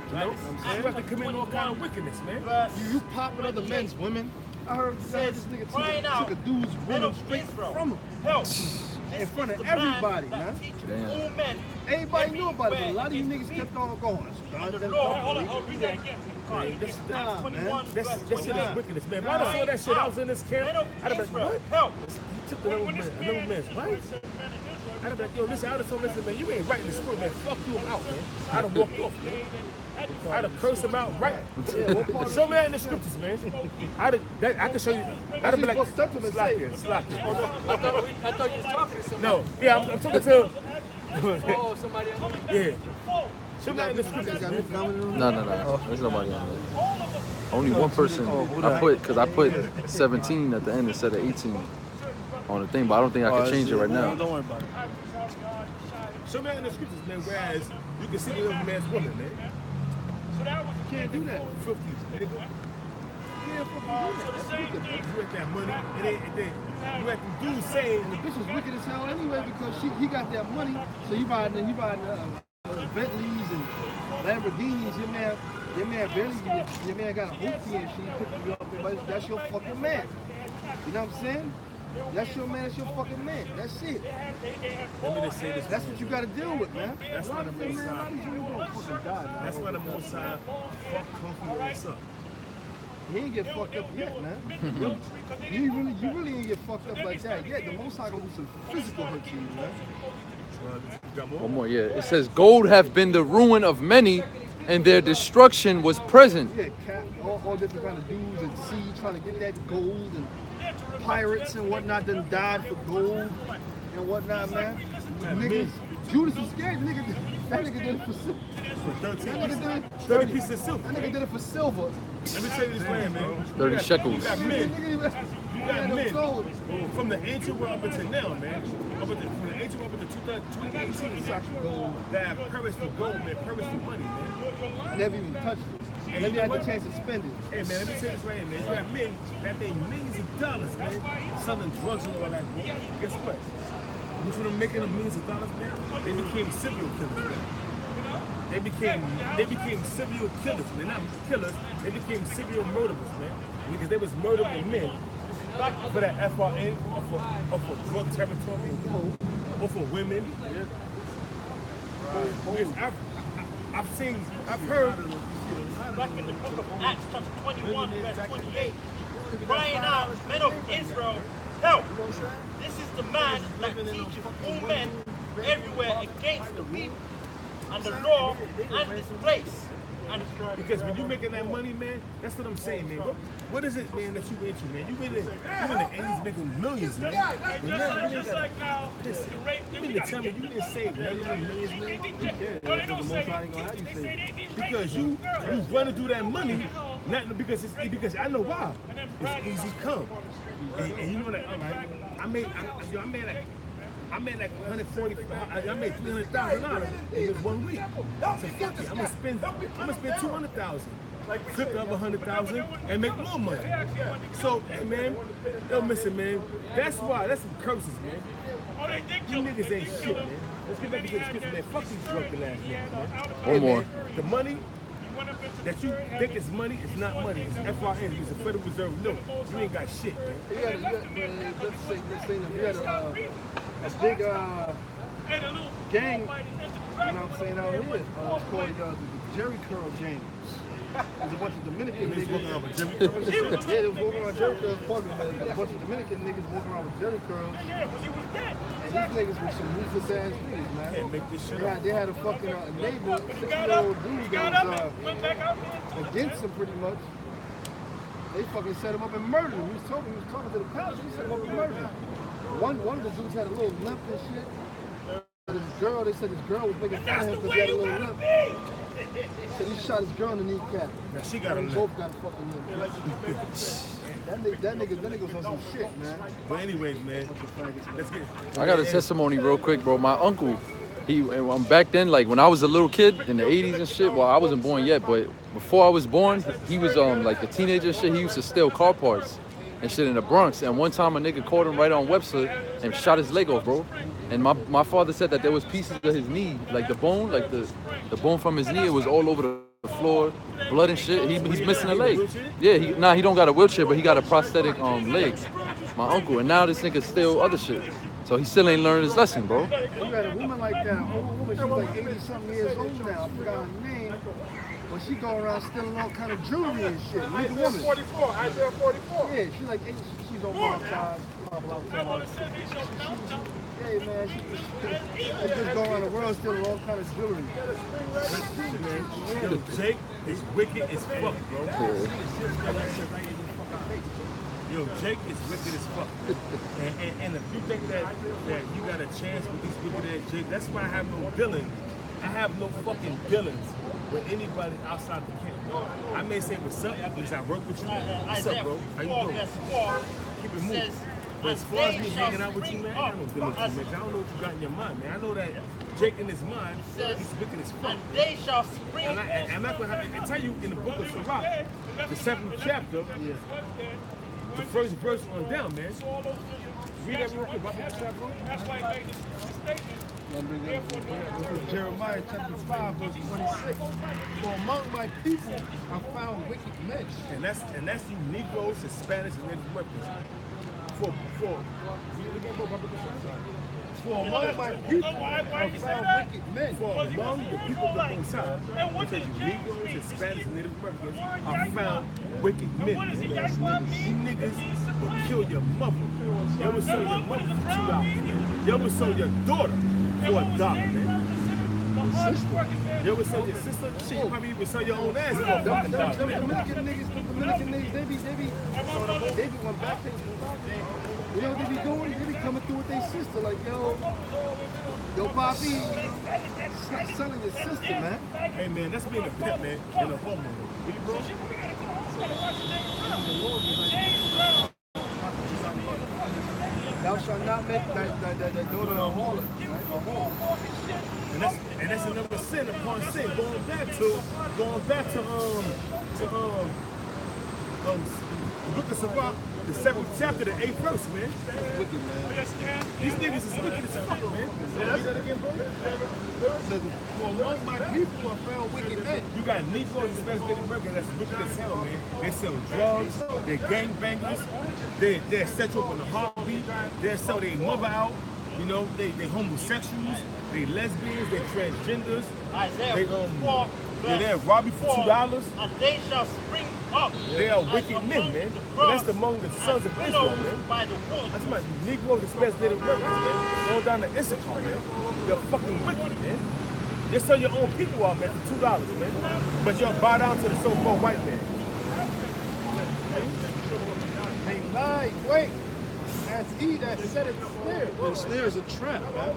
You know? You have to commit all kind of wickedness, man. You popping other men's women. I heard this nigga took a dude's woman straight from him. In front of everybody, man. Damn. Everybody knew about it, but a lot of you niggas kept on going. Nah, man. That shit is wickedness, man. When I saw that shit, I was in this camp. I'd have been like, what? He took another man's wife? I'd have been like, yo, listen, I'd have told him, listen, man, you ain't right in the spirit, man. Fuck you, I'm out, man. I'd have walked off, man. I'd have cursed him out right. Show me that in the scriptures, man. I can show you. I'd have been like, slack here. I thought you was talking to somebody. No, yeah, I'm talking to. Oh, somebody else. Yeah. Show me that in the scriptures, man. No. There's nobody on there. Only one person. I put 17 at the end instead of 18 on the thing, but I don't think I can change it right now. Don't worry about it. Show me that in the scriptures, man. Whereas you can see the other man's woman, man. You can't do that. 50s, nigga. You can't fucking do that. That's wicked, man. You at that money, you at the dude saying, And the bitch was wicked as hell anyway because he got that money. So you buying Bentleys and Lamborghinis. Your man got a hoopty and she picked you up. But that's your fucking man. You know what I'm saying? That's your man. That's your fucking man. That's it. let me just say this. That's what you got to deal with, man. That's why the Most High. That's why the Most High fuck Comfy ass up. He ain't get fucked up yet, man. you really ain't get fucked up like that yet. The Most High gonna do some physical hurt to you, man. You got more? One more, yeah. It says, gold hath been the ruin of many, and their destruction was present. Yeah, all different kind of dudes at sea trying to get that gold, and pirates and whatnot done died for gold and whatnot, man. Niggas, Judas was scared. That nigga did it for silver. For 30 30 pieces of silver. That nigga did it for silver. Let me tell you this, man. 30 shekels. You got men. You got men from the ancient world up until now, man. From the ancient world up until 2018, that have perished for gold, man, perished for money, man. Never even touched it. And Never you had know the chance to spend it. Hey man, let me say this right here, man. You got men that made millions of dollars, man, selling drugs and all that, man. Guess what? Which of them making them millions of dollars, man? They became serial killers, man. They became serial killers. They're not killers. They became serial murderers, man. Because they was murdering men for that FRN or for drug territory or for women. I've heard. Back in the book of Acts, chapter 21, verse 28, crying out, men of Israel, help! This is the man that teacheth all men everywhere against the people and the law and this place. And because when you making that money, man, that's what I'm saying, man. What is it, man, that you into, man? You in the 80s making millions, man. But now you ain't got listen, you mean to tell me you didn't save millions, man? Because you run to do that money, not because I know why. It's easy come. And you know that, all right, I made like 140. I made $300,000 in this 1 week. So fuck it, I'm gonna spend 200,000, flip the other 100,000, and make more money. So, hey man, yo, listen, man. That's some curses, man. You niggas ain't shit, man. Let's get back to the scripture, man. Fuck these drug dealers, man. One more. Man, the money that you think is money is not money. It's FRN. It's a Federal Reserve note. You ain't got shit, man. You got a big gang, you know what I'm saying, out here. It's called the Jerry Curl Gang. There's a bunch of Dominican niggas walking around with Jerry Curls. Yeah, they was walking around Jerry Curls. A bunch of Dominican niggas walking around with Jerry Curls. And these niggas were some ruthless ass niggas, man. They had a fucking neighbor, 60-year-old dude that was against them pretty much. They fucking set him up and murdered him. He was talking to the cops. He set him up and murdered him. One of the dudes had a little limp and shit. They said this girl was making fun of him because he had a little limp. So he shot his girl in the kneecap. Now she got a limp. Both got a fucking limp. That nigga was on some shit, man. But anyways, man, let's get. I got a testimony real quick, bro. My uncle, back then, like when I was a little kid in the 80s and shit, well, I wasn't born yet, but before I was born, he was like a teenager and shit. He used to steal car parts and shit in the Bronx. And one time a nigga caught him right on Webster and shot his leg off, bro. And my father said that there was pieces of his knee, like the bone, like the bone from his knee, it was all over the floor, blood and shit. He's missing a leg. Yeah, he don't got a wheelchair, but he got a prosthetic leg. My uncle, and now this nigga steal other shit. So he still ain't learned his lesson, bro. You got a woman like that, an old woman, she's like 80-something years old now. I forgot her name. But she go around stealing all kind of jewelry and shit. Isaiah 44, Isaiah 44. Yeah, she's like 80, she's on my side. Hey man, she just go around the world stealing all kind of jewelry. Yo, Jake is wicked as fuck, bro. Yo, Jake is wicked as fuck. And if you think that you got a chance with these wicked ass Jake, that's why I have no dealings. I have no fucking dealings with anybody outside the camp. I may say what's up because I work with you. What's up, bro? How you doing? Keep it moving. But as far as me hanging out with you, man, I got no dealings with you, man. I don't know what you got in your mind, man. I know that Jake in his mind, he's wicked as fuck. They shall spring. And I'm not gonna have to tell you in the book of Sirach, the 7th chapter, the first verse on down, man. Read that real quick. What book chapter? Jeremiah chapter 5, verse 26. For among my people I found wicked men. And that's you Negroes, Hispanics, and Native Americans. For among my people I found wicked men. For among the people of the Most High, because you Negroes, Hispanics, and Native Americans, I found wicked men. You niggas will kill your mother. You ever sell your mother for $2? You ever sell your daughter for $1, man? You ever sell your sister? Shit, you probably even sell your own ass for $1. Dominican niggas, they be going back to, you know what they be doing? They be coming through with their sister, like, yo, Poppy, selling your sister, man. Hey, man, that's being a pimp, man, and a homeowner. Thou shalt not make thy daughter a harlot. And that's another sin upon sin. Going back to the book of Sirach, the 7th chapter, the 8th verse, man. Wicked, man. These niggas is wicked as fuck, man. Read that again, bro. For among my people are found wicked men. You got Negroes, especially in America, that's wicked as hell, man. They sell drugs, they're gangbangers, they're set you up in a heartbeat, they sell their mother out, you know, they homosexuals, they lesbians, they transgenders, they'll rob you for $2. And they shall spring up. They are wicked men, man. But that's among the sons of Israel, man. By the wolf. That's my Negroes, especially in America, man. Going down to Issachar, man. They're fucking wicked, man. They sell your own people out, man, for $2, man. But y'all bow down to the so-called white man. They lie, wait. As he that setteth the snare. The snare is a trap, man.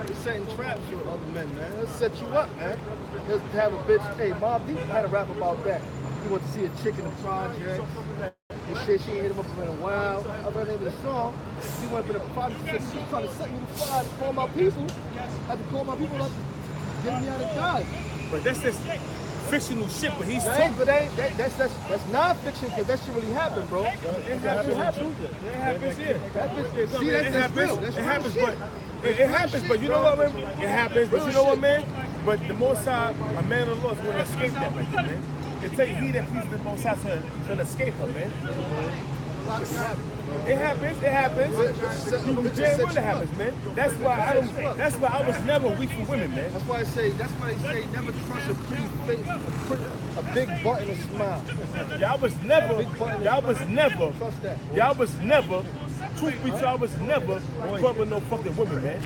They're setting traps for other men, man. They'll set you up, man. They'll have a bitch. Hey, Mob Deep had a rap about that. He went to see a chick in the project. And shit, she ain't hit him up in a while. I read the name of the song. He went to the project and said, she's trying to set me to fire to call my people. I had to call my people up, get me out of Dodge. But that's just fictional shit, but he's That's non-fiction, because that shit really happened, bro. It happens here. See, that's real. That's It happens, but you know what, man? It happens, but you know what, man? But the Most High, a man of the Lord, is going to escape that right there, man. They tell you he that pleases the Most High to escape her, man. It happens. You damn well it happens, man. That's why I was never weak for women, man. That's why they say never trust a pretty face, a big butt and a smile. Y'all was never, truth be told, I was never on club with no fucking women, man.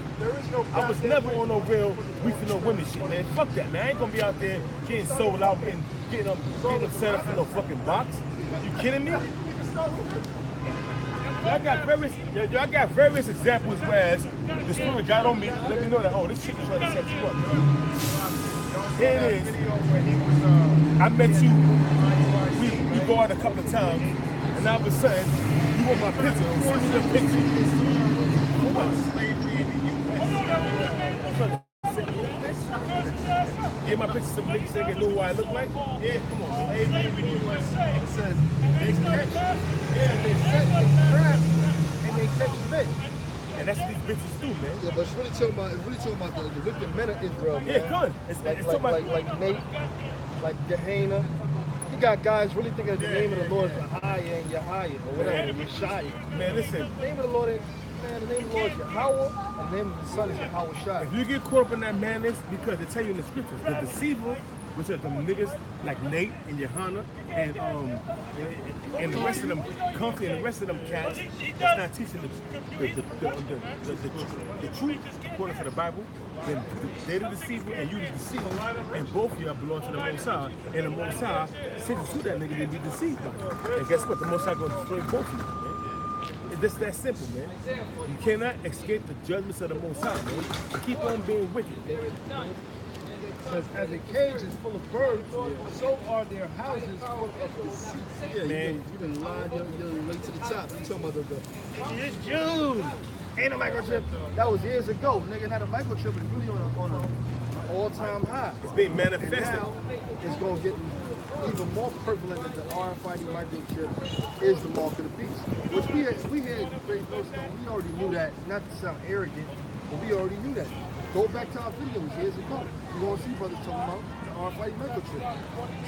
I was never on no real weak for no women shit, man. Fuck that, man. I ain't gonna be out there getting sold out and getting them set up for no fucking box. You kidding me? I got various examples where the Spirit got on me, let me know that, oh, this chick is trying to set you up. Here it is. I met you, we go out a couple of times, and all of a sudden, you want my picture, send me the picture. For what? Give my picture some niggas so they can know what I look like? Yeah, come on. It says they catch, they set the trap and they catch fish. And that's what these bitches do, man. Yeah, but it's really talking about the wicked men of Israel, man. Yeah, good. It's like Nate, like Gehenna. You got guys really thinking that the name of the Lord is Yahweh and Yahweh or whatever, Yeshaya. Man, listen. The name of the Lord is Yahweh, and the name of the Son is Yahweh Shai. If you get caught up in that madness, because they tell you in the scriptures, the deceiver, which are the niggas like Nate and Johanna and the rest of them Comfy and the rest of them cats that's not teaching the truth according to the Bible, then they're the deceiver and you the deceiver, and both of y'all belong to the Most High, and the Most High sent you to that nigga to be deceived by. And guess what? The Most High gonna destroy both of you, man. It's just that simple, man. You cannot escape the judgments of the Most High, man. Keep on being wicked. Because as a cage is full of birds, so are their houses full of deceit. Yeah, man. You done lied your way to the top. You talking about the It's June. Ain't a microchip. That was years ago. Nigga had a microchip. It's really on an all-time high. It's being manifested. And now it's going to get even more prevalent that the RFID microchip is the mark of the beast. Which we had Great Millstone, we already knew that. Not to sound arrogant, but we already knew that. Go back to our videos years ago. You're going to see brothers talking about the RFID microchip.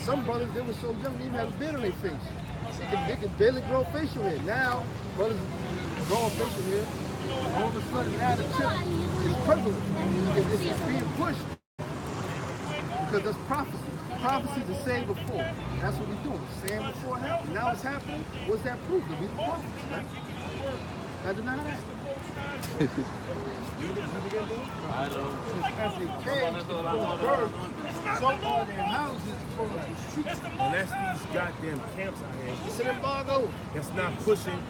Some brothers, they were so young, they even had a beard on their face. They can barely grow facial hair. Now, brothers growing facial hair. All of a sudden, now the chip is prevalent. It's being pushed. Because that's prophecy. Prophecies are saying before. That's what we're doing. Saying before it happened. Now it's happening. What's that proof? That we the prophets, man. Now deny that. I don't. As they came to the birds, so are their houses full of deceit. And that's these goddamn camps out here. It's an embargo. That's not pushing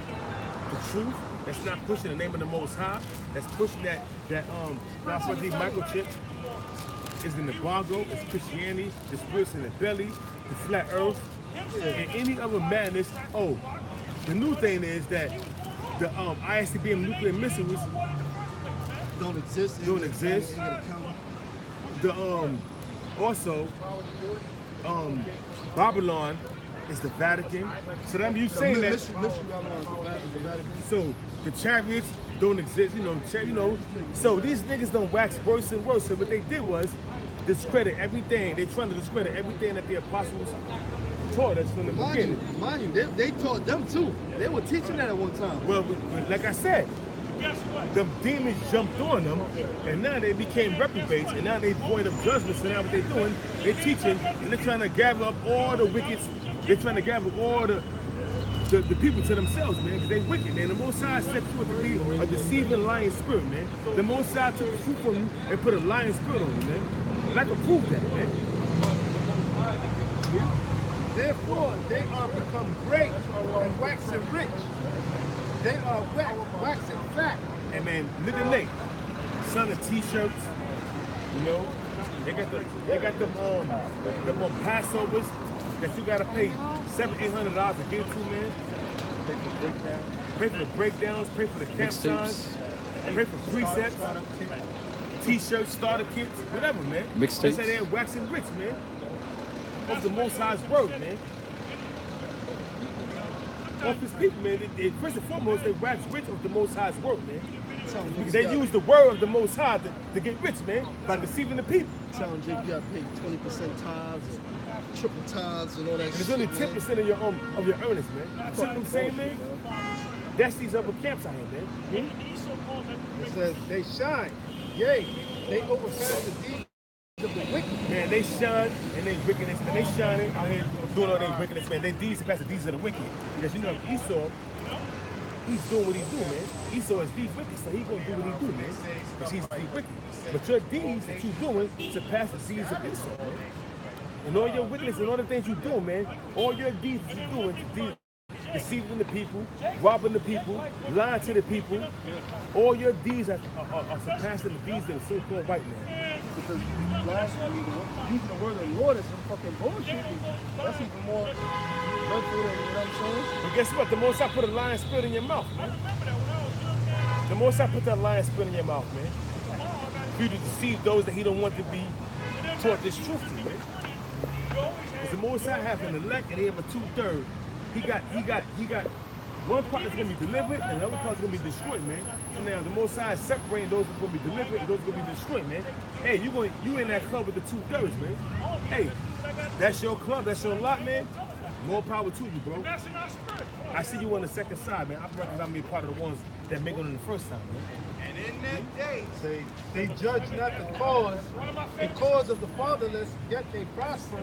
the truth. That's not pushing the name of the Most High. That's pushing that RFID microchip is an embargo. It's Christianity. The spirits in the belly. The flat earth. And any other madness. Oh, the new thing is that the ICBM nuclear missiles Don't exist. don't exist. The also Babylon is the Vatican. So that you saying that. So the chariots don't exist, So these niggas don't wax worse and worse. So what they did was discredit everything. They trying to discredit everything that the apostles taught us from the beginning. Mind you, they taught them too. They were teaching that at one time. Well, like I said, the demons jumped on them, and now they became reprobates, and now they void of judgment. So now what they're doing, they're teaching, and they're trying to gather up all the wicked. They're trying to gather all the people to themselves, man, because they wicked, man. The Most High set you to be a deceiving lying spirit, man. The Most High took the truth from you and put a lying spirit on you, man. And I can prove that, man. Therefore, they are become great and waxing rich. They are waxing fat. And man, look at Nate, son of t-shirts, They got them Passovers that you gotta pay $700-800 to get to, man. Pay for the breakdowns, pay for the camp signs, pay for precepts, t-shirts, starter kits, whatever, man. Mixtapes. They say they're waxing rich, man. Of the Most High's word, man. Of his people, man. First and foremost, they wax rich of the Most High's word, man. Because they use the word of the Most High to get rich, man, by deceiving the people. Telling you gotta pay 20% tithes, triple tithes, and all that. And it's only 10% of your earnings, man. You see what I'm saying, man? That's these other camps out here, man. It says they shine, yea, they overpass the deeds of the wicked. Man, they shine and they wickedness, and they shining out here doing all their wickedness, man. They deeds surpass the deeds of the wicked. Because Esau, he's doing what he's doing, man. Esau is deeds wicked, so he's gonna do what he do, man. Because he's deeds wicked. But your deeds that you're doing surpass the deeds of Esau, man. And all your wickedness and all the things you're doing, man, all your deeds that you're doing, deceiving the people, robbing the people, lying to the people, all your deeds are surpassing the deeds of the so-called white man. Because blasphemy, using the word of the Lord is some fucking bullshit. That's even more hurtful than, you know what I'm saying? But guess what? The Most High put a lying spirit in your mouth, man. The Most High put that lying spirit in your mouth, man. For you to deceive those that he don't want to be taught this truth to, man. Because the Most High has an elect and they have a 2/3. He got one part that's gonna be delivered and the other part's gonna be destroyed, man. So now the Most High is separating those that's gonna be delivered and those that's gonna be destroyed, man. Hey, you in that club with the 2/3, man. Hey, that's your club, that's your lot, man. More power to you, bro. I see you on the second side, man. I reckon I'm be part of the ones that make it on the first time, man. And in that day, they judge not the cause of the fatherless, yet they prosper,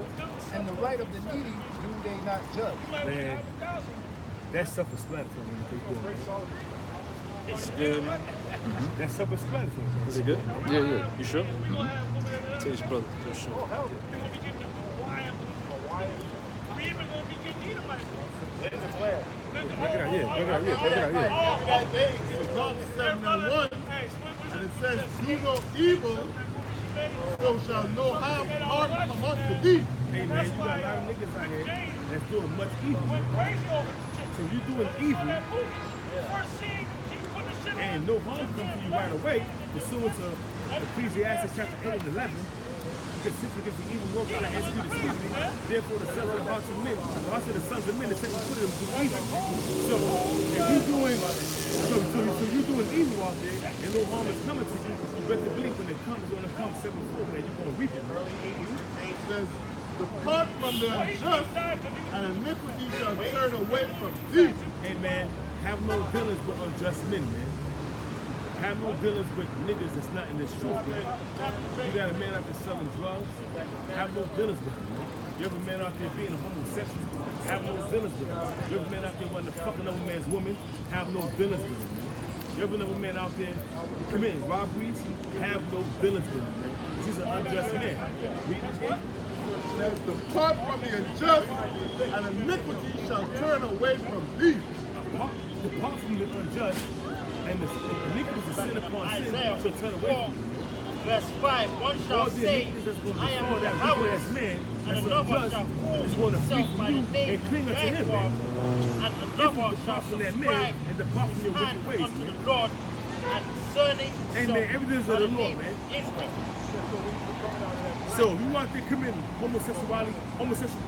and the right of the needy do they not judge. Man, that's self-explanatory, man. It's good. That's self-explanatory. Is it good? Yeah. You sure? Tell his brother. For sure. Look it out here. That day, it's John 7:1, and it says, "Do no evil, so shall no harm come unto thee." Hey man, you got a lot of niggas out here that's doing much evil. So you doing evil, and no harm comes to you right away, pursuant to Ecclesiastes chapter 8 and 11. Because since against the evil work God has executed speedily, therefore the sons of the hearts of men, the hearts of the sons of men, the second put them to evil. So if you doing evil out there, and no harm is coming to you, you better believe when it comes, it's gonna come sevenfold, man. You're gonna reap it, man. It says, "Depart from the unjust, and iniquity shall turn away from thee." Hey man, have no dealings with unjust men, man. Have no dealings with niggas that's not in this truth, man. You got a man out there selling drugs, have no dealings with him, man. You have a man out there being a homosexual, have no dealings with him. You have a man out there wanting to fuck another man's woman, have no dealings with him, man. You have another man out there committing robberies, have no dealings with him, man. He's an unjust man. Read it again. Says, "Depart from the unjust, and iniquity shall turn away from thee." Depart from the unjust, and the iniquity is sin upon sin shall turn away from you. Verse 5, one shall say, I am the Yahweh, and another shall call himself by the name Yahweh, and another shall subscribe his hand unto the Lord, and concerning himself by the name Israel. So if you out there committing homosexual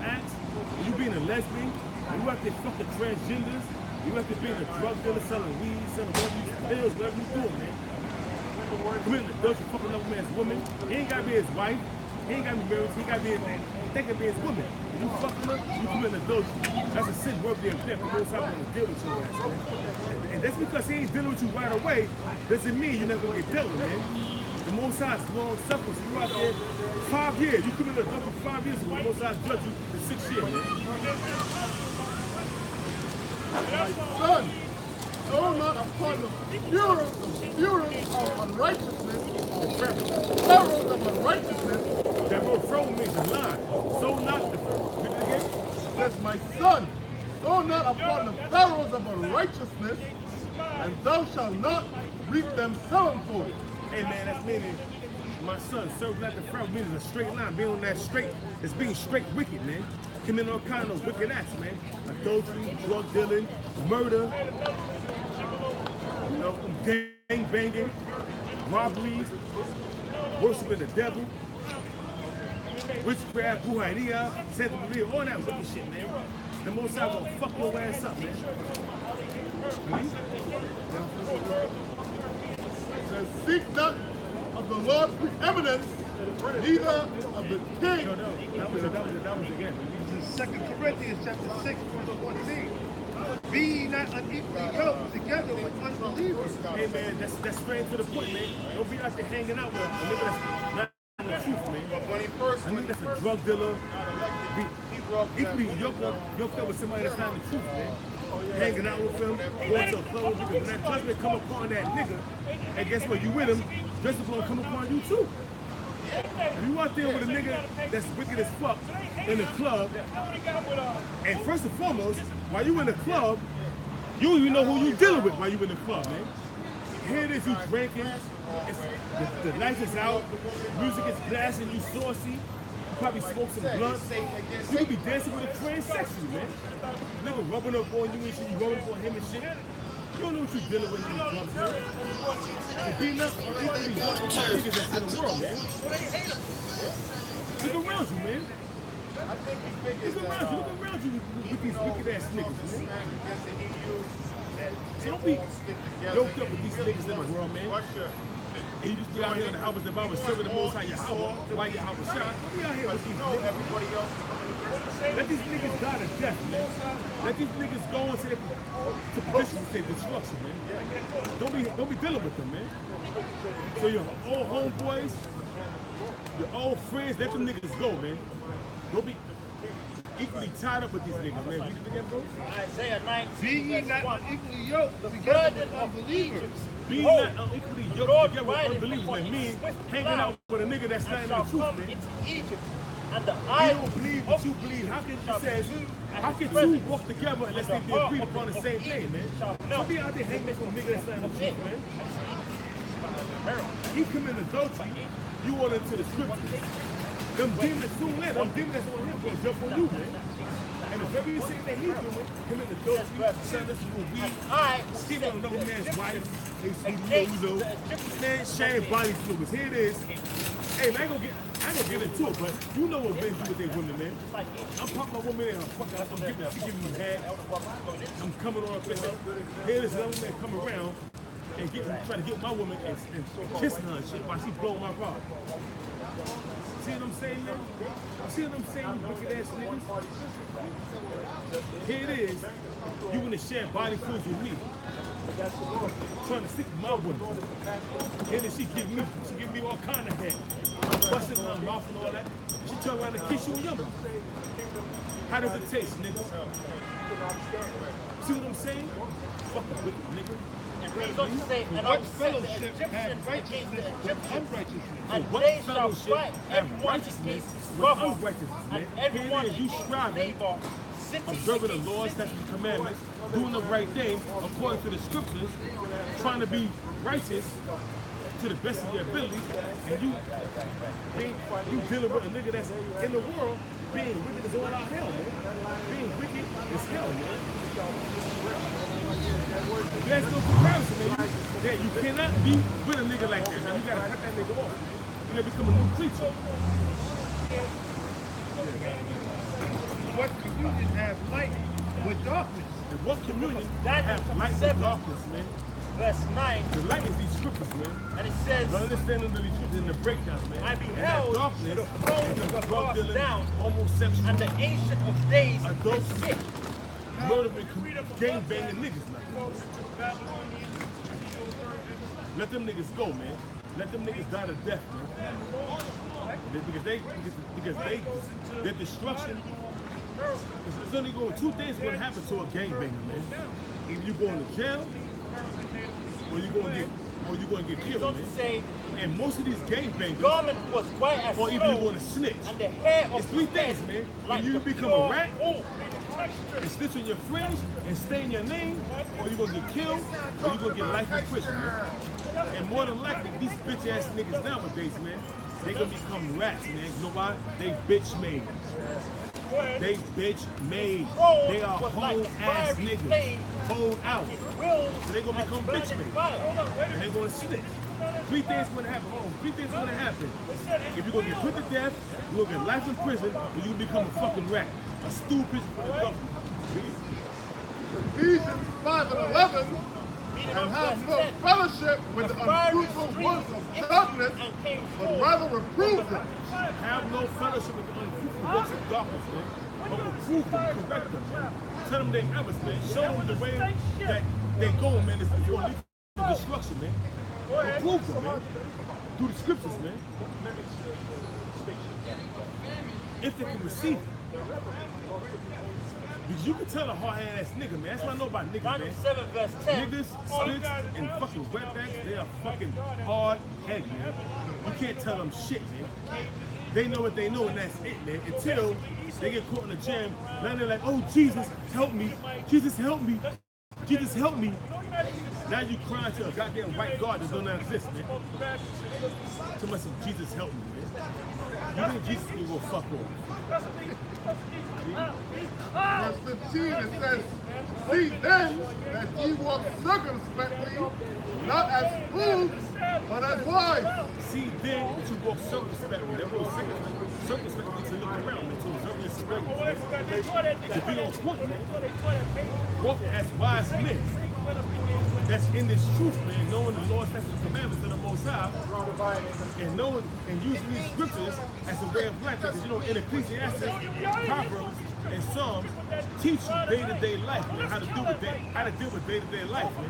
acts, you being a lesbian, you out there fucking transgenders, you out there being a drug dealer, selling weed, selling pills, whatever you doing, man. Committing adultery, fucking another man's woman. He ain't gotta be his wife. He ain't gotta be married. He gotta be his man. They can be his woman. If you fucking her, you committing adultery. That's a sin worthy of death. The Most High gonna deal with your ass, man. And that's because he ain't dealing with you right away, doesn't mean you're never gonna get dealt with, man. The Most High is long suffering. So you out there 5 years. You committed adultery for 5 years ago. The Most High judge you for 6 years, man. Son, so not upon the fury of unrighteousness, the perils of unrighteousness. That word "fro" means a lie. So not the read it again. Says my son, so not upon the perils of unrighteousness, and thou shalt not reap them sevenfold. Hey man, that's meaning my son serves like the Pharaoh means a straight line. Being on that straight, it's being straight wicked, man. Committing all kind of wicked acts, man. Adultery, drug dealing, murder, you know, gang banging, robberies, worshiping the devil, witchcraft, brujeria, Santa Maria, all that wicked shit, man. The Most High gonna fuck your ass up, man. Says, seek not of the Lord's preeminence, neither of the king. That was again. This is 2 Corinthians chapter 6, verse 14. Be ye not unequally yoked together with unbelievers. Hey man, that's straight to the point, man. Don't be out there hanging out with a nigga that's not the truth, man. When he first, I mean, that's a drug dealer. Equally yoked up with somebody that's not the truth, man. Hanging out with him, going to a club with him. When that judgment come upon that nigga, and guess what? You with him, judgment gonna come upon you too. If you out there with a nigga that's wicked as fuck in the club, and first and foremost, while you in the club, you don't even know who you dealing with while you in the club, man. Here it is, you drinking, the lights is out, music is blasting, you saucy, you probably smoke some blunt. You could be dancing with a transsexual, man. Nigga rubbing up on you and shit, you rubbing up on him and shit. You don't know what you're dealing with in the clubs, man. You're beating up on these niggas that's in the world, man. Look around you, man. Look around you with these wicked ass niggas, man. So don't be yoked up with these niggas in the world, man. And you just be out here in the house of the Bible serving the Most High Yahweh while your house is shot. Don't be out here with these niggas. Let these niggas die to death, man. Let these niggas go into position to destruction, man. Don't be dealing with them, man. So your old homeboys, your old friends, let them niggas go, man. Don't be equally tied up with these niggas, man. Read it again, bro. Isaiah 19, Be ye not verse 1. unequally yoked together with unbelievers. Be not unequally yoked together with unbelievers, man. Me hanging out with a nigga that's not in the truth, man. Egypt, and the You eyes don't believe what you believe. How can two walk together unless they agree upon the same thing, man? Don't be out there hanging with a nigga that's not in the truth, man. He committed adultery. You want into the scriptures. Them demons soon in. Them demons that's on him gonna jump on you, man. And the very same thing he's doing, committing adultery, selling this weed, stealing another man's wife, man, sharing body fluids. Here it is. Hey, man, I ain't gonna get into it, but you know what men do with their women, man. I'm popping my woman in her fuck out. She giving me head. I'm coming on up in her. Here is another man come around and trying to get my woman and kissing her and shit while she blowing my rod. See what I'm saying, man? See what I'm saying, you wicked ass niggas? Here it is. You wanna share body fluids with me. Trying to stick with my woman. And then she give me all kind of head. I'm busting my mouth and all that. She turn around and kiss you in your mouth. How does it taste, nigga? See what I'm saying? Fucking wicked nigga. And What fellowship had righteousness with unrighteousness? and What they shall fellowship fight and everyone righteousness against his with brother, unrighteousness, and man? everyone Here it is, you striving, observing the laws, statutes, and commandments, doing the right thing according to the scriptures, trying to be righteous, to the best of your ability, and you dealing with a nigga that's in the world, being wicked is all out hell, man. Being wicked is hell, man. There's no comparison, man. Yeah, you cannot be with a nigga like that, man. You gotta cut that nigga off. You gotta become a new creature. What communion has light with darkness? And what communion That have is light and 7. darkness, man? Verse 9, The light is these scriptures, man. and it says, The understanding of these scriptures in the breakdowns, man. I And that beheld darkness the throne is the was drug cast dealing, down, homosexual, and the ancient of days adult is sick. murdering, gang banging niggas, man. Let them niggas go, man. Let them niggas die to death, man. Because their destruction. There's only going 2 things going to happen to a gangbanger, man. Either you going to jail, or you going to get killed, So to man. say, And most of these gangbangers, garment was white as or even you snow, going to snitch. and the hair of It's 3 his things, head man. like When you the become pure a rat, wool. and snitch on your friends, and stain your name, or you going to get killed, or you going to get life in prison, man. And more than likely, these bitch ass niggas nowadays, man, they going to become rats, man. You know why? They bitch made. They bitch made. They are whole ass niggas. Hold out. So they gonna become bitch made. And they gonna snitch. 3 things gonna happen. Oh, 3 things gonna happen. If you're gonna get put to death, you're gonna get life in prison, or you become a fucking rat. A stool piece for the government. Ephesians 5:11, and have no fellowship with the unfruitful works of darkness, but rather reprove them. Have no fellowship with the unfruitful works of darkness, man. But reprove them, correct them, man. Tell them they errors, man. Show them the way that they go, man. It's going to lead to destruction, man. Reprove them, man. Through the scriptures, man. If they can receive it. Because you can tell a hard-headed ass nigga, man. That's what I know about niggas, man. 7 verse 10. Niggas, slicks, and fucking wetbacks, they are fucking hard-headed, man. You can't tell them shit, man. They know what they know, and that's it, man. Until they get caught in the jam, now they're like, oh, Jesus, help me. Jesus, help me. Jesus, help me. Now you crying to a goddamn white God that don't exist, man. Too much of Jesus, help me, man. You think Jesus can go fuck off? Verse 15, it says, see then that ye walk circumspectly, not as fools, but as wise. See then that you walk circumspectly. That word circumspectly to look around, man. To observe your surroundings, man. To be on point, man. Walk as wise men. That's in this truth, man. Knowing the Lord's statutes and commandments of the Most High, and knowing and using these scriptures as a way of life. Because you know, in Ecclesiastes, Proverbs, and Psalms teach you day-to-day life, man. How to deal with day-to-day life, man.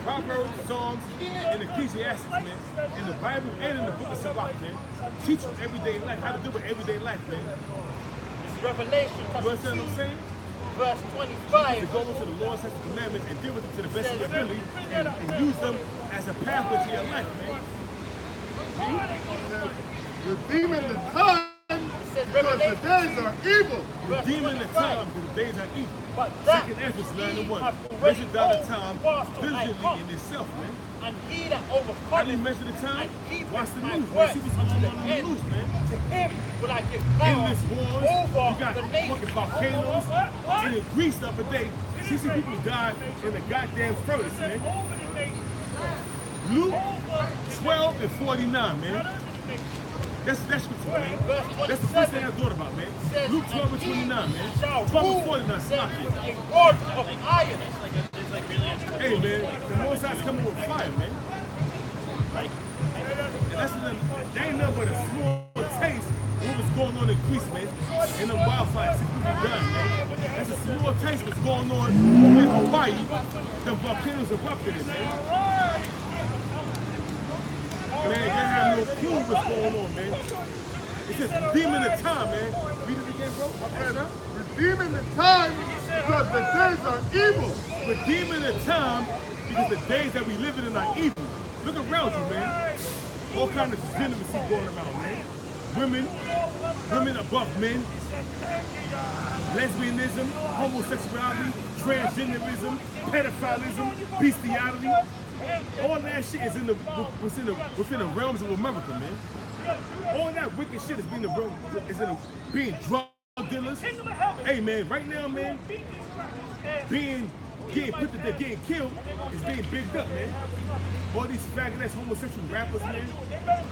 Proverbs, Psalms, and Ecclesiastes, man, in the Bible and in the book of Sirach, man, teach you everyday life, how to deal with everyday life, man. It's Revelation You understand what I'm saying? verse To 25. go into the Lord's statutes and commandments and deal with them to the best of your ability and use them as a pathway to your life, man. Redeeming the time, because the days are evil. Redeeming the time because the days are evil. But that Second Ezra 9:1. have Measure down the already time fast till I diligently come. in itself, man. And he that How do you overcometh measure the time? and keepeth Watch the my news, man. words See what's unto going the on in the end, news, man. to him will I give power Endless wars. over You got the nation. fucking volcanoes. And in Greece the other day, 60 people died in the goddamn furnace, man. Luke 12 and 49, man. That's scripture, man. That's the first thing I thought about, man. Luke 12 and 29, man. 12 and 49, stop it. A rod of iron. Hey, man, the Most High's coming with fire, man. And that ain't nothing but a small taste of what was going on in Greece, man. In the wildfires, 60 people died, man. That's a small taste of what's going on in Hawaii. The volcanoes erupted, man. Man, they have no clue what's going on, man. It's just redeeming the time, man. Read it again, bro. Redeeming the time, because the days are evil. Redeeming the time because the days that we live in are evil. Look around you, man. All kinds of degeneracy going around, man. Women above men. Lesbianism, homosexuality, transgenderism, pedophilism, bestiality. All that shit is within the realms of America, man. All that wicked shit is being drug dealers. Hey man, right now, man, getting killed is being bigged up, man. All these faggot-ass homosexual rappers, man.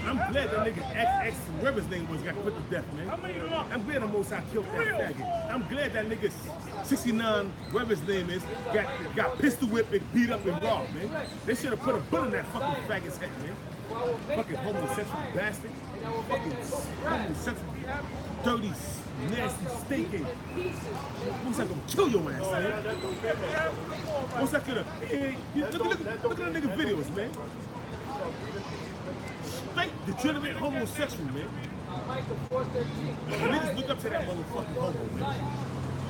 I'm glad that nigga X whatever his name was got put to death, man. I'm glad the Most High killed that faggot. I'm glad that nigga 69, whatever his name is, got pistol whipped and beat up and robbed, man. They should have put a bullet in that fucking faggot's head, man. Fucking homosexual bastard. Fucking homosexual, dirty, nasty, stinking. What's that gonna kill your ass, man? What's that gonna? Look at the nigga videos, man. Straight degenerate homosexual, man. The niggas look up to that motherfucking homo, man.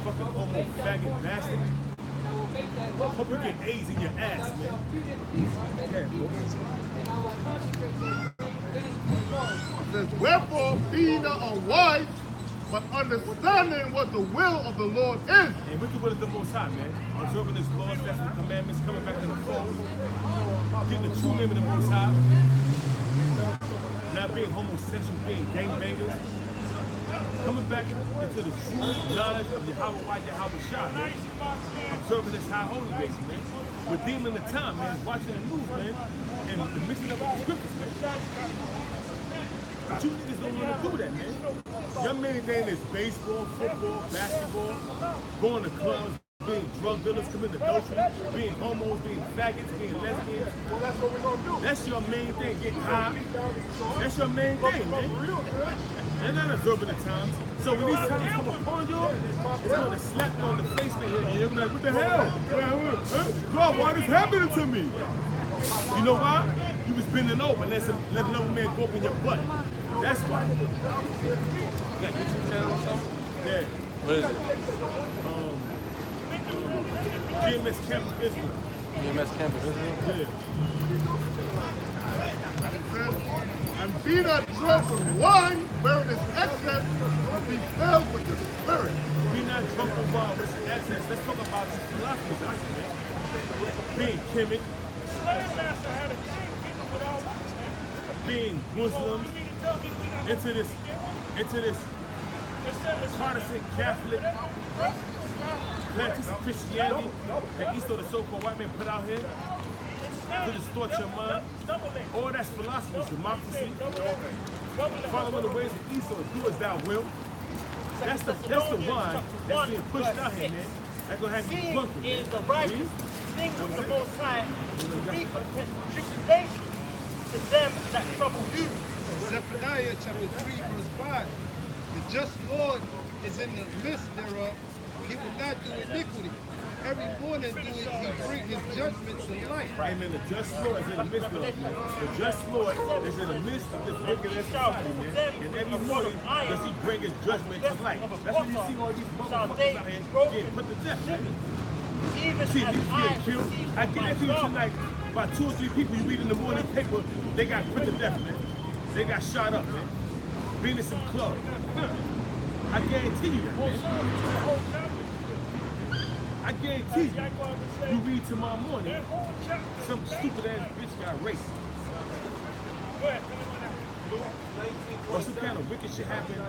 Fucking homo, faggot, bastard. Hope you get AIDS in your ass, man. Says, wherefore be not unwise, but understanding what the will of the Lord is. And with the will of the Most High, man. Observing His laws, statutes, and commandments, coming back to the fold. Getting the true name of the Most High. Not being homosexual, being gangbangers. Coming back into the true knowledge of Yahweh Shah, man. Observing this high holy base, man. Redeeming the time, man. Watching the news, man. And mixing up with the scriptures, man. But you niggas don't want to do that, man. Your main thing is baseball, football, basketball, going to clubs, being drug dealers, committing adultery, being homos, being faggots, being lesbians. Well, that's what we're going to do. That's your main thing, getting high. That's your main thing, man. They're not observing the times. So when these times come upon you, it's going to slap you on the face, man. And you're going to be like, what the hell? God, why this happening to me? You know why? You was bending over and let another man go up in your butt. That's why. You got YouTube channel or something? Yeah. What is it? GMS Camp of Israel. GMS Camp of Israel? Yeah. And be not drunk with wine, wherein is excess, but be filled with the Spirit. Be not drunk with wine, which is excess. Let's talk about these philosophies out here, man. Being timid. Being Muslims, into this partisan Catholic practice of Christianity that East of the so-called white man put out here to distort your mind. All that's philosophy is democracy. Following the ways of Esau, do as thou wilt. That's the wine that's being pushed out here, man. That's gonna have you drunk. Is the righteous thing of the Most High to reap a tribulation to them that trouble you. Zephaniah chapter 3 verse 5. The just Lord is in the midst thereof. He will not do iniquity. Every morning he bring his judgment to light. Amen. The just Lord is in the midst of it. The just Lord is in the midst of this wicked society, man. And every morning does he bring his judgment to light. That's when you see all these motherfuckers out here getting put to death, man. See, these getting killed. I guarantee you tonight, about 2 or 3 people you read in the morning paper, they got put to death, man. They got shot up, man. Being in some club. I guarantee you that, man. I guarantee you read tomorrow morning, some stupid ass bitch got raped. Or some kind of wicked shit happened,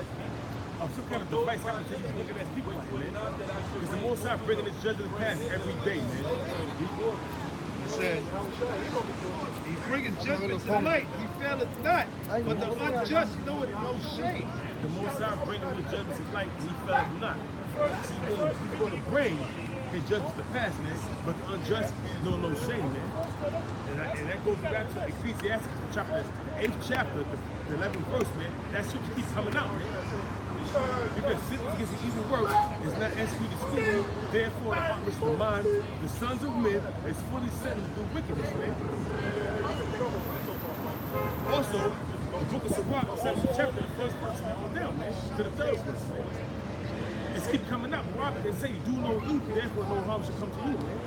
or some kind of device happened to these wicked ass people like that, man. Because the Most High bringing this judgment past every day, man. He said, he's bringing judgment to light. He faileth not, but the unjust knoweth no shame. The Most High bringing the judgment to light, he faileth not. See, he's going to bring his judgment to pass, man. But the unjust know no shame, man. And that goes back to Ecclesiastes chapter, the 8th chapter, the 11th verse, man. That shit keeps coming out, man. Because sin against the evil work is not executed speedily, therefore the heart which the mind, the sons of men, is fully set to do wickedness, man. Also, the book of Sirach, the 7th chapter, the first verse, down, man, to the 3rd verse, man. It's keep coming up. Robert, they say, do no evil, therefore no harm shall come to you, man.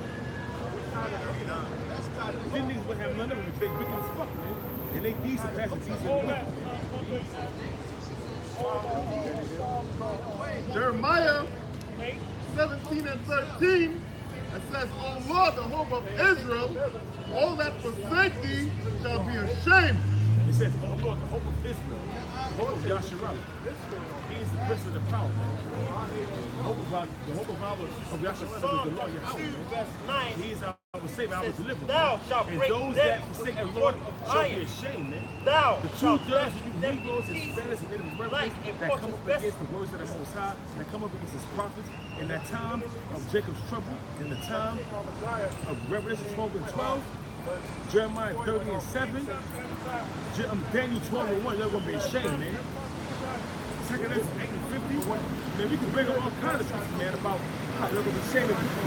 Then niggas would have none of them if they wicked as fuck, man. And they deeds surpass the deeds of the wicked. Jeremiah 17 and 13. It says, O Lord, the hope of Israel, all that forsake thee shall be ashamed. It says, O Lord, the hope of Israel, the hope of Yasharal. He is the prince of the power. The hope of Yasharal is the Lord Yahweh. He is our Savior, our deliverer. And those that forsake the Lord shall be ashamed, man. The truth does, you Negroes and Hispanics and Native Americans that come up against the words of the Most High, that come up against His prophets, in that time of Jacob's trouble, in the time of Revelation 12 and 12, Jeremiah 30 and 7, Daniel 12 and 1, you're going to be ashamed, man. Second Ezra 8 and 50, man, we can bring up all kinds of stuff, man, about how they're going to be ashamed of people.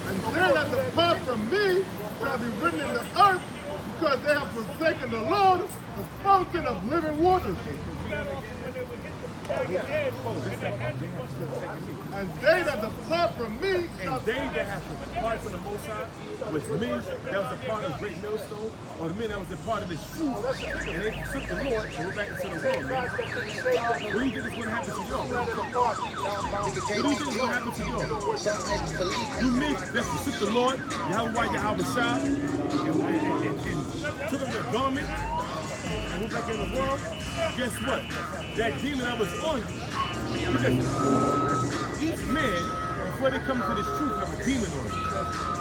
And they that depart from me shall be written in the earth, because they have forsaken the Lord, the fountain of living waters. And they that depart from me shall... And they that have departed from the Most High, which means that was a part of the great millstone, or the men that was a part of this truth, and they forsook the Lord and went back into the world, man. What do you think is going to happen to y'all? What do you think is going to happen to y'all? You men that forsook the Lord, Yahweh Shah, and took up their garment, and went back in the world, guess what? That demon that was on you, each man, before they come to this truth, have a demon on you.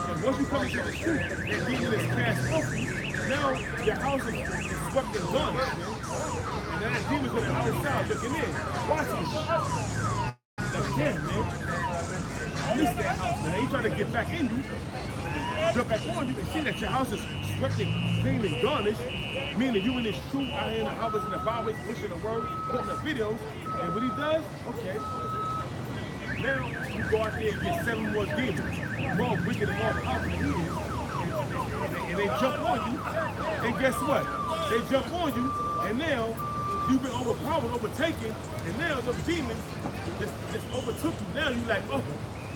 And once you come into this truth, that demon is cast off you. Now your house is swept and gone, man. And now that demon's on the outside looking in, watching you. Again, man. You missed that house, man. He trying to get back in you. Jump back on, you can see that your house is swept and clean and garnished, meaning you in this truth out here in the houses and the byways, pushing the word, putting up videos, and what he does, okay, now you go out there and get 7 more demons, more wicked and more powerful than he is, and they jump on you, and guess what? They jump on you, and now you've been overpowered, overtaken, and now those demons just overtook you. Now you like, oh,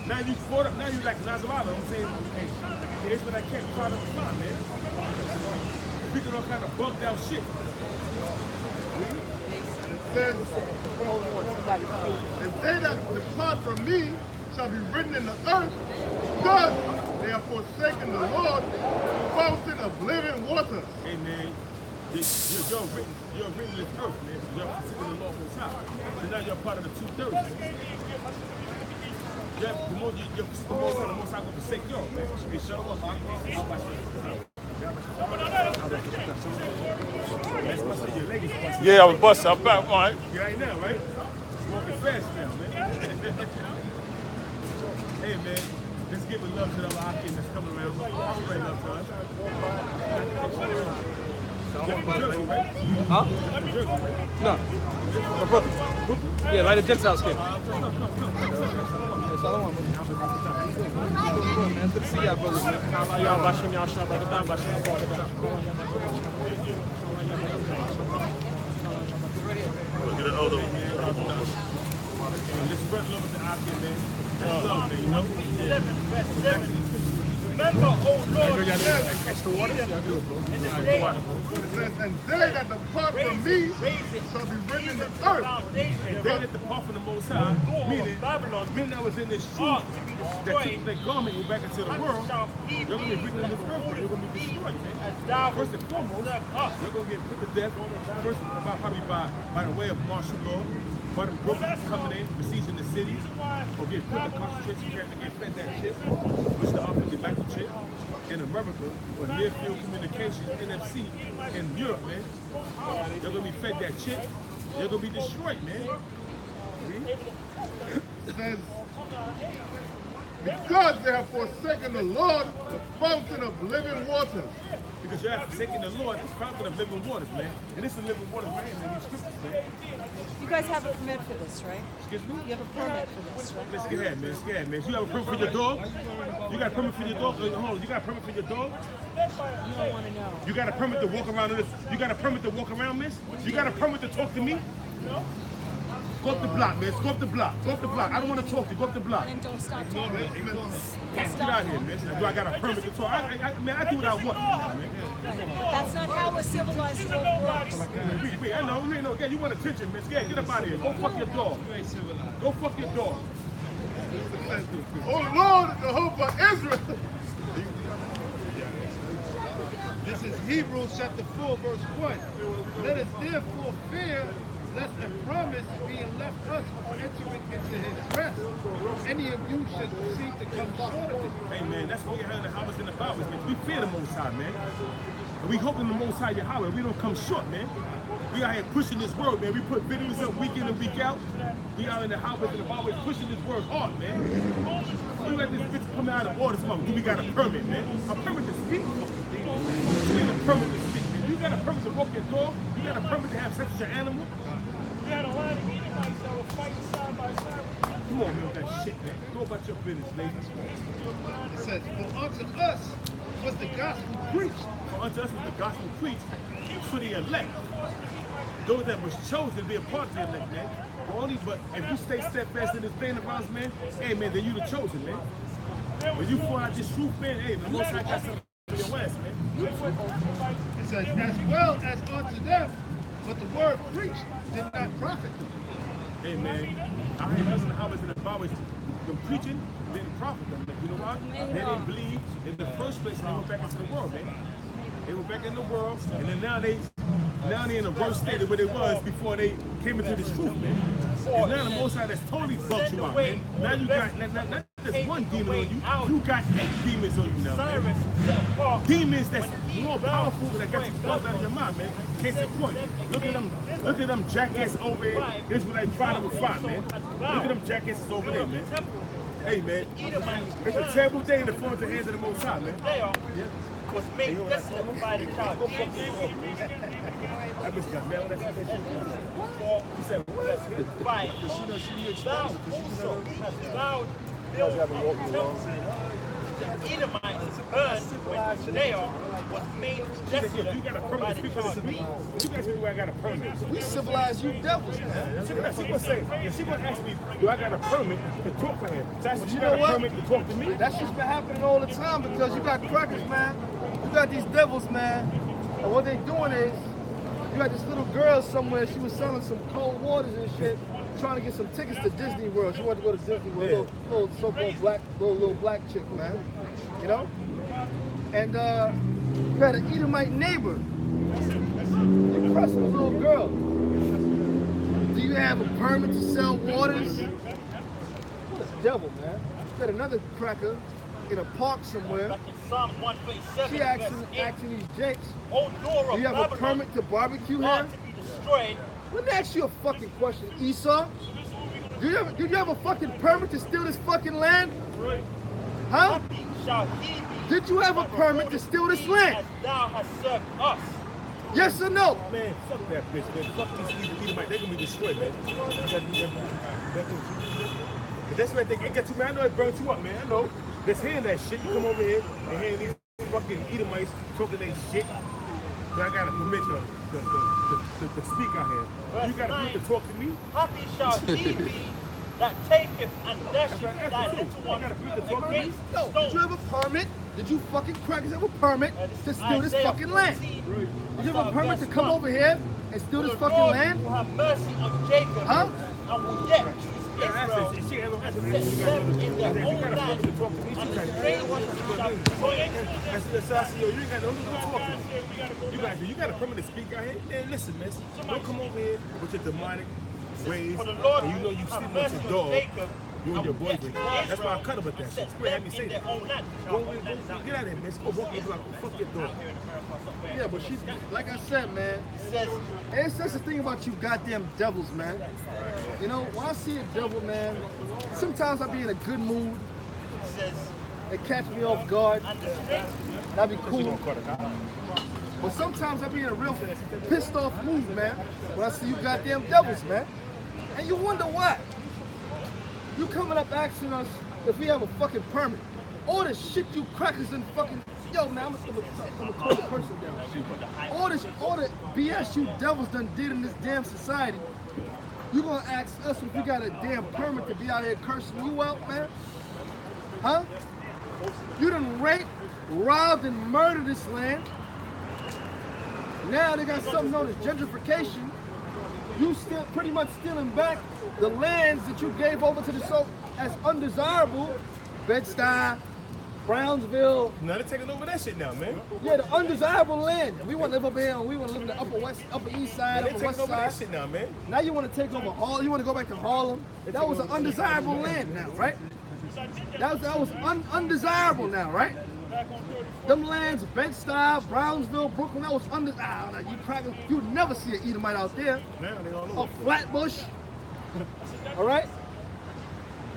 now you caught up, now you like Nazareth. I'm saying, hey, here's what I can't try to find, man. Speaking all kind of bugged out shit. And they that depart from me shall be written in the earth, because they have forsaken the Lord, the fountain of living water. Amen. You're written in this earth, man. You're forsaken the Lord Most High. So now you're part of the 230. The most High going to forsake y'all, man. Hey, shut up. Yeah, I was busting. I'm back, all right. You ain't now, right? Walking fast now, man. Hey, man. Let's give a love to the Akim that's coming around. Pray love to us. Huh? No. My brother. Yeah, like a Gentiles kid. That's all I want, man. Good to see y'all, brothers. Get an other one. Just spread love with the Akim, man. That's love, man, you know? Remember, oh Lord, Extra water? Yeah, I do it, bro. and they that depart from me shall be written in the earth. And they that depart from the Most High, meaning that was in this truth, that took their garment and back into the world, they're going to be written in this earth, they're going to be destroyed, man. First and foremost, they're going to get put to death, first probably by the way of martial law, by the brokers coming in, besieging the cities, or get put in concentration camp and get fed that shit, which the offensive battle chip in America, or near field communications, NFC, in Europe, man. They're going to be fed that shit. They're going to be destroyed, man. It says, because they have forsaken the Lord, the fountain of living waters. Because you have forsaken the Lord, the fountain of living waters, man. And this is living waters, man, in these scriptures, man. You guys have a permit for this, right? Excuse me? You have a permit for this, right? Let's get ahead, man. Let's get ahead, man. You have a permit for your dog? You got a permit for your dog? Hold on. You got a permit for your dog? You don't want to know. You got a permit to walk around in this? You got a permit to walk around, miss? You got a permit to talk to me? Go up the block, man. Go up the block. Go up the block. I don't want to talk to you. Go up the block. And don't stop talking. Get out here, man. Do I got a permit to talk? Man, I do what I want, man. That's not how a civilized world works. Wait, I know. Yeah, you want attention, miss. Yeah, get up out of here. Go fuck your dog. Go fuck your dog. Oh Lord, the hope of Israel. This is Hebrews chapter 4, verse 1. Let us therefore fear, lest a promise being left us or entering into his rest, any of you should seem to come short of it. Hey man, that's what we heard in the Hobbits and the Bibles, man. We fear the Most High, man. And we hope in the Most High Yahweh we don't come short, man. We out here pushing this word, man. We put videos up week in and week out. We out in the Hobbits and the Bibles pushing this word hard, man. We let this bitch come out of order. Do we got a permit, man? A permit to speak? You need a permit to speak, man. You got a permit to walk your dog? You got a permit to have sex with your animal? You had a lot of Edomites that were fighting side by side. Come on, man, with that shit, man. Go about your business, ladies. It says, for unto us was the gospel preached. For unto us was the gospel preached for the elect. Those that was chosen to be a part of the elect, man. But if you stay steadfast in this band of ours, man, hey, man, then you the chosen, man. When you find out this truth, man, hey, the Most High got something for your ass, man. It says, as well as unto them, but the word preached did not profit them. Hey, man, I ain't listening to how much in the Bible them preaching didn't profit them, man. You know why? They didn't believe in the first place, and they went back into the world, man. They were back in the world, and then now they in a worse state of where they was before they came into this truth, man. And now the Most High that's totally bugged you out, man. Now you got not just one demon on you, you got 8 demons on you now, man. Demons that's more powerful that got you bugged out of your mind, man. Case in point, look at them jackasses over there. Israelite fight number 5, man. Look at them jackasses over there, man. Hey, man, it's a terrible day in the front of the hands of the Most High, man. They are. Was made desolate by the child. I miss that, man. That's how they shoot. You said, what? By thou also hast thou built a temple. The Edomites heard when they was made desolate you got a by permit to the speak for child. me. You guys people I got a permit. We civilize you devils, man. She gonna say, she gonna ask me, do I got a permit to talk to him? So I said, You you know got a what? permit to talk to me? That's just been happening all the time because you got crackers, man. You got these devils, man. And what they doing is, you got this little girl somewhere, she was selling some cold waters and shit, trying to get some tickets to Disney World. She wanted to go to Disney World, little so-called little black chick, man. You know? And you had an Edomite neighbor. You pressed this little girl. Do you have a permit to sell waters? What a devil, man. You got another cracker in a park somewhere. Like in Psalm 127, She asking these jakes, O door do of you have a Babylon, permit to barbecue not here? to be destroyed. Let me ask you a fucking question, Esau. Do you have a fucking permit to steal this fucking land? Huh? Happy shall he be. Did you have a permit to steal this land? As thou hast served us. Yes or no? Man, fuck that bitch, man. Fuck these Edomites. They're gonna be destroyed, man. That's what they get you, man. I know it burnt you up, man. I know. Just hearing that shit, you come over here and hearing these fucking Edomites talking that shit. But I got a permission to speak out here. You got a permit to talk to me? Happy shall he be that taketh and dasheth thy little one against No. stone. Did you have a permit? Did you fucking crackers have a permit to steal this fucking land? Did you have a permit to come over here and steal this fucking Lord land? will have mercy on Jacob Huh? and will yet choose Israel and set them in their own land. And the stray ones shall be joined. You got a permit to speak out here? Man, listen, man. Don't come over here with your demonic ways. For the Lord And you know you will sleep have with mercy your on dog. Jacob You and your and will yet boyfriend. choose That's why I Israel cut about that and shit. set Square had me them say in that. their own land. Get out of here, man. Go walk your block. Fuck your dog. Yeah, but she, like I said, man, Says, ain't such a thing about you goddamn devils, man. You know, when I see a devil, man, sometimes I be in a good mood. says, They catch me off guard. and the strength That'd be cool. But sometimes I be in a real pissed off mood, man, when I see you goddamn devils, man. And you wonder why. You coming up asking us if we have a fucking permit. All the shit you crackers and fucking, yo, man, I'm gonna call the person down. All the BS you devils done did in this damn society. You gonna ask us if we got a damn permit to be out here cursing you out, man? Huh? You done raped, robbed, and murdered this land. Now they got something known as gentrification. You still pretty much stealing back the lands that you gave over to the as undesirable, Bed-Stuy, Brownsville. Now they're taking over that shit now, man. Yeah, the undesirable land. We want to live up here. We want to live in the upper east side, They're upper taking west over that side. shit now, man. Now you want to take over Harlem. You want to go back to Harlem. That was an undesirable land now, right? That was undesirable now, right? Them lands, Bed-Stuy, Brownsville, Brooklyn, that was undesirable. You would never see an Edomite out there. Now they all over. A Flatbush. All right?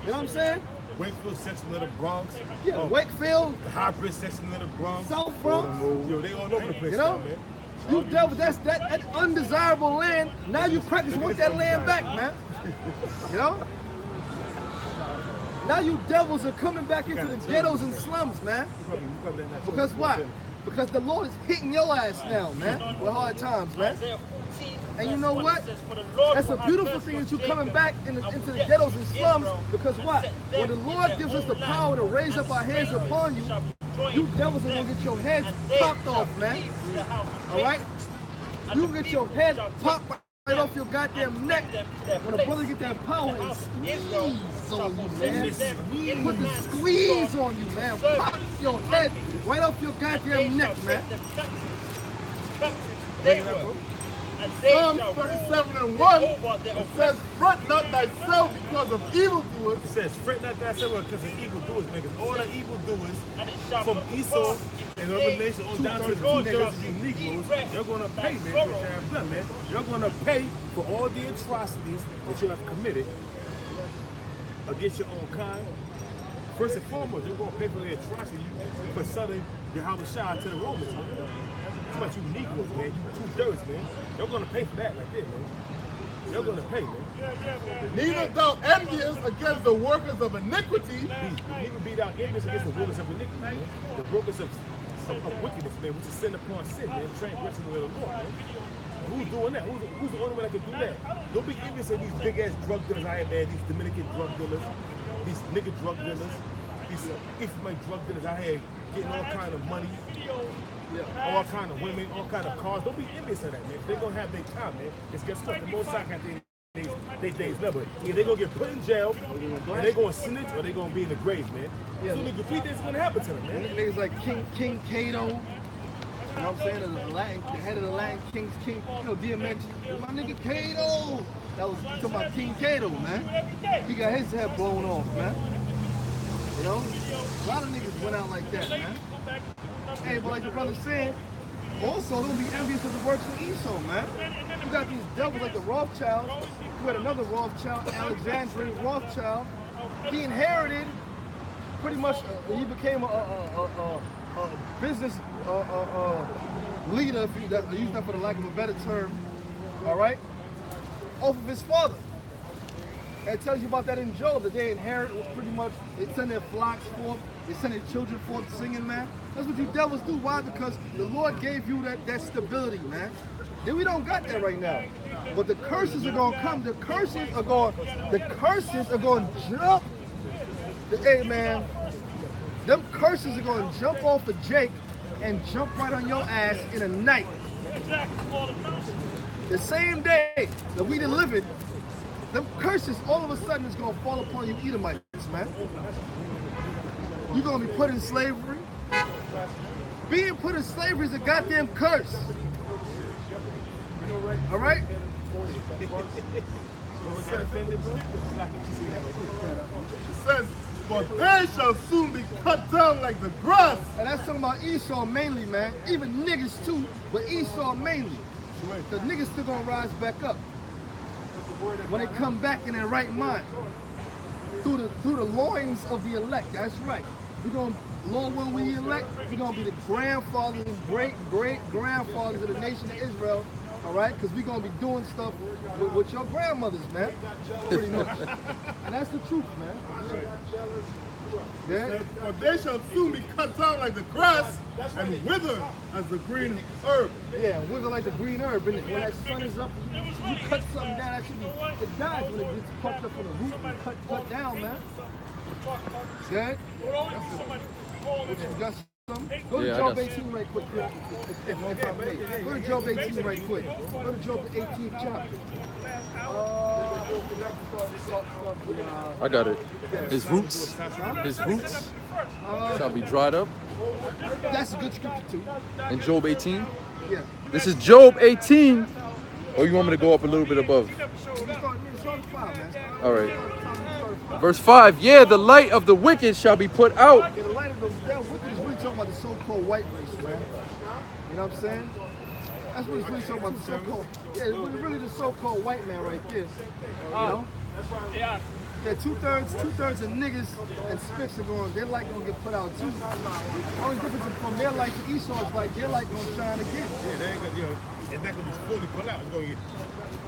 You know what I'm saying? Wakefield section of the Bronx. Yeah, Wakefield. The Hybrid section of the Bronx. South Bronx. Yo, they all over the place You know? now, man. You dealt with that undesirable land. Now you practice want that land back, man. You know? Now you devils are coming back into the ghettos and slums, man. Because why? Because the Lord is hitting your ass now, man, with hard times, man. And you know what? That's a beautiful thing that you're coming back into the ghettos and slums. Because what? When the Lord gives us the power to raise up our hands upon you, you devils are gonna get your heads popped off, man. All right? You get your head popped right off your goddamn neck when a brother get that power and squeeze on you, man. Put the squeeze on you, man. Pop your head right off your goddamn neck, man. Psalm 37:1, it says, fret not thyself because of evildoers. It says, fret not thyself because of evildoers, man. Because all the evildoers from Esau and other nations on down to the two niggas, you Negroes, you're going to pay, man, for what you have done, man. You're going to pay for all the atrocities that you have committed against your own kind. First and foremost, you're going to pay for the atrocity for selling your Habashah to the Romans, man. How much you Negroes, man, you two dirts, man. You're gonna pay for that right there, man. You're gonna pay, man. Neither thou envious against the workers of iniquity. Neither be thou envious against the workers of iniquity, man. The workers of wickedness, man, which is sin upon sin, man. Transgression of the Lord, man. Who's doing that? Who's the only one that can do that? Don't be envious of these big ass drug dealers out here, man. These Dominican drug dealers, these nigga drug dealers, these Ephraimite drug dealers out here getting all kind of money. All kind of women, all kind of cars. Don't be envious of that, man. They're gonna have their time, man. Because guess what? The Most High got their days numbered. Either they're gonna get put in jail, and they're gonna snitch, or they're gonna be in the grave, man. Yeah. So the graffiti is gonna happen to them, man. Niggas like King Cato. You know what I'm saying? The head of the Latin Kings, King, you know, DMX, my nigga Cato. That was talking about King Cato, man. He got his head blown off, man. You know? A lot of niggas went out like that, man. Hey, but like the brother said, also don't be envious of the works of Esau, man. You got these devils like the Rothschilds. You had another Rothschild, Alexandria Rothschild. He inherited pretty much. He became a business leader, if you use that for the lack of a better term. All right, off of his father. And it tells you about that in Job, that they inherit pretty much. They send their flocks forth. They send their children forth singing, man. That's what you devils do. Why? Because the Lord gave you that stability, man. Then we don't got that right now. But the curses are gonna come. The curses are going to jump. Hey, man. Them curses are going to jump off of Jake and jump right on your ass in a night. The same day that we delivered, them curses all of a sudden is going to fall upon you Edomites, man. You're going to be put in slavery. Being put in slavery is a goddamn curse. All right? It says, but they shall soon be cut down like the grass. And that's talking about Esau mainly, man. Even niggas too, but Esau mainly. The niggas still going to rise back up when they come back in their right mind. Through the loins of the elect. That's right. We're going to, Lord, when we elect, we're going to be the grandfathers and great-great-grandfathers of the nation of Israel, all right? Because we're going to be doing stuff with your grandmothers, man, pretty much. And that's the truth, man. Yeah? But they shall soon be cut down like the grass and wither as the green herb. Yeah, wither like the green herb. And when that sun is up, you cut something down, it dies when it gets plucked up from the root and cut down, man. Good? What you got some? Go to Job 18 right quick. If I may. Go to Job 18 right quick. Go to Job 18th chapter. I got it. His roots shall be dried up. That's a good scripture too. In Job 18. Yeah. This is Job 18. Or you want me to go up a little bit above? All right. Verse 5. Yeah, the light of the wicked shall be put out. Yeah, the light of the wicked is really talking about the so-called white race, man. You know what I'm saying? That's what it's really talking about, the so-called. Yeah, it's really the so-called white man right there. You know? Yeah, two-thirds of niggas and spicks are going, their light gonna get put out too. The only difference from their light to Esau's light, their light gonna shine again. Yeah, they ain't gonna, it's not gonna be fully put out. It's gonna get,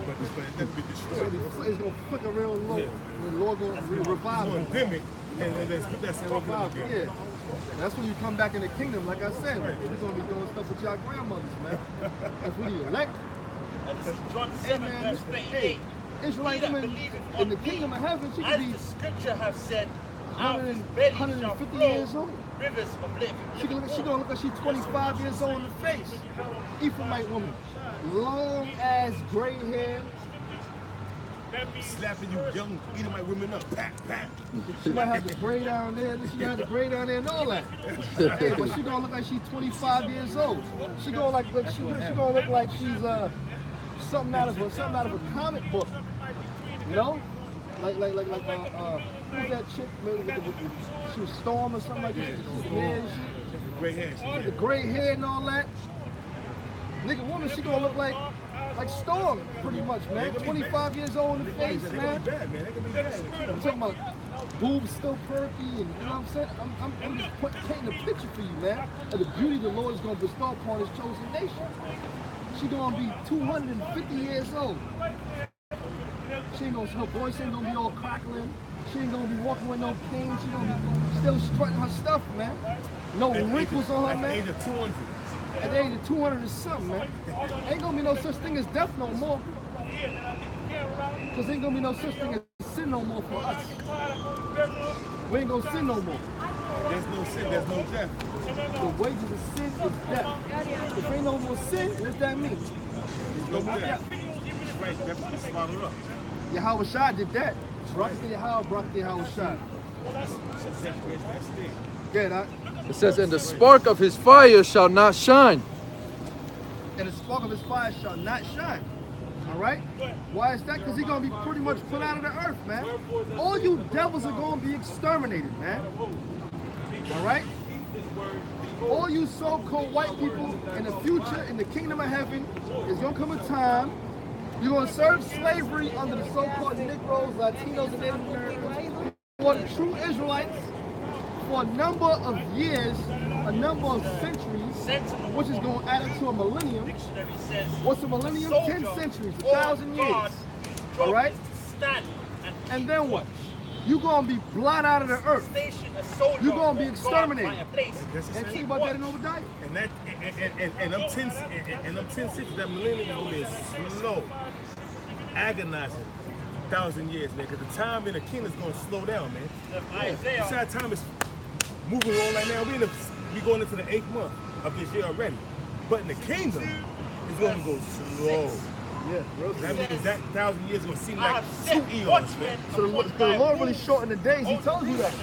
but it's gonna be destroyed. It's gonna flicker real low. The Lord gonna revive it. It's gonna dim it, and let's put that stuff up again. Yeah. That's when you come back in the kingdom, like I said. We're gonna be doing stuff with y'all grandmothers, man. That's when you elect. Hey, man, hey, Israelite women in the kingdom of heaven, she could be the scripture have said, 150 years old. rivers of living. She gonna look like she's 25 years old in the face. Ephraimite woman, long ass gray hair. Slapping you young Edomite women up, pat, pat. She might have the gray down there, she might have the gray down there and all that. Yeah, but she gonna look like she's 25 years old. She gonna look like she's something out of a comic book. You know? Like who's that chick? She was Storm or something like that. Gray hair. The gray hair and all that. Nigga, woman, she gonna look like Storm, pretty much, man. 25 years old in the face, man. I'm talking about boobs still perky, and you know what I'm saying? I'm just painting a picture for you, man, of the beauty the Lord is gonna bestow upon His chosen nation. She gonna be 250 years old. She ain't gonna, her voice ain't gonna be all crackling. She ain't gonna be walking with no cane. She gonna be still strutting her stuff, man. No wrinkles on her, man. At the age of 200. At the age of 200 and something, man. Ain't gonna be no such thing as death no more. Cause ain't gonna be no such thing as sin no more for us. We ain't gonna sin no more. There's no sin, there's no death. The wages of sin is death. If ain't no more sin, what does that mean? There's no more death. Right, that's what swallowed up. Yahweh Shai did that. Brakti Yahweh Shai. Yeah, It says, and the spark of his fire shall not shine. And the spark of his fire shall not shine. All right? Why is that? Because he's going to be pretty much put out of the earth, man. All you devils are going to be exterminated, man. All right? All you so-called white people in the future, in the kingdom of heaven, is going to come a time you're going to serve slavery under the so-called Negroes, Latinos, and Native Americans, for the true Israelites, for a number of years, a number of centuries, which is going to add up to a millennium. What's a millennium? 10 centuries, 1,000 years. All right? And then what? You're going to be blotted out of the earth. You're going to be exterminated. And think about that in Obadiah. And them 10 cities, that millennium is going to be slow, agonizing 1,000 years, man. Because the time in the kingdom is going to slow down, man. Besides, time is moving on right now. We're going into the 8th month of this year already. But in the kingdom, it's going to go slow. Yeah, that means that 1,000 years is going to seem like 2 eons, man. So the Lord really shortened the days. He tells you that.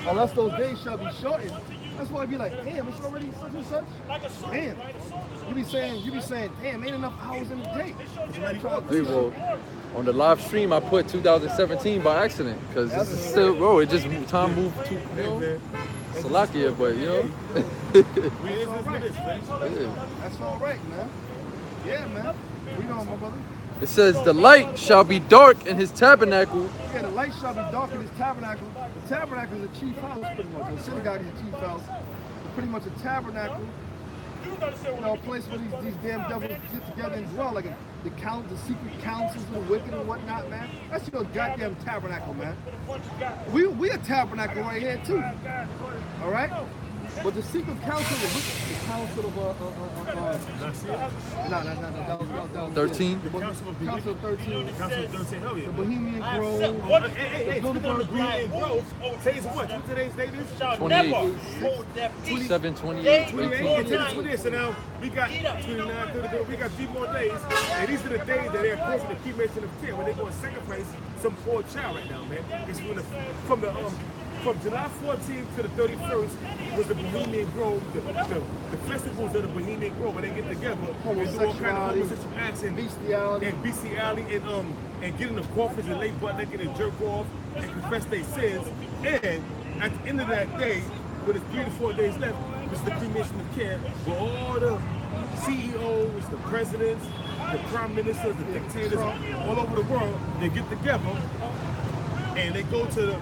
Unless those days shall be shortened. That's why I be like, damn, it's already such and such. Damn. You be saying, damn, ain't enough hours in the day. Well, on the live stream, I put 2017 by accident because this is still, bro. It just time moved too, you know. Salakia, but you know. That's all right, man. Yeah, man. We know, my brother. It says the light shall be dark in his tabernacle. Yeah, the light shall be dark in his tabernacle. The tabernacle is a chief house, pretty much. The synagogue is a chief house. It's pretty much a tabernacle. You know, a place where these damn devils get together and dwell, like the secret councils of the wicked and whatnot, man. That's your goddamn tabernacle, man. We a tabernacle right here too. All right. But the secret council, the council of no, 13. The council of 13. The council of 13. Hell yeah. The Bohemian Grove. Hey, the Bohemian Grove. Tell you what today's date is? 28. 7, 28, 18. So now we got 29, 30, we got 3 more days, and these are the days that they're approaching the cremation of care when they're going to sacrifice some poor child right now, man. It's from July 14th to the 31st was the Bohemian Grove, the festivals of the Bohemian Grove where they get together and do all kind of homosexual acts and bestiality and get in the coffins and lay butt naked and jerk off and confess their sins. And at the end of that day, with it's 3 to 4 days left, was the cremation of care where all the CEOs, the presidents, the prime ministers, the dictators all over the world, they get together and they go to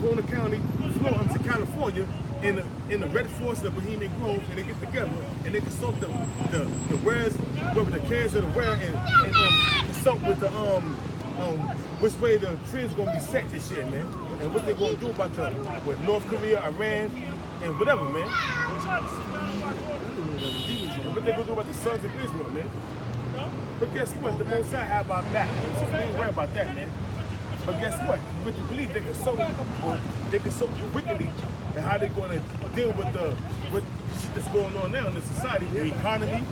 Corona County, Florida, to California, in the Red Forest of Bohemian Grove, and they get together and they consult the wares, whether the cares of the wear, and consult with the which way the trend's gonna be set this year, man, and what they're gonna do about with North Korea, Iran, and whatever, man. And what they're gonna do about the sons of Israel, man. But guess what? The Most High have our back. So we ain't worried about that, man. But guess what? With the belief they can so wickedly and how they're going to deal with the shit that's going on now in the society, the economy,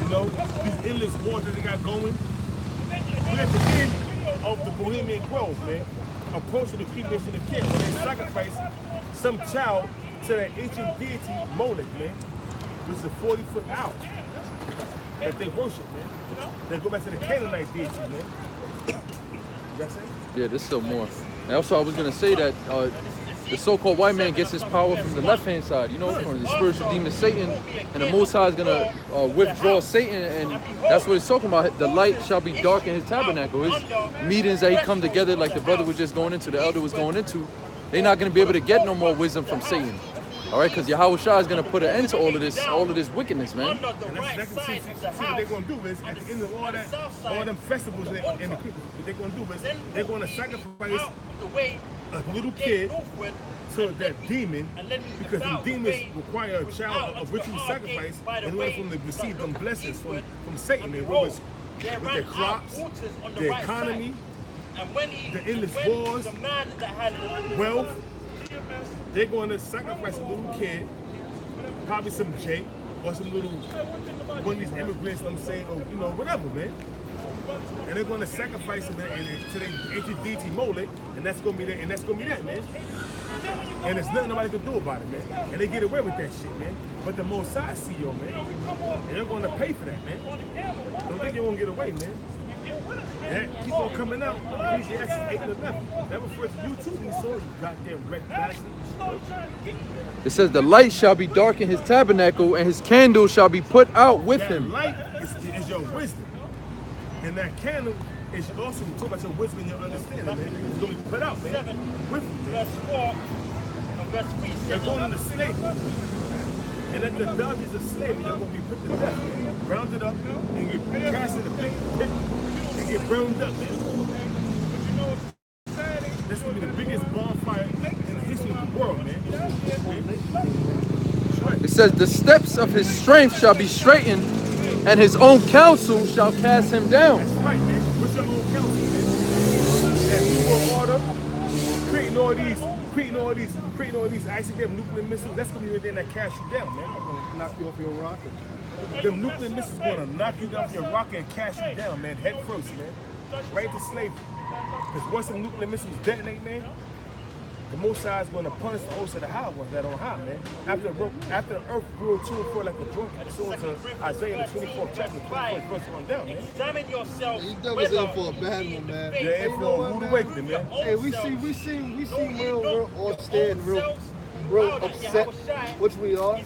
you know, these endless wars that they got going. We're at the end of the Bohemian Grove, man. Approaching the cremation of care when they sacrifice some child to that ancient deity Moloch, man, which is a 40-foot owl that they worship, man. They go back to the Canaanite deity, man. That's it. Yeah, there's still more. And also, I was gonna say that the so-called white man gets his power from the left-hand side, you know, from the spiritual demon Satan, and the Most High is gonna withdraw Satan, and that's what he's talking about. The light shall be dark in his tabernacle. His meetings that he come together, like the brother was just going into, the elder was going into, they're not gonna be able to get no more wisdom from Satan. All right, because Yahweh Shah is gonna put an end to all of this wickedness, man. And see what they're gonna do is at the end of all them festivals and what they're gonna do is they're gonna sacrifice a little kid to that demon, because the demons require a child of ritual sacrifice in order for them to receive them blessings from Satan. They with their crops, their economy, the endless wars, wealth. They're going to sacrifice a little kid, probably some Jake or some little one of these immigrants, I'm saying, or you know, whatever, man. And they're going to sacrifice him to the ancient deity Moloch, and that's going to be that, man. And there's nothing nobody can do about it, man. And they get away with that shit, man. But the Most High see you, man, and they're going to pay for that, man. Don't think you won't get away, man. That keep on coming out. Ecclesiastes 8 and 11. That was first YouTube you saw, you goddamn red bastard. It says the light shall be dark in his tabernacle, and his candle shall be put out with him. Light is your wisdom, and that candle is also talk about your wisdom and your understanding, man. It's going to be put out, man. With they're going into slavery, and at the dungeons of slavery, they're going to be put to death, rounded up, and get cast in the pit. And get burned up, man. That's gonna be the biggest bonfire in the history of the world, man. It says the steps of his strength shall be straightened, and his own counsel shall cast him down. That's right, man. What's your own counsel, man? That new order, creating all these isolated nuclear missiles. That's gonna be the thing that casts you down, man. Gonna knock you off your rocket. The nuclear missiles gonna knock you off your rocket and cast you down, man, head first, man. Right to slavery. Because once the nuclear missiles detonate, man, the Most High is gonna punish the host of the high ones that on high, man. After the earth grew 2 and 4 like a drunk, so into Isaiah the 24th chapter, 24th verse on down, man. Examine yourself. These devils in for a bad one, man. They're in for a rude awakening, man. Hey, we seem real austere and real upset, which we are.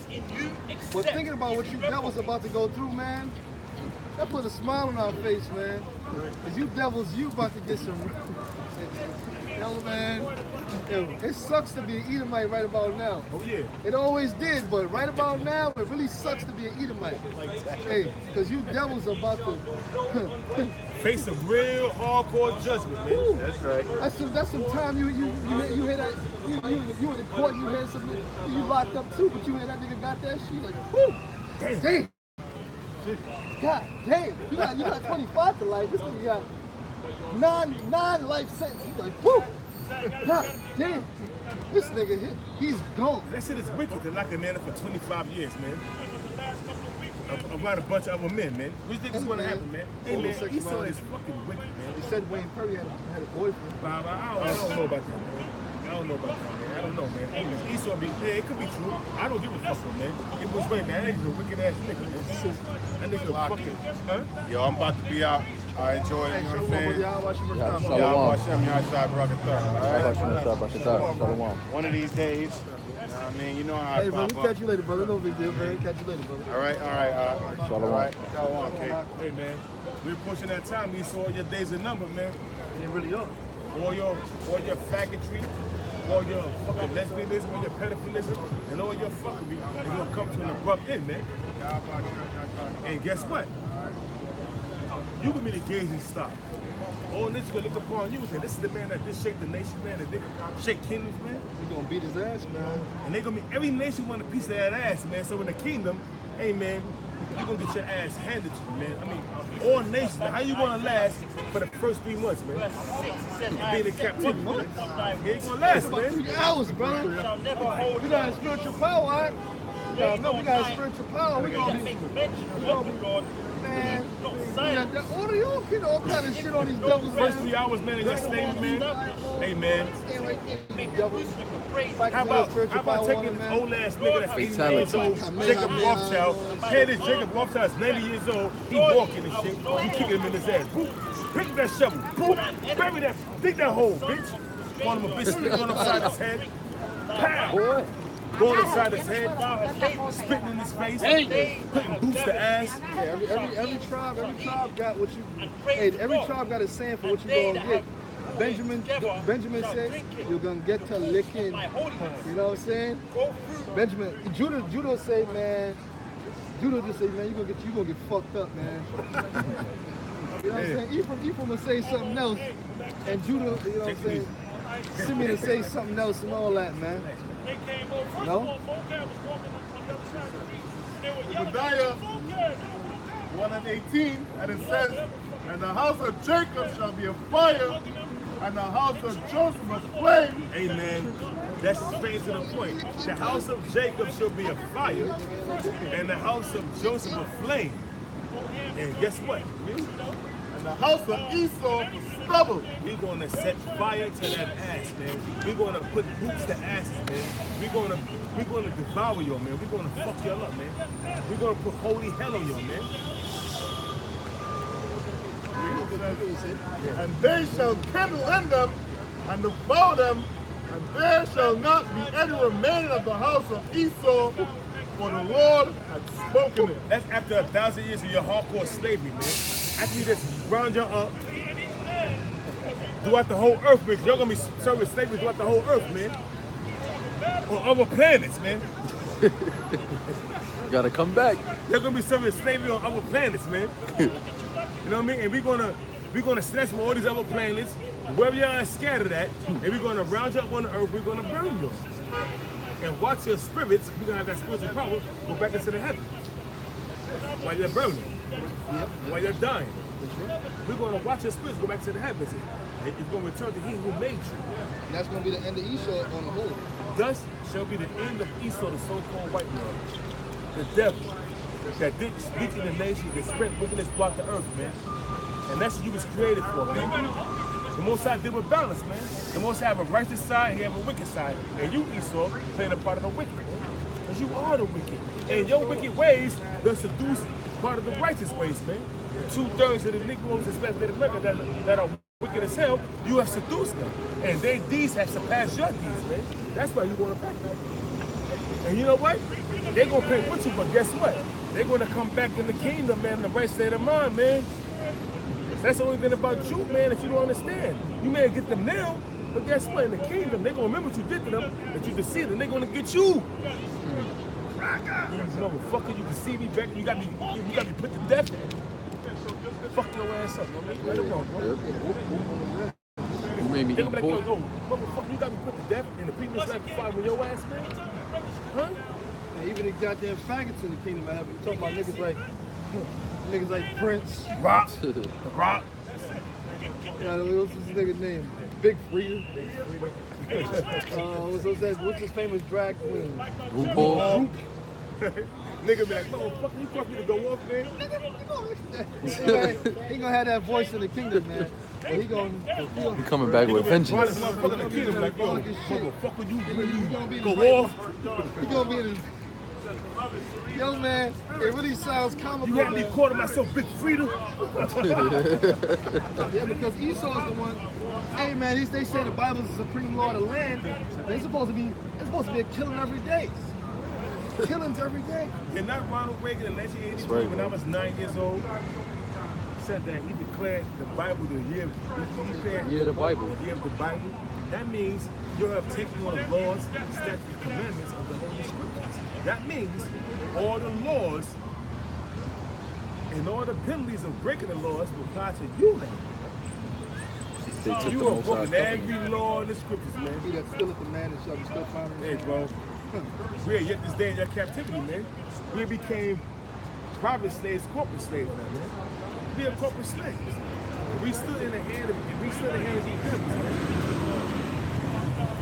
But thinking about what that was about to go through, man, that put a smile on our face, man. Cause you devils, you about to get some. Yo, man, yo, it sucks to be an Edomite right about now. Oh yeah. It always did, but right about now, it really sucks to be an Edomite. Hey, cause you devils are about to face a real hardcore judgment, man. Woo. That's right. That's some time you hear that you in the court, you had some, you locked up too, but you hear that nigga got that shit like, whoo, damn. God damn, you got 25 to life. This nigga got nine life sentence. He's like, whoo, God damn. This nigga, he's gone. That shit is wicked to lock a man up for 25 years, man. About a bunch of other men, man. What do you think is going to happen, man? Hey, man, Esau is fucking wicked, man. He said Wayne Perry had a boyfriend. I don't know about that, man. I don't know about that, man. I don't know, man. Hey, man, Esau be, yeah, it could be true. I don't give a fuck, man. It was right, man. That nigga's a wicked ass nigga, man. That nigga fucking, huh? Yo, I'm about to be out. I enjoy it, you know what I'm saying? Shalom. Shalom. One of these days, you know what I mean? You know how I Hey, bro, pop we up. catch you later, brother. No big deal, man. Catch you later, brother. All right. Shalom. All right. Shalom, okay. Hey, man, we're pushing that time. Esau, your days are numbered, man. They really are. All your faggotry, all your fucking lesbianism, all your pedophilism, and all your fuckery is gonna come to an abrupt end, man. And guess what? You can be the gays and stop. All niggas gonna look upon you and say, this is the man that just shaped the nation, man, that did shake kingdoms, man. We gonna beat his ass, man. And they gonna be, every nation want a piece of that ass, man. So in the kingdom, hey, man, you gonna get your ass handed to you, man. I mean, all nations, man, how you gonna last for the first 3 months, man? Being in captivity, man. You ain't gonna last, man. 3 hours, brother. We got a spiritual power, all right? No, we got a spiritual power. We gonna be, man. All y'all get all kind of shit on these devils, First man. 3 hours, man, in your slave, man. Hey, man. How about taking this old ass nigga that's 80 years old, Jacob Rothschild, here this Jacob Rothschild is 90 years old, he walking and shit, you kicking him in his ass. Boop. Pick up that shovel, boop, bury that, dig that hole, bitch. Call him a bitch, spitting on upside his head. Pow! Going inside his head, spitting in his face, putting boots to ass. Yeah, every tribe got what you. Hey, every tribe got a saying for what you gonna get. Benjamin said you're gonna get to licking. You know what I'm saying? Benjamin, Judah say, man. Judah just say, man, you gonna get fucked up, man. You know what I'm saying? Ephraim will say something else, and Judah, you know what I'm saying? Simeon will say something else and all that, man. No? Obadiah 1:18, and it says, and the house of Jacob shall be a fire, and the house of Joseph a flame. Amen. That's straight to the point. The house of Jacob shall be a fire, and the house of Joseph a flame. And guess what? And the house of Esau a stubble. We're gonna set fire to that ass, man. We're gonna put boots to asses, man. We're gonna devour you, man. We're gonna fuck you up, man. We're gonna put holy hell on you, man. And they shall kindle in them and devour them, and there shall not be any remaining of the house of Esau, for the Lord hath spoken it. That's after 1,000 years of your hardcore slavery, man. After you just round you up throughout the whole earth, man. You're gonna be serving slavery throughout the whole earth, man. On other planets, man. Gotta come back. They're gonna be serving slavery on other planets, man. You know what I mean? And we're gonna snatch from all these other planets, wherever y'all are scattered at, and we're gonna round you up on the earth, we're gonna burn you. And watch your spirits, we're gonna have that spiritual power, go back into the heaven. While you're burning, while you're dying. We're gonna watch your spirits go back to the heavens. It's gonna return to he who made you. And that's gonna be the end of Esau on the whole. Thus shall be the end of Esau, the so-called white man. The devil that did speak in the nation, that spread wickedness throughout the earth, man. And that's what you was created for, man. The Most High did with balance, man. The Most High have a righteous side, he have a wicked side. And you, Esau, playing a part of the wicked, man. Because you are the wicked. And your wicked ways will seduce part of the righteous ways, man. 2/3 of the Negroes, especially the America, that are wicked as hell, you have seduced them. And their deeds have surpassed your deeds, man. That's why you want to back them. And you know what? They're going to pay with you, but guess what? They're going to come back in the kingdom, man, in the right state of mind, man. That's the only thing about you, man, that you don't understand. You may get them now, but guess what? In the kingdom, they're going to remember what you did to them, that you deceived them. They're going to get you. Motherfucker, you deceive me back. You got me put to death. Fuck your ass up, man. Let it roll, bro. You made me They're eat gonna be like, pork. yo, motherfucker, you got me put to death, and the people that's like fighting your ass, man. Huh? Yeah, even the goddamn faggots in the kingdom of heaven. You talking about niggas like Prince, Rock. Yeah, what's this nigga name? Big Frida. What's his famous drag queen? RuPaul. Nigga be like, motherfucker, you want me to go off, man? He gonna have that voice in the kingdom, man. But he gonna He coming back with vengeance. Motherfucker in the kingdom like, yo, motherfucker, you really go off. He gonna be in his... Yo, man, it really sounds comical, You had me man. calling myself Big Frida. Yeah, because Esau's the one. Hey, man, they say the Bible's the supreme law of the land. It's supposed to be a killing every day. Killings every day. And not Ronald Reagan in 1983, when I was 9 years old, said that he declared the Bible the year of the Bible. That means you have taken on the laws, statutes, and commandments of the Holy Scriptures. That means all the laws and all the penalties of breaking the laws will apply to you now. You have broken every law in the Scriptures, man. He that stilleth the man and shall be still found in his Hey, bro. We are yet this day in your captivity, man. We became private slaves, corporate slaves now, man. We are corporate slaves. We still in the hand of these enemies, man.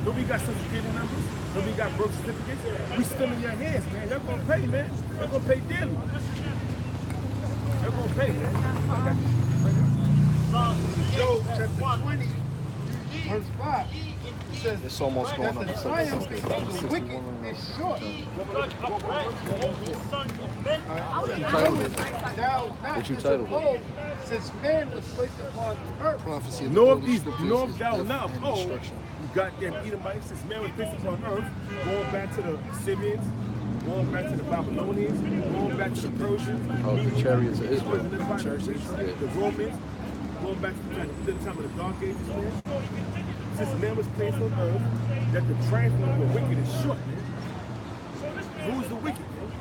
Nobody got social security numbers. Nobody got birth certificates. We still in your hands, man. Y'all gonna pay, man. Y'all gonna pay dearly. Y'all gonna pay, man. Job chapter 20, verse 5. It says, It's almost going that up the to triumph 60. of the wicked is short. What you titled it? Since man was placed upon earth. Prophecy of the Know Holy if these, Scriptures know is if thou death now, and oh, destruction. you goddamn Edomites, this man was placed upon earth, going back to the Syrians, going back to the Babylonians, going back to the Persians, Oh, the chariots of Israel. the Romans, going back to the time of the Dark Ages, man. Since man was placed on earth, that the transfer of the wicked is short, man. Who's the wicked, man?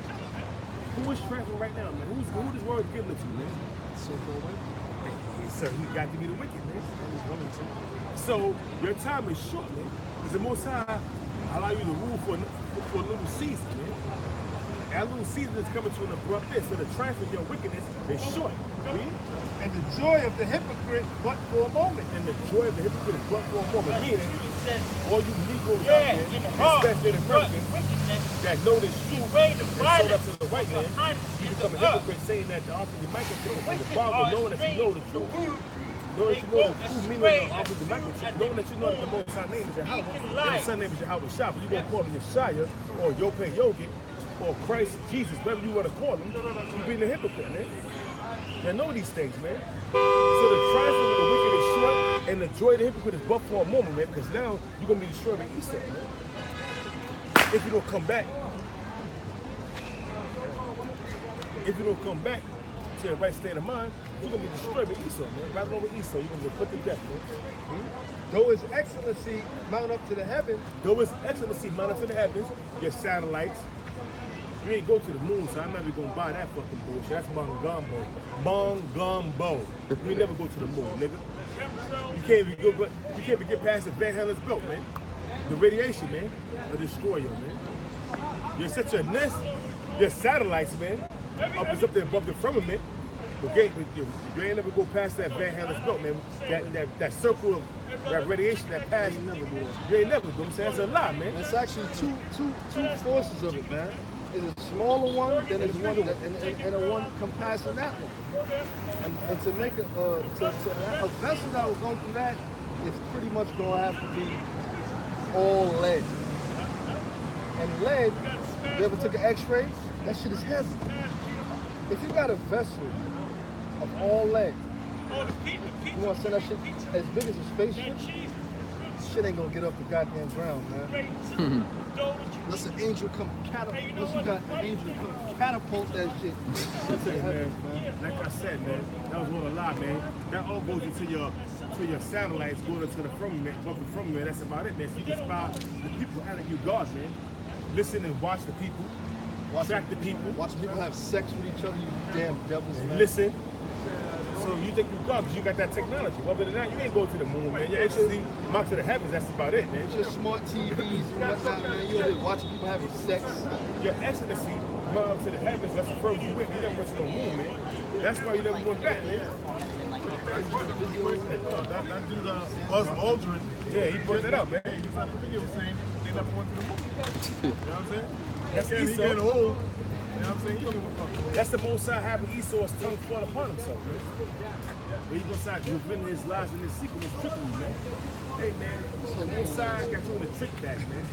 Who is transferring right now, man? Who this word giving it to, man? So-called wicked. Sir, he got to be the wicked, man. So your time is short, man. Because the Most High allow you to rule for a little season, man. That little season is coming to an abrupt end. So the transfer of your wickedness is short. See? And the joy of the hypocrite but for a moment. And the joy of the hypocrite is but for a moment. Meaning, all you Negroes out there, especially the Americans, that know this truth and sold up to the white man, you become a hypocrite saying that the office of microchip from the Bible, knowing that you know the truth. Knowing that you know the true meaning of the office of microchip, knowing that you know that the Most High name is Yahweh, and the Son name is Yahweh Shah, but you're going to call him Yeshaya or Yope Yogi or Christ Jesus, whatever you want to call him, you're being a hypocrite, man. You know these things, man. So the triumph of the wicked is short, and the joy of the hypocrite is but for a moment, man, because now you're going to be destroyed by Esau, man. If you don't come back. If you don't come back to the right state of mind, you're going to be destroyed by Esau, man. Right along with Esau, you're going to get put to death, man. Though his excellency mount up to the heavens, Though his excellency mount up to the heavens, your satellites, you ain't go to the moon, so I'm never gonna buy that fucking bullshit. That's Mongombo. Mongombo. You ain't never go to the moon, nigga. You can't even get past the Van Halen's belt, man. The radiation, man, will destroy you, man. You set your nest, your satellites, man, up there above the firmament. But you ain't never go past that Van Halen's belt, man. That circle of that radiation that passed. You ain't never go. That's a lie, man. it's actually two forces of it, man. It's a smaller one, then there's one and a one compassing that one. And to make a vessel that will go through that, it's pretty much gonna have to be all lead. And lead, you ever took an X-ray? That shit is heavy. If you got a vessel of all lead, you wanna send that shit as big as a spaceship? Shit ain't gonna get up the goddamn ground, man. Unless an angel come catapult, unless you got an angel come catapult that shit. Listen, man. Like I said, man, that was not a lie, man. That all goes into your satellites going into the firmament, bumping firmament. That's about it, man. So you can spy the people out of you, God, man. Listen and watch the people. Track the people. Watch people have sex with each other, you damn devils, man. Listen. So you think you God because you got that technology. Other than that, you ain't going to the moon, man. You're actually mount to the heavens. That's about it, man. It's just smart TVs and whatnot, man. You're just watching people having sex. Your excellency mount to the heavens. That's the furthest you went. You never went to the moon, man. That's why you never went back, man. That dude, Buzz Aldrin. Yeah, he put that up, man. He's on the video saying they never went to the moon. You know what I'm saying? That's He Esau. getting old. You know what I'm saying? He don't give a fuck. That's the most High having Esau's tongue fall upon himself, man. When he goes out revealing his lies and his secret, his trickery, man. Hey, man, the Most High got you in the trick bag, man.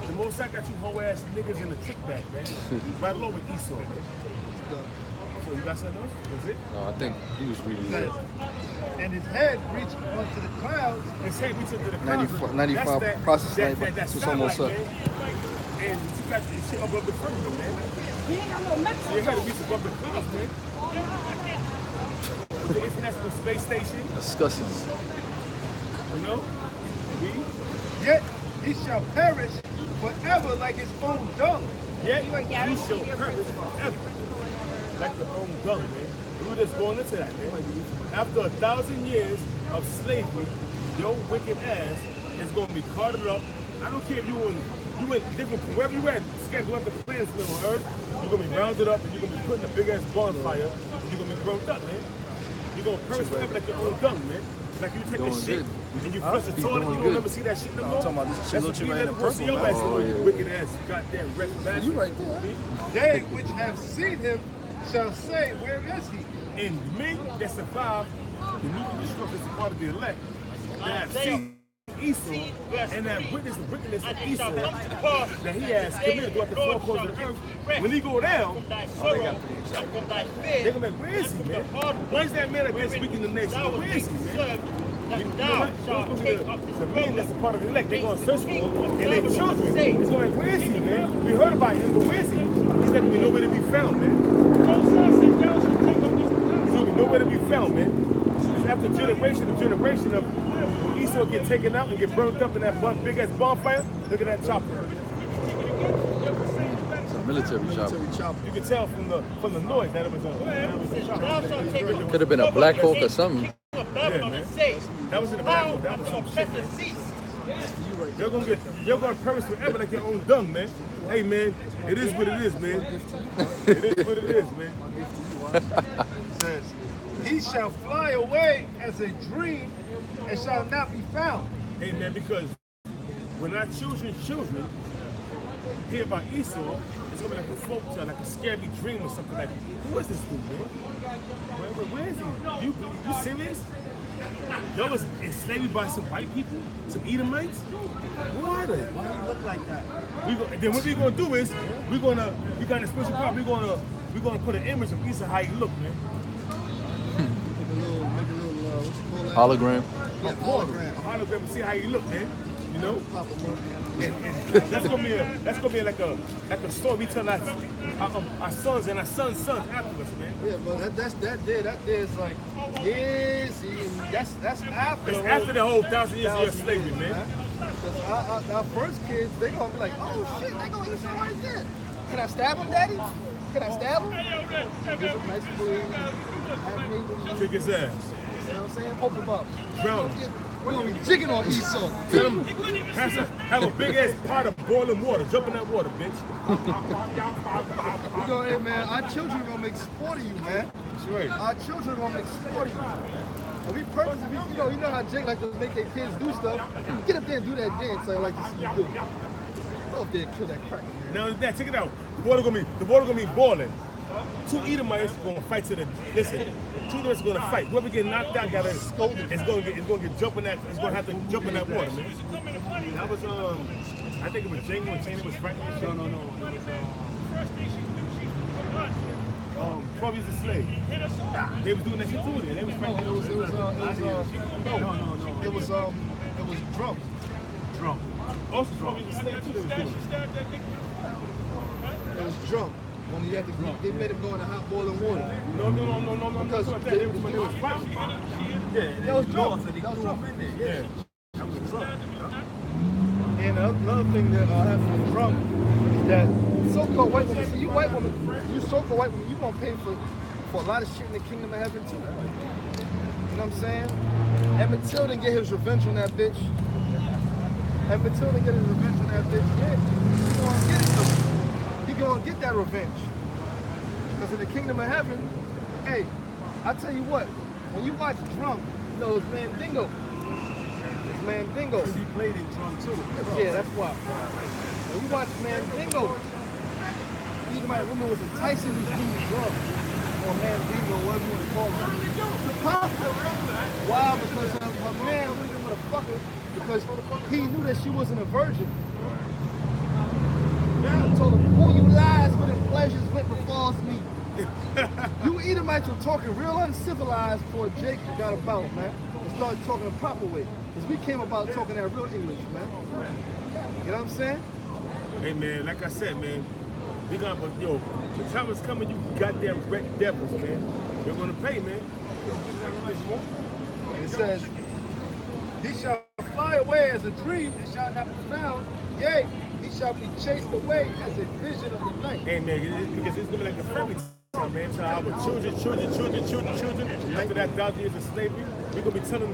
The Most High got you hoe-ass niggas in the trick bag, man. Right along with Esau, man. So you got something else? That's it? No, I think he was reading it. And his head reached onto the clouds. His head reached into the clouds. 95 process light, that's it's almost up. And you got the shit above the firmament, man. So you got to reach above the clouds, man. The International Space Station, Disgusting. you know? Yet he shall perish forever like his own dung. Yeah, you shall perish forever. Like your own dung, man. We were just going into that, man. After 1,000 years of slavery, your wicked ass is going to be carted up. I don't care if you in different, wherever you at, scattered throughout the planets on Earth, you're going to be rounded up and you're going to be put in a big ass bonfire and you're going to be grown up, man. You're going to perish forever like your own dung, man. Like you take a shit and you flush the toilet, you don't never see that shit no more. I'm talking about this That's little what right in the purple, your man. ass, you wicked ass, goddamn wretched bastard. You right there. They which have seen him shall say, where is he? And me that survived the nuclear destruction is a part of the elect that have seen Esau and that witness the wickedness of Esau that he has committed throughout the four corners of the earth. When he go down, they're gonna be like, where is he, man? Where's that man that been speaking the nation? Where is he, man? You know what? The men that's a part of the elect, they're gonna search for him and their children. It's going like, where is he, man? We heard about him, but where is he? He's not gonna be nowhere to be found, man. He's gonna be nowhere to be found, man. It's after generation of Esau get taken out and get burned up in that big ass bonfire. Look at that chopper. It's a military chopper. You can tell from the noise that it was a chopper. Could have been a Black Hawk or something. Yeah, man. That was in the back. That was some shit. You're gonna perish forever like your own dung, man. Hey, man, it is what it is, man. It is what it is, man. Says, he shall fly away as a dream and shall not be found. Hey, man, because when our children hear about Esau, it's gonna be like a folk tale, like a scary dream or something like, who is this dude, man? Where is he? You serious? Y'all was enslaved by some white people? Some Edomites? Who are they? Why do you look like that? Then what we're gonna do is we got a special part. We're gonna put an image of Esau how he look, man. Hologram. Yeah, hologram. A hologram and see how you look, man. You know? And that's gonna be like a story we tell our sons and our sons after us, man. Yeah, but that there is like years. That's after. It's after the whole 1,000 years of slavery, man. Because our first kids, they gonna be like, oh shit, they gonna Esau right there. Can I stab him, Daddy? Can I stab him? Give him nice food. Kick his ass. You know what I'm saying? Open him up. Drown him. We're gonna be jigging on Esau. Tell him, have a big ass pot of boiling water. Jump in that water, bitch. We go, hey man, our children gonna make sport of you, man. That's right. Our children gonna make sport of you. And we purposely, you know how Jake like to make their kids do stuff. Get up there and do that dance I like to see you do. Go up there and kill that crack. Now that, check it out. The water gonna be boiling. Two Edomites gonna fight to the listen. Two Edomites gonna fight. Whoever get knocked out gotta scolded. It's gonna get jump in that. It's gonna have to jump in that water, man. That was I think it was Django and Chain was fighting. No. It was 12 years a slave. They was doing that shit too. They was fighting. It was drum. Also, probably the slave too. It was drunk. When he had to, they made him go in the hot boiling water. No. Because That they- was when they was fighting. That was drunk. That was drunk. Yeah. And another thing that happened with Trump is that so-called white women, see, you white women, you so-called white women, you gonna pay for a lot of shit in the kingdom of heaven too. You know what I'm saying? Emmett Till didn't get his revenge on that bitch. Emmett Till didn't get his revenge on that bitch. Yeah, he gonna get it though. He gonna get that revenge. Because in the kingdom of heaven, hey, I tell you what, when you watch Trump, you know, it's Mandingo. Mandingo. He played in Trump too. Yeah, that's why. When you watch Mandingo, these my women was enticing these dudes drunk. Or Mandingo, whatever you want to call them. Why? Because her man was a motherfucker. Because he knew that she wasn't a virgin. I told him, who you lies with and pleasures with befalls me. You Edomites were talking real uncivilized before Jake got about, man. And started talking the proper way. Because we came about talking that real English, man. You know what I'm saying? Hey man, like I said, man, we gonna, yo, the time is coming, you goddamn red devils, man. You're gonna pay, man. And it says, he shall fly away as a dream and shall not be found. Yea, he shall be chased away as a vision of the night. Hey man, because it's gonna be like a fairy tale, man. So our children. After that 1,000 years of slavery, we're gonna be telling,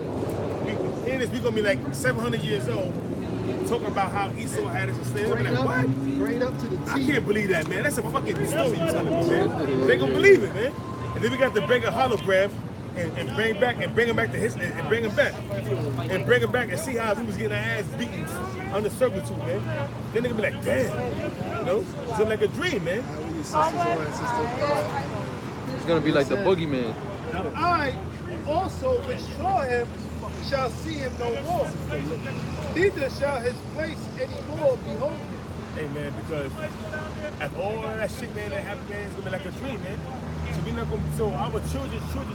we're gonna be like 700 years old, talking about how Esau had us as slaves. Like, what? Straight up to the T. I can't believe that, man. That's a fucking story you telling me, man. They gonna believe it, man. And then we got to bring a holograph and bring him back to history and bring him back and see how we was getting our ass beaten under servitude, man. Then they gonna be like, damn, you know, it's like a dream, man. It's gonna be like the boogeyman. I also which saw him shall see him no more. Neither shall his place any more behold him. Hey man, because after all that shit, man, that happened, man, it's gonna be like a dream, man. So we not gonna, so our children is not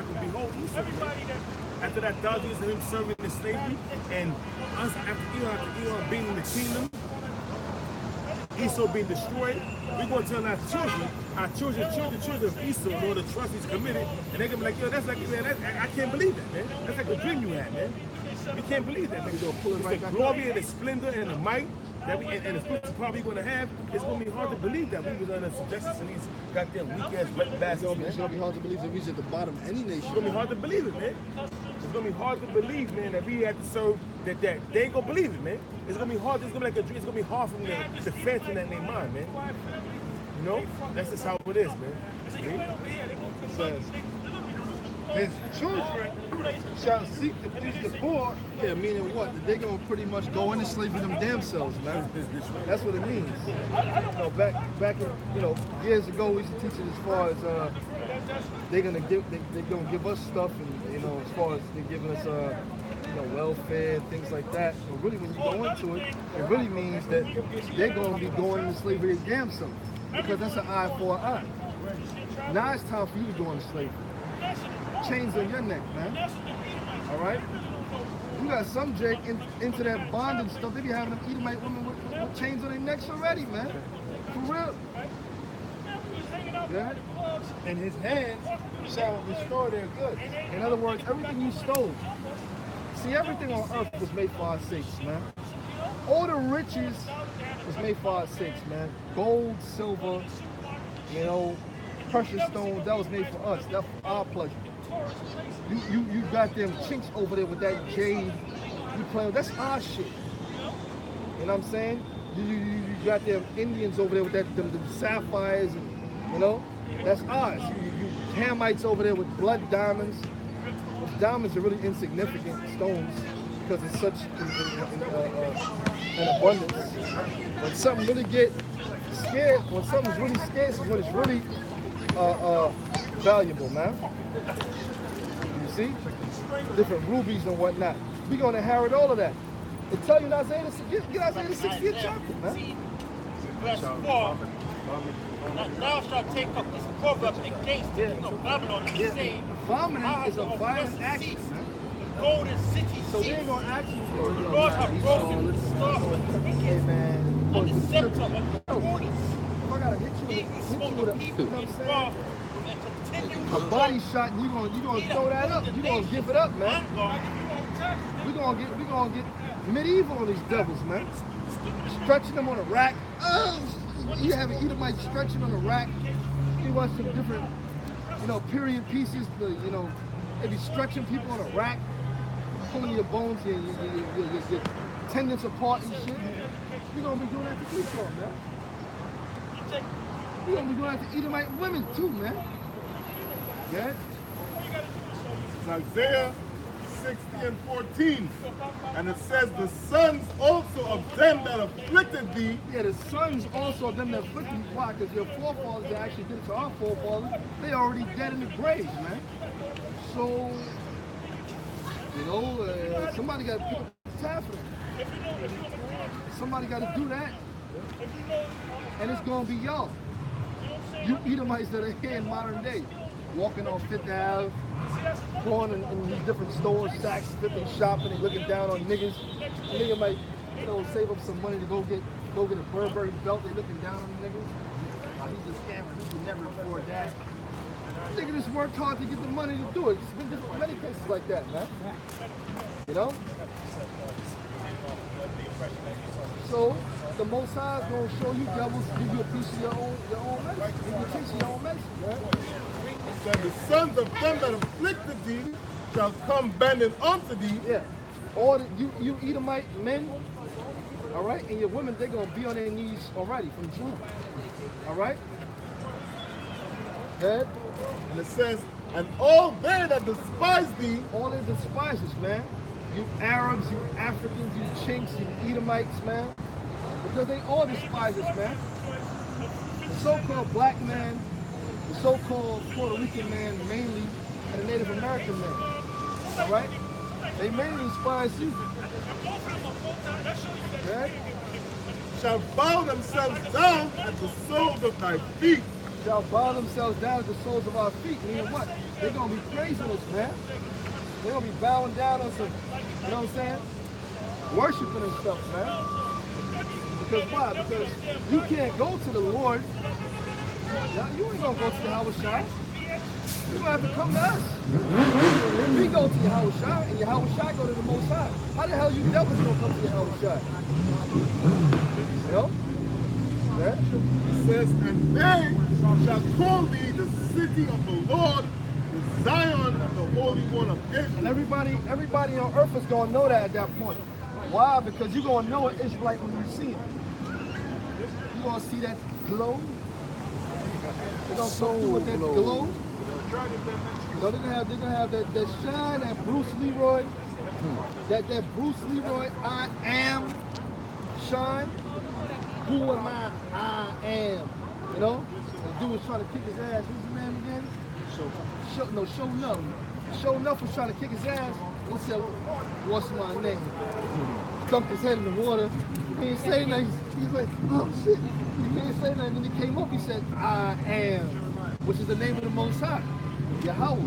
gonna behold Esau, man. After that 1,000 years of him serving in slavery, and us after Eon being in the kingdom, Esau being destroyed, we're gonna tell our children of Esau know the trust he's committed, and they're gonna be like, yo, that's like, man, I can't believe that, man. That's like a dream you had, man. We can't believe that, man. It's the glory and the splendor and the might that we and the fruits we're probably gonna have. It's gonna be hard to believe that we was under subjection to these goddamn weak ass wet bastards, man. It's gonna be hard to believe that we was at the bottom of any nation. It's gonna be hard to believe it, man. It's gonna be hard to believe, man, that we had to serve that they ain't gonna believe it, man. It's gonna be hard. It's gonna be like a dream. It's gonna be hard for them to phantom that in their mind, man. You know, that's just how it is, man. It says, his children shall seek to please the poor. Yeah, meaning what? That they gonna pretty much go into slavery them damn selves, man. That's what it means. You know, back in, you know, years ago we used to teach it as far as they're gonna give us stuff, and you know, as far as they're giving us you know, welfare, things like that. But really, when you go into it, it really means that they're gonna be going into slavery their damn selves, because that's an eye for an eye. Now it's time for you to go into slavery. Chains on your neck, man. All right? You got some Jake into that bondage stuff. They be having them Edomite women with chains on their necks already, man. For real. Yeah? And his hands shall restore their goods. In other words, everything you stole. See, everything on earth was made for our sakes, man. All the riches was made for our sakes, man. Gold, silver, you know, precious stones, that was made for us. That's for our pleasure. You got them chinks over there with that jade. You play, that's our shit. You know what I'm saying? You got them Indians over there with them sapphires, and you know, that's ours. You Hamites over there with blood diamonds. Those diamonds are really insignificant stones because it's such an abundance. When something really get scared, when something's really scarce, is when it's really valuable, man. You see? Different rubies and whatnot. We're going to inherit all of that. They tell you in Isaiah, get Isaiah the 60th chapter, man. Verse 4. Thou shalt take up this proverb against the king of Babylon and say, Vomiting is a violent action, man. golden city So we seats. ain't gonna ask you The for it. Lord have broken the staff and Hey wicked man, on look, the the scepter scripture. of the waters. If I gotta hit He you who smote with the a, you people know what in I'm saying? wrath with a continual A body shot, and you gonna throw that up. You gonna give it up, man. We gonna get medieval on these devils, man. Stretching them on a rack. You have an Edomite stretching on a rack. You watch some different, period pieces. They be stretching people on a rack, pulling your bones, your tendons apart and shit. We gonna be doing that to Esau, man. We gonna be doing that to Edomite women too, man. Yeah. It's Isaiah 60 and 14. And it says, the sons also of them that afflicted thee. Yeah, the sons also of them that afflicted thee. Why? Because your forefathers that actually did it to our forefathers, they already dead in the graves, man. So, somebody got to pick up the tab for them. Somebody got to do that. And it's going to be y'all. You Edomites that are here in modern day, walking on Fifth Ave, going in these different stores, Saks, flipping, shopping, and looking down on niggas. A nigga might, save up some money to go get a Burberry belt. They looking down on the niggas. He's a scammer. He can never afford that. Nigga just worked hard to get the money to do it. It's been many cases like that, man. So the Most High is gonna show you devils, give you a piece of your own medicine. Give you a taste of your own medicine, man. That the sons of them that afflicted thee shall come bending unto thee. Yeah. All you Edomite men, all right, and your women, they're gonna be on their knees already from June. All right? Head. And it says, and all they that despise thee, all they despise us, man. You Arabs, you Africans, you Chinks, you Edomites, man. Because they all despise us, man. The so-called black man, the so-called Puerto Rican man mainly, and the Native American man. All right? They mainly despise you. Right? shall bow themselves down at the soles of thy feet. Shall bow themselves down at the soles of our feet. Meaning what? They're going to be praising us, man. They're going to be bowing down on some, you know what I'm saying? Worshiping and stuff, man. Because why? Because you can't go to the Lord. You ain't going to go to the Yahushua. You're going to have to come to us. We go to Yahushua, and Yahushua go to the Most High. How the hell you devils going to come to Yahushua? You know? Yeah? It says, and they shall call thee the city of the Lord, the Zion of the Holy One of Israel. And everybody on earth is going to know that at that point. Why? Because you're going to know it Israelite when you see it. You're going to see that glow. They're going to go through with that glow. So they're gonna have that shine, that Bruce Leroy, that Bruce Leroy I am shine. Who am I? I am. You know? The dude was trying to kick his ass. Who's his name again? Show Enough. Show Enough was trying to kick his ass. He said, what's my name? Dumped his head in the water. He didn't say nothing. He's like, oh shit. He didn't say nothing. And he came up, he said, I am, which is the name of the Most High. Yahweh,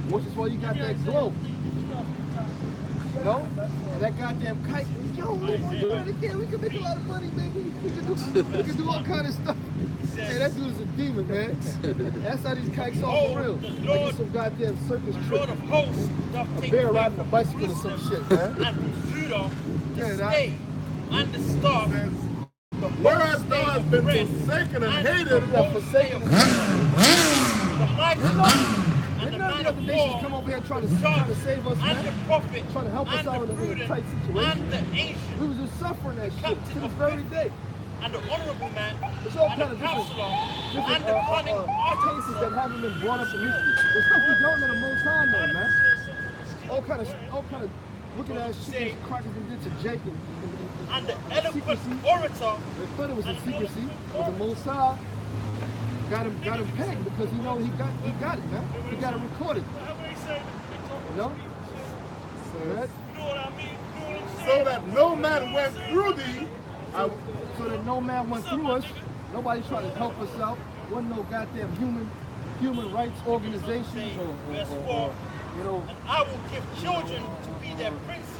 which is why you got that glow. You know? And that goddamn kite, yo, we can make a lot of money, baby. We can do all kind of stuff. Hey, that dude is a demon, man. That's how these kites are for real. Like some goddamn circus trip. A bear riding a bicycle or some shit, man. And Judah, Yeah, the that- state, and the star. Whereas thou hast been forsaken and hated, Forsaken. The mighty and None the of man the other of nations war, come over here trying to save us, and the man. prophet, Trying to help us and out the in a prudent, tight situation. and the ancient, We was just suffering that shit to this very day. and the honorable man, There's all and kind the of counselor, and different the cunning cases that haven't been brought up in history. There's stuff we don't know the Most High know, man. All kind of wicked ass shit these crackers did to Jake and the eloquent secrecy. orator, They thought it was in secrecy, but the Most High got him pegged because he got it, man. He got it recorded. You know? so that no man went through thee. So that no man went through us. Nobody tried to help us out. Wasn't no goddamn human rights organizations or you know, And I will give children to be their princes,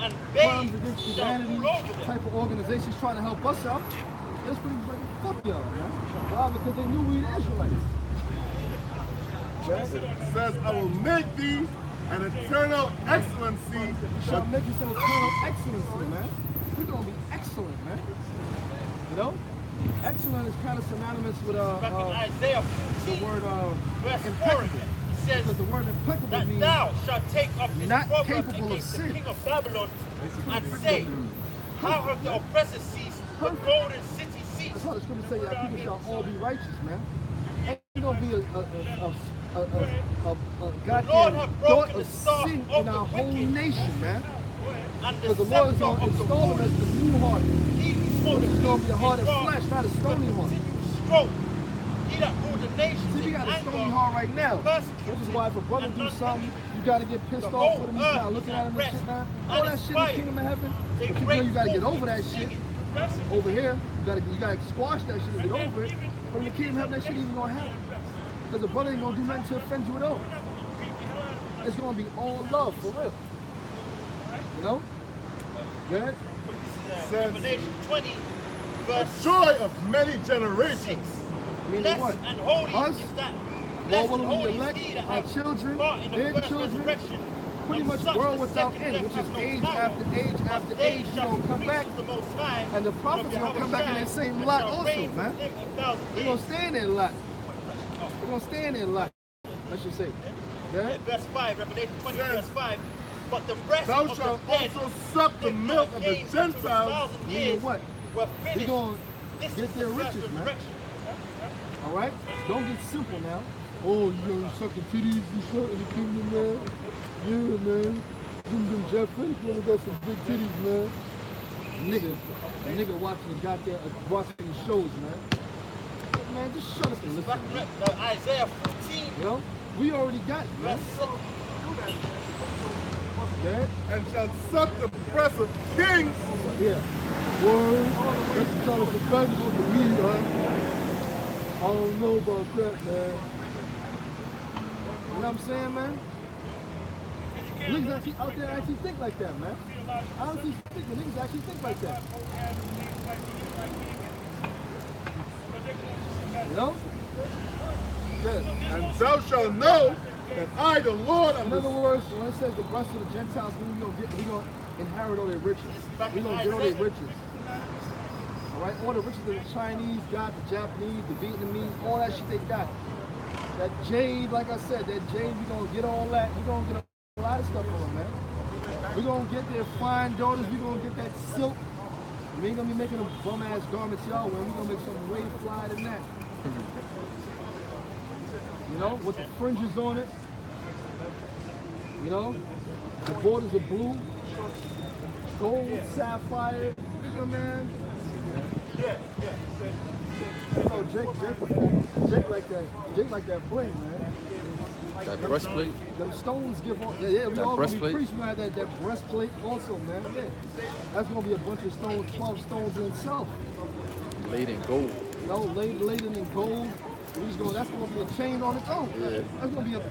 and Crimes babes Against shall Humanity rule over them. type of organizations trying to help us out. It's pretty like, fuck y'all, man. Why? Because they knew we were Israelites. It says, I will make thee an eternal excellency. You shall make us an eternal excellency, man. We're gonna be excellent, man. You know? Excellent is kind of synonymous with Back in Isaiah the 14, word verse 4, impeccable. it says Because the word impeccable that means thou shalt take up this not proverb capable of against the sin. king of Babylon and say, how have the oppressor ceased, the golden city ceased? that's how the scripture says that people shall all be righteous, man. Ain't gonna be a goddamn thought of sin in our whole nation, man. And Because the Lord is going to install them as the new heart. Which is going to be a heart of flesh, not a stony heart. Stroke. He that ruled the nations See, we in got a anger, stony heart right now. persecute, Which is why if a brother do something, you got to get pissed the off with him. whole You kind of earth looking at him and shit, man. and All that it's shit in the fire. kingdom of heaven. They But you know break you got to get forth over that and shit. sing it. Over here, you got to squash that shit and get over it. But in the kingdom of heaven, that shit even going to happen. Because the brother ain't going to do nothing to offend you at all. It's going to be all love, for real. You know? Good? Revelation 20, verse The joy of many generations. 6. Meaning Blessed what? and holy Us? is that. Lord Blessed and willing, we holy is elect he that our hath children, part in the their first children, resurrection. pretty And much such world the without second end, death which hath is no age power, after age but after they age, shall gonna come preach back. the Most High, And the from prophets gonna come back in that same and lot shall also, reign man. with them 1,000 We're years. gonna stay in that lot. We're gonna stay in that lot. Let's just say. Yeah? Verse 5, Revelation 20, verse 5. But the rest Thou of shalt the dead also suck the milk of the came unto the Gentiles. 1,000 Meaning years what? were We finished. gonna This get is their the first riches, man. resurrection. All right? Don't get simple now. Oh, you gonna suck the titties and shit in the kingdom, man? Yeah, man. Them Jeff Franklin got some big titties, man. Nigga watching the shows, man. Man, just shut up and listen. Man. Isaiah 14, You know, we already got it, man. verse 6. Yeah, And shall suck the breast of kings. yeah. Word. That's trying to defend you with me, huh? I don't know about that, man. You know what I'm saying, man? Niggas actually out there actually think like that, man. I don't think niggas actually think like that. You know? Good. And thou shalt know that I, the Lord, am In other words, when it says the rest of the Gentiles, we gonna inherit all their riches. We gonna get all their riches. All right, all the riches that the Chinese got, the Japanese, the Vietnamese, all that shit they got. That jade, like I said, that jade, we gonna get all that. We gonna get a lot of stuff from them, man. We gonna get their fine daughters. We gonna get that silk. We ain't gonna be making them bum ass garments y'all wear. We gonna make something way fly than that. You know, with the fringes on it. You know, the borders are blue, gold, sapphire. You know, man. You know, Jake like that bling, man. That breastplate. Them stones give on. Yeah, we That all gonna be breastplate. priests. We gonna have that breastplate also, man. Yeah, that's gonna be a bunch of stones, 12 stones in itself. Laid in gold. You know, laden in gold. That's gonna be a chain on its own. Yeah. That's gonna be a.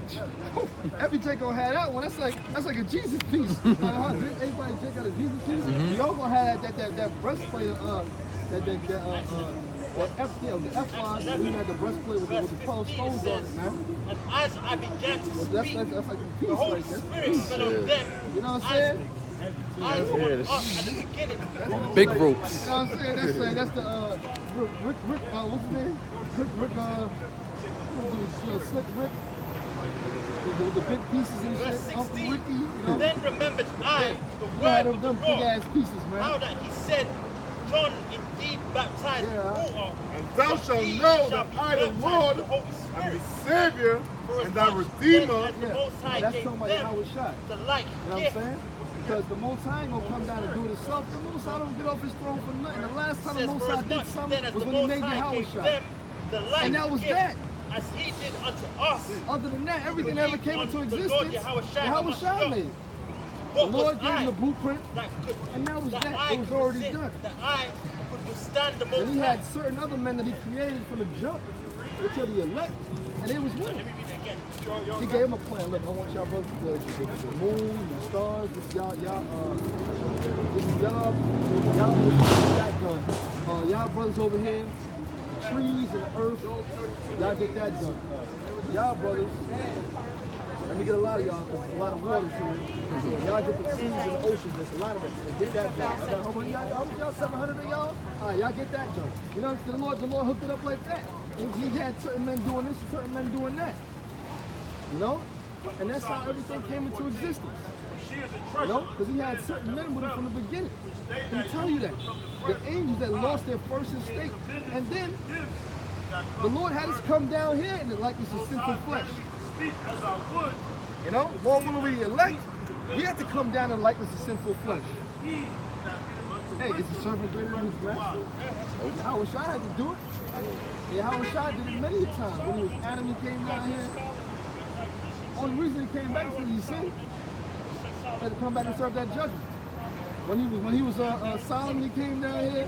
Every Jake gonna have that one. That's like a Jesus piece. Everybody Jake got a Jesus piece. Y'all gonna have that breastplate. The ephod. We had the breastplate with the 12 stones on it, man. And as I began to speak, That's like a the piece Holy right there. Spirit fell on them. You know what I'm saying? I was up at the beginning. Big ropes. You know what I'm saying? That's the Rick, what's his name? Rick, Slick Rick. With the big pieces and Verse shit. Uncle 16. Ricky, you know? Then remembered I the You word had of the them big Lord, ass pieces, how man. that he said, John indeed baptized with Yeah. water, And thou but shalt ye know shall that be I, the baptized Lord, with the Holy am Spirit. the Savior For as and thy much Redeemer. then as the Yeah. Most High That's gave talking about them how it shot. the like You know what I'm gift. saying? Because the Most High ain't gonna come down and do it himself. The Most High don't get off his throne for nothing. The last time the Says, Most for High as did much something then as was the when he Most made High Yahweh gave shot. them the like And that was gift, that. as he did unto us. Other than that, everything that ever came into The Lord existence, Yahushua Yahweh Shai made it. The What Lord was gave him I the blueprint, that could, and that was that. I It was could already resist, done. that I could withstand the Most And he High. had certain other men that he created from the jump until the elect, and they was with him. He gave him a plan. Look, I want y'all brothers to the moon, the stars, this is y'all that done. Y'all brothers over here, trees and earth, y'all get that done. Y'all brothers, let me get a lot of y'all, because there's a lot of water to it. Y'all get the seas and the oceans, there's a lot of it. Get that done. How many y'all, 700 of y'all? All right, y'all get that done. You know, the Lord hooked it up like that. He had certain men doing this and certain men doing that. You know? And that's how everything came into existence. You know? Because he had certain men with him from the beginning. He tell you that. The angels that lost their first estate. And then the Lord had us come down here in the likeness of sinful flesh. You know? More when we elect, we have to come down in the likeness of sinful flesh. Hey, is the servant greater than his master? Yahweh Shai had to do it. Yahweh Shai did it many times. When he was Adam, he came down here. Only reason he came back is because he sinned. He had to come back and serve that judgment. When he was Solomon, he came down here.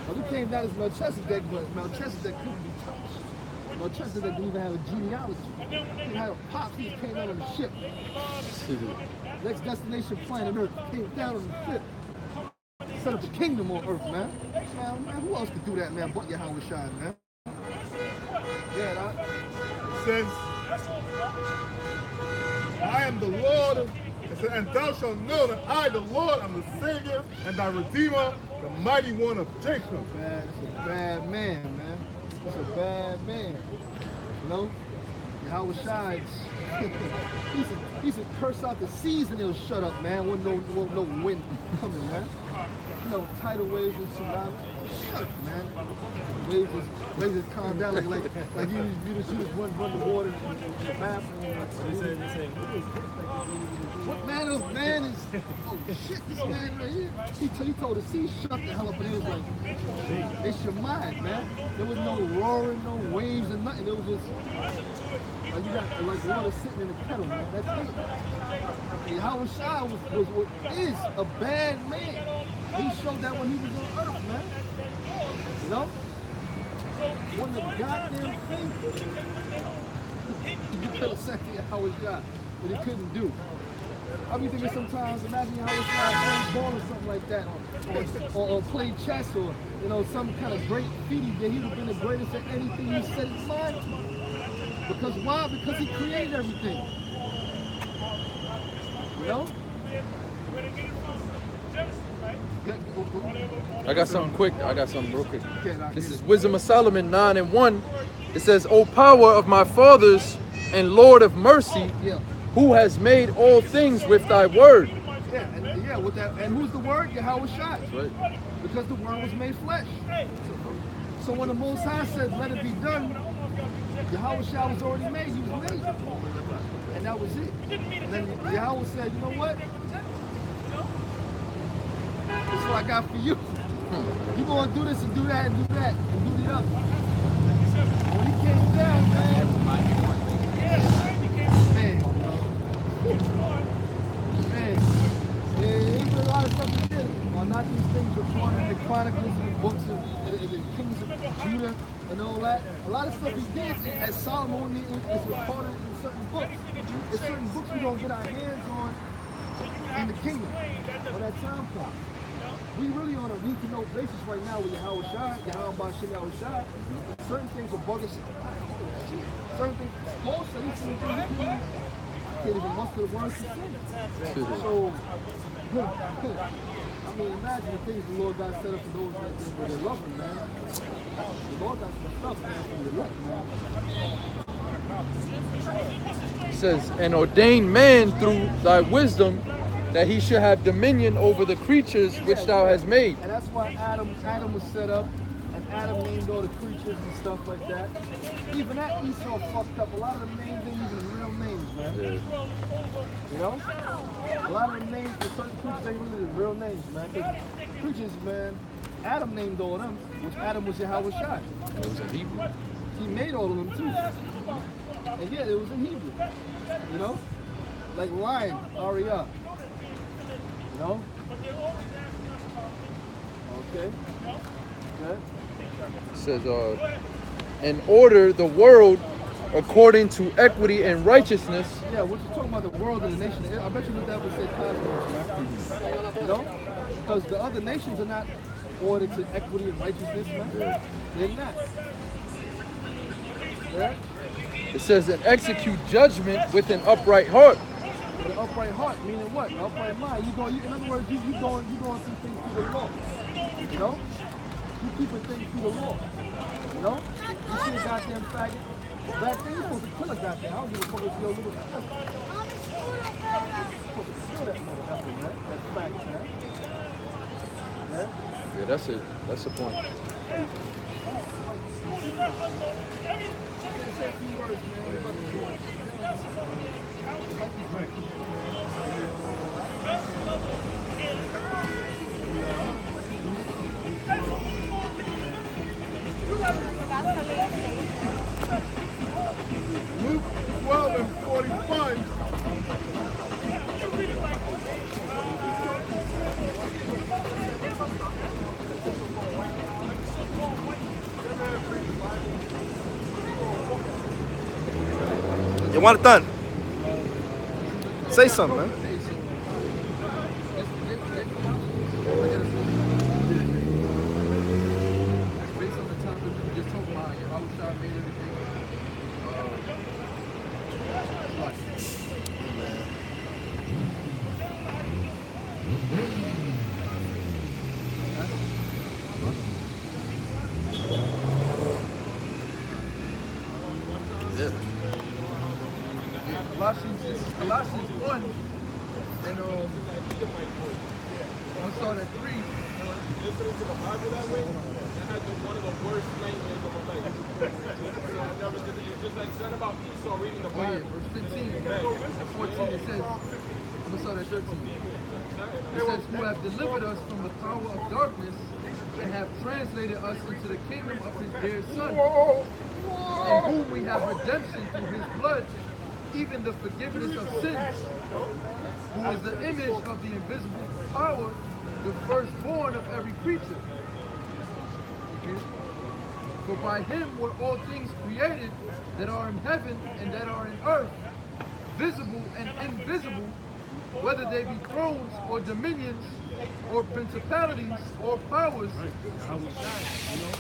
Well, he came down as Melchizedek, but Melchizedek couldn't be touched. Melchizedek didn't even have a genealogy. He didn't have a pop. He came out on the ship. Next destination, planet Earth, came down on the ship. Set up a kingdom on Earth, man. Man, who else could do that, man, but Yahweh Shai, man? Yeah, that says, I am the Lord, and thou shalt know that I, the Lord, am the Savior and thy Redeemer, the mighty one of Jacob. Man, it's a bad man, man. It's a bad man. You know? Yahweh Shai, he said, curse out the seas and he'll shut up, man. Won't no wind coming, man. You know, tidal waves and tsunamis. Shut up, man. Waves just calm down like you just run the water in the bathroom. What manner of man is? Oh shit, this man right here. He told the sea shut the hell up, and it was like they shemaiah, man. There was no roaring, no waves, and nothing. It was just like you got like water sitting in a kettle, man. That's it. Yahweh Shai is a bad man. He showed that when he was on earth, man. You know? One of the goddamn things you could have said to Yahweh Shai, but he couldn't do. I be thinking sometimes, imagine Yahweh Shai playing ball or something like that, or play chess, or you know, some kind of great feat he did. He would have been the greatest at anything he set his mind to. Because why? Because he created everything. You know? I got something quick. I got something real quick. This is Wisdom of Solomon 9:1. It says, O power of my fathers and Lord of mercy, who has made all things with thy word. Yeah, with that. And who's the word? Yahweh Shai. That's right. Because the word was made flesh. So when the Most High said, let it be done, Yahweh Shai was already made. He was made. And that was it. And then Yahweh said, you know what? This is what I got for you. You gonna do this and do that and do that and do the other. When he came down, man, he did a lot of stuff he did. Not these things recorded in the chronicles and the books of the kings of Judah and all that. A lot of stuff he did, as Solomon is recorded in certain books. There's certain books we don't get our hands on in the kingdom when that time comes. We really on a need-to-know basis right now with Yahweh Shai, Yahweh Shai. Certain things are bogus. Certain things, Paul said he's seen things he can't even muster the words to say. So, I mean, imagine the things the Lord God set up for those that love him, man. The Lord got some stuff, man, for the elect, man. It says, and ordained man through thy wisdom, that he should have dominion over the creatures which thou hast made. And that's why Adam was set up, and Adam named all the creatures and stuff like that. Even that Esau fucked up. A lot of the names ain't even real names, man. You know? A lot of the names for certain creatures ain't really real names, man. Because creatures, man, Adam named all of them, which Adam was Yahweh Shai. It was in Hebrew. He made all of them too. And yeah, it was in Hebrew. You know? Like lion, Ariyah. You know? Okay. Good. It says, and order the world according to equity and righteousness. Yeah, what you're talking about, the world and the nation. I bet you that would say cosmos, man. You know? Because the other nations are not ordered to equity and righteousness, man. Yeah. They're not. Yeah? It says, and execute judgment with an upright heart. With an upright heart, meaning what? An upright mind. In other words, you going through things through the law. You know? You keeping things through the law. You know? You see a goddamn faggot. Black thing, you're supposed to kill a goddamn. I don't give a fuck if you're a little bit. You're supposed to kill that motherfucker, man. That's fact, man. Yeah? Yeah, that's it. That's the point. Luke 12 and 45. You want it done? Say something, man. Based on the topic we just talked about, how Shah made everything. Colossians 1 and I'll start at 3. Listening to the Bible that way, that has been one of the worst nightmares of my life. It's just like said about Esau reading the Oh yeah, Bible. verse 15 and 14 it says, I'm gonna start at 13. It says, who have delivered us from the power of darkness and have translated us into the kingdom of his dear Son, in whom we have redemption through his blood, even the forgiveness of sins, who is the image of the invisible power, the firstborn of every creature. Okay? For by him were all things created that are in heaven and that are in earth, visible and invisible, whether they be thrones or dominions or principalities or powers. How we shine, you know?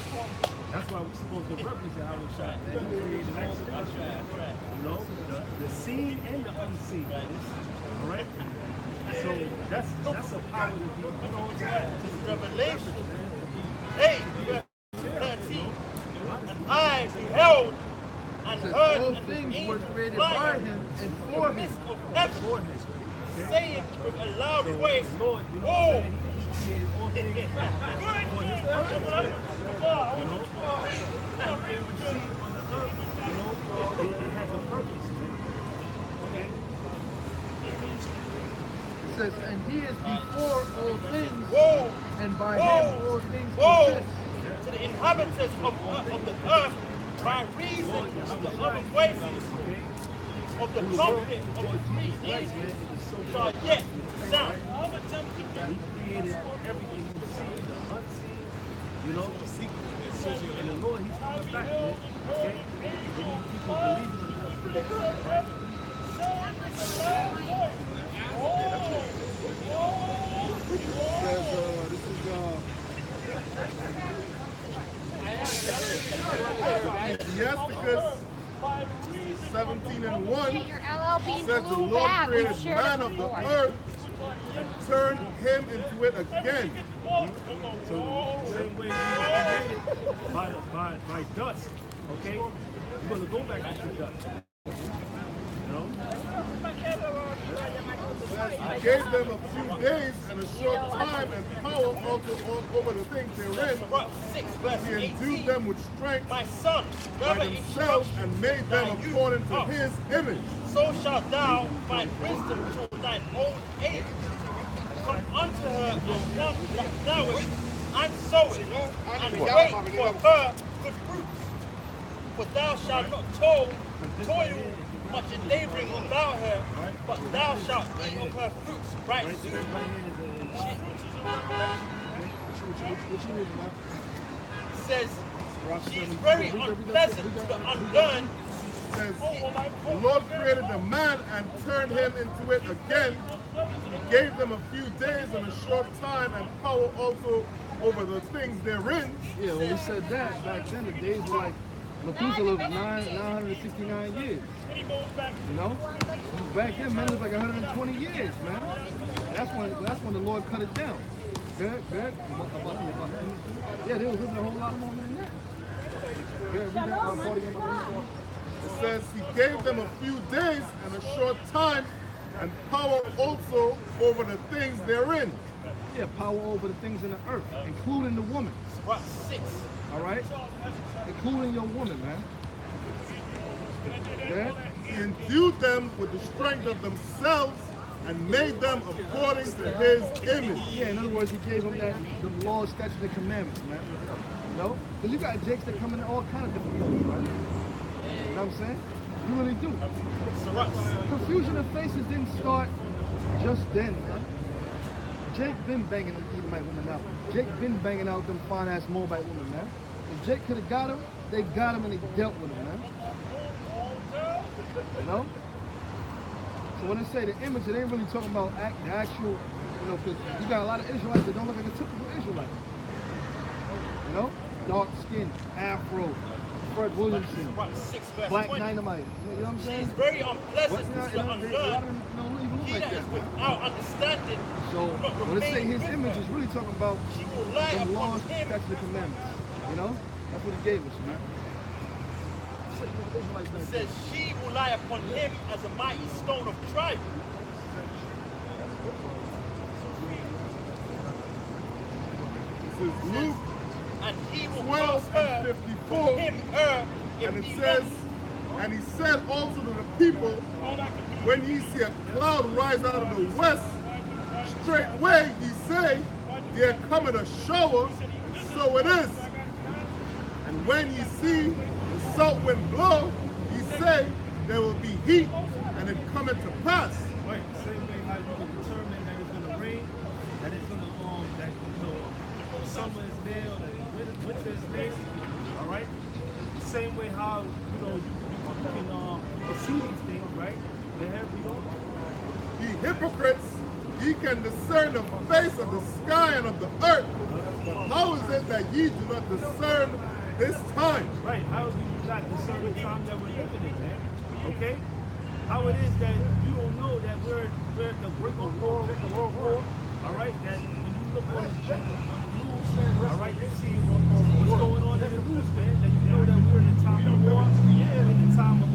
That's why we're supposed to represent how we shine. That he created all of us, you know? The seen and the unseen. All right? So that's a power to be, you know what I'm saying? Revelation 8, verse 13. And I beheld and Says, heard all an things angel were created flying by him and in for the him. midst of heaven, saying with a loud voice, Lord, you know what "Oh!" I'm saying? He created all things for his purpose. You know? Everything we see on the earth, you know, it has a purpose. Okay? It says, and he is before all things, Woe! and by Woe! him all things Woe consist. to the inhabitants of the earth by reason of the other voices of the trumpet of the three angels which are yet to sound. He created everything you see, the unseen, you know, the secret. And the Lord, he's coming back, man. Okay? We need people believing in him. Right? Yes, because 17 and 1 Your LLB says the blue Lord bag. created We've shared man it of the before. earth and turned him into it again. So the same way we were created by dust, okay? We're going to go back to the dust. You know? He gave them a few days and a short time and power over the things therein. 6 verse He 18. endued them with strength My son, by whether themselves and made them according to his image. so shalt thou find wisdom till thine old age. Come unto her and nourish and sow it, and wait for her good fruits. For thou shalt not toil much in laboring about her, but thou shalt eat of her fruits right soon. Says She's very unpleasant to the unlearned. Says, the Lord created the man and turned him into it again. He gave them a few days and a short time and power also over the things therein. Yeah, when we said that, back then the days were like, Methuselah lived 969 years. You know? Back then, man, it was like 120 years, man. That's when the Lord cut it down. Good. Yeah, they was living a whole lot more than that. Good, read that, It says he gave them a few days and a short time and power also over the things therein. Yeah, power over the things in the earth, including the woman. Right, 6. All right? Including your woman, man. Yeah? He endued them with the strength of themselves and made them according to his image. Yeah, in other words, he gave them that, the laws, statutes, and commandments, man. You know? Because you got jakes that come in all kind of different ways, right? You know what I'm saying? You really do. Confusion of faces didn't start just then, man. Jake been banging the Edomite women out. Jake been banging out them fine-ass Moabite women, man. If Jake could have got him, they got him and they dealt with him, man. You know? So when they say the image, it ain't really talking about the actual, you know, because you got a lot of Israelites that don't look like a typical Israelite. You know? Dark skin, afro, Fred Williamson, Black Dynamite. You know what I'm saying? She's very unpleasant to the unlearned. He that is without understanding. So when they say his image is really talking about the laws, statutes, and commandments. You know? That's what he gave us, man. He says she will lie upon him as a mighty stone of tribe. This is Luke and he will 12 and 54. And it says, and he said also to the people, when ye see a cloud rise out of the west, straightway ye say, there cometh a shower, and so it is. And when ye see the salt wind blow, ye say, there will be heat, and it cometh to pass. Right, same way how you can determine that it's going to rain, that it's going to, that, you know, summer is there, or that winter is there, all right? The same way how, you know, you can see these things, right? They have, you know, ye hypocrites, ye can discern the face of the sky and of the earth. But how is it that ye do not discern this time? Right, how is it you not discern the time that we're living in, man? Okay? How it is that you don't know that we're at the brink of World War, all right? That when you look on the news, all right, you see what's going on in the news, man, that you know that we're in the time of war, in the time of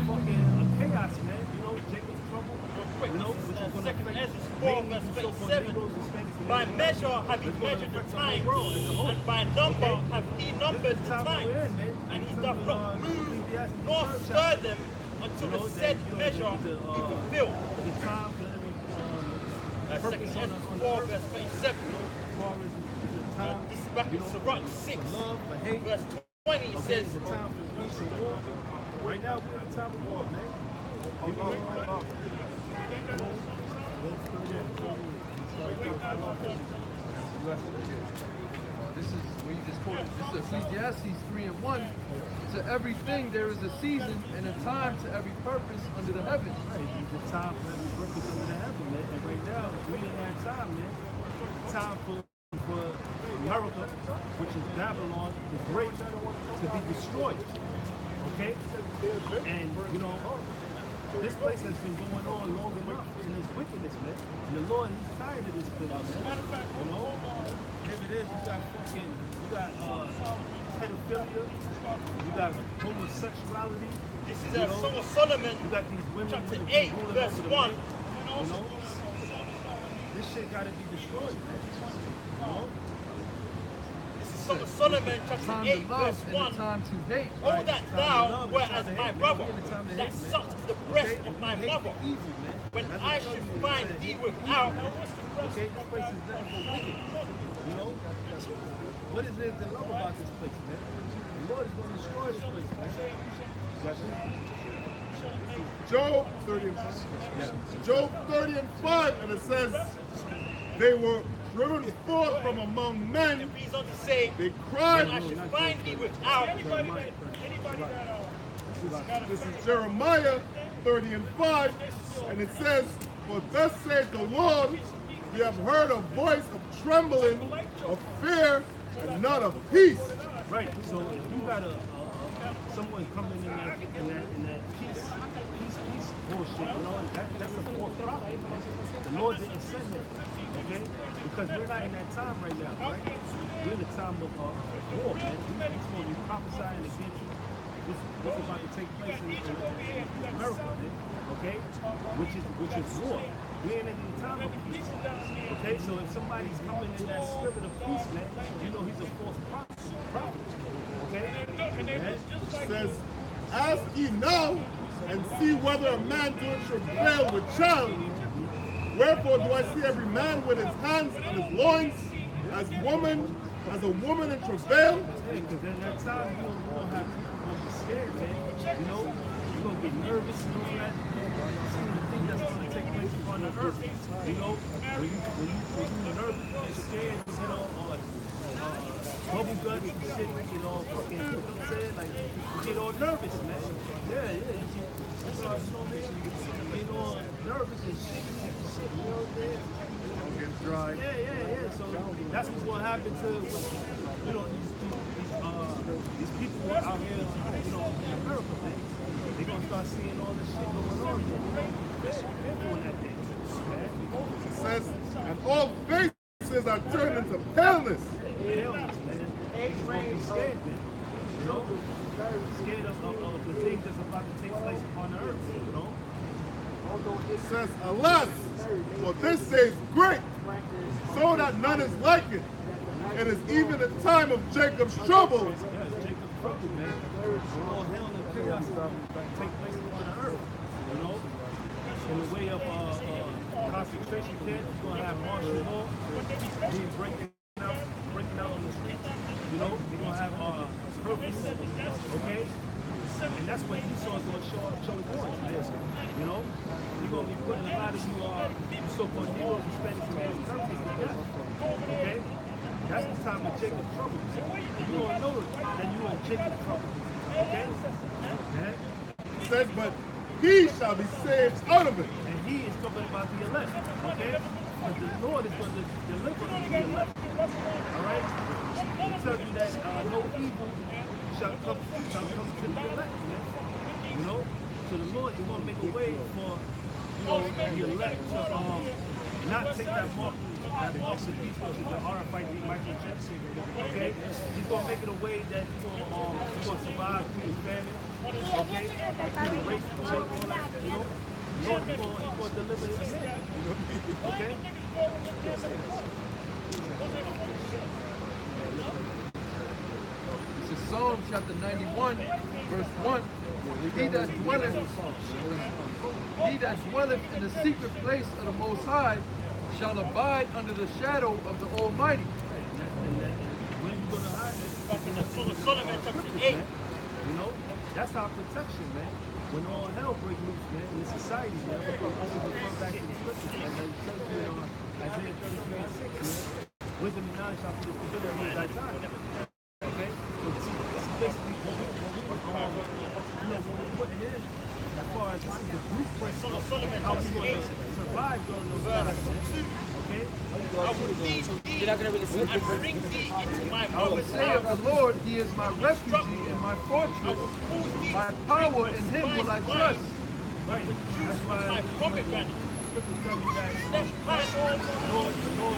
fucking chaos, man. You know, Jacob's trouble. You know, Second Ezra 4 verse 27. By measure have he measured the time, and by number have he numbered the time. And he doth not move nor stir them until the said measure be fulfilled. Second Ezra 4 verse 27. This is back in Sirach 6 verse 20. It says, right now we're in the time of war, man. This is when you just quoted. This is Ecclesiastes 3:1. To everything there is a season and a time to every purpose under the heaven. Right, the time for every purpose under the heaven, man. And right now we didn't have time, man. Time for America, which is Babylon, the Great, to be destroyed. Okay? And you know, this place has been going on long enough in its wickedness, man. And the Lord, he's tired of this place, man. You know? Here it is, you got pedophilia, you got homosexuality. This is a Song of Solomon, you got these women chapter 8, verse 1. You know? This shit gotta be destroyed, man. You know? Song of Solomon, chapter 8, verse 1. Oh, that thou wert as my brother, that sucked the breast of my mother. When I should find thee without. Okay, this place is nothing but wicked. You know? What is there to love about this place, man? The Lord is going to destroy this place, man. Job 30 and 5. Job 30 and 5, and it says, they were driven forth from among men, And please don't say, they cried. I should find thee without. This is Jeremiah 30 and 5, and it says, for thus saith the Lord, we have heard a voice of trembling, of fear, and not of peace. Right. So if you got someone coming in that peace bullshit, you know, that's a false prophet. The Lord didn't send him, okay? Because we're not in that time right now, right? We're in the time of war, man. We're supposed to be prophesying against what's about to take place in America, man, okay? Which is war. We ain't in the time of peace. Okay, so if somebody's coming in that spirit of peace, man, you know he's a false prophet. Okay? It says, ask ye now, and see whether a man doeth travail with child. Wherefore do I see every man with his hands on his loins, as a woman in travail? Because in that time, you don't have to be scared, man. You know, you're going to get nervous and all that. Some of the things that's going to take place upon the earth. You know, when you're nervous, you're scared, you know, bubble gut and shit, you know, fucking, you know what I'm saying? Like, you get all nervous, man. Yeah. That's all, you know, man. You get all nervous and shit, you know what I'm saying? Dry. Yeah. So that's what's going to happen to, you know, these people out here, you know, in America, man. They're going to start seeing all this shit going on here. They're doing that thing. It says, and all faces are turned into paleness. Paleness, man. You're going to be scared, man. You know? Scared of the things that's about to take place upon the earth, you know? It says, alas, for this day is great, so that none is like it. It is even the time of Jacob's trouble. Yeah, Jacob's trouble, man. All hell and chaos take place upon the earth, you know? In the way of concentration camps, you're going to have martial law, being breaking out on the streets, you know? You're going to have purpose, okay? And that's when Esau's going to show his voice, you know? You're going to be putting a lot of you so-called Negroes and Spanish American countries together, okay? That's the time of Jacob's trouble. You don't know that you're in Jacob's trouble, okay? It says, but he shall be saved out of it. And he is talking about the elect, okay? But the Lord is going to deliver the elect, all right? He tells you that no evil shall come to the elect, man. You know? So the Lord is going to make a way for, you know, the elect to not take that mark of the beast, which is the RFID microchips, okay? He's going to make it a way that you're going to survive through the famine, okay? Through the race, all that, you know? Lord, he's going to deliver his name, okay? This is Psalm chapter 91, verse 1. He that dwelleth in the secret place of the Most High shall abide under the shadow of the Almighty. When you go to hide In the Song of Solomon, chapter 8. you know, that's our protection, man. When all hell breaks loose, man, in society, man, we come back to the scriptures, man. It tells you in Isaiah 33:6, wisdom and knowledge shall be the stability of thy time. Okay? So this is basically what we're putting in as far as the blueprint of how we're going to survive during those times. Okay? I will lead thee and bring thee into my I will mother's say of house. the Lord, He is my refuge and my fortress. My power in Him will I trust. Right. That's why My pomegranate. scripture tells you that Let's pass on. Lord, you know,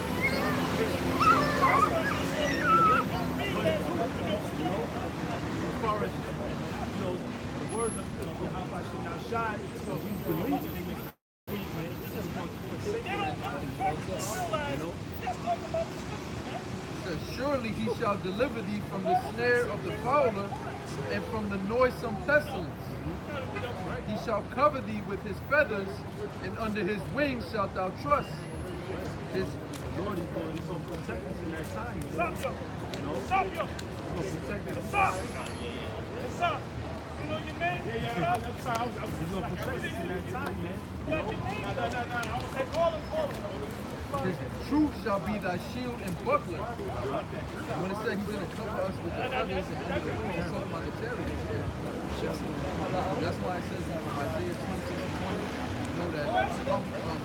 as far as, you know, the word of how I should not shy, so we believe in it. Says, surely He shall deliver thee from the snare of the fowler and from the noisome pestilence. He shall cover thee with His feathers, and under His wings shalt thou trust. His Lord is going to protect us in that time. You know? He's going to protect us. Stop. You know your name? Yeah. He's going to protect us in that time, man. You know? No. I will say call him. His truth shall be thy shield and buckler. When it said he's going to cover us with the feathers and under the wings, talking about the chariots. That's why it says in Isaiah 26:20, you know that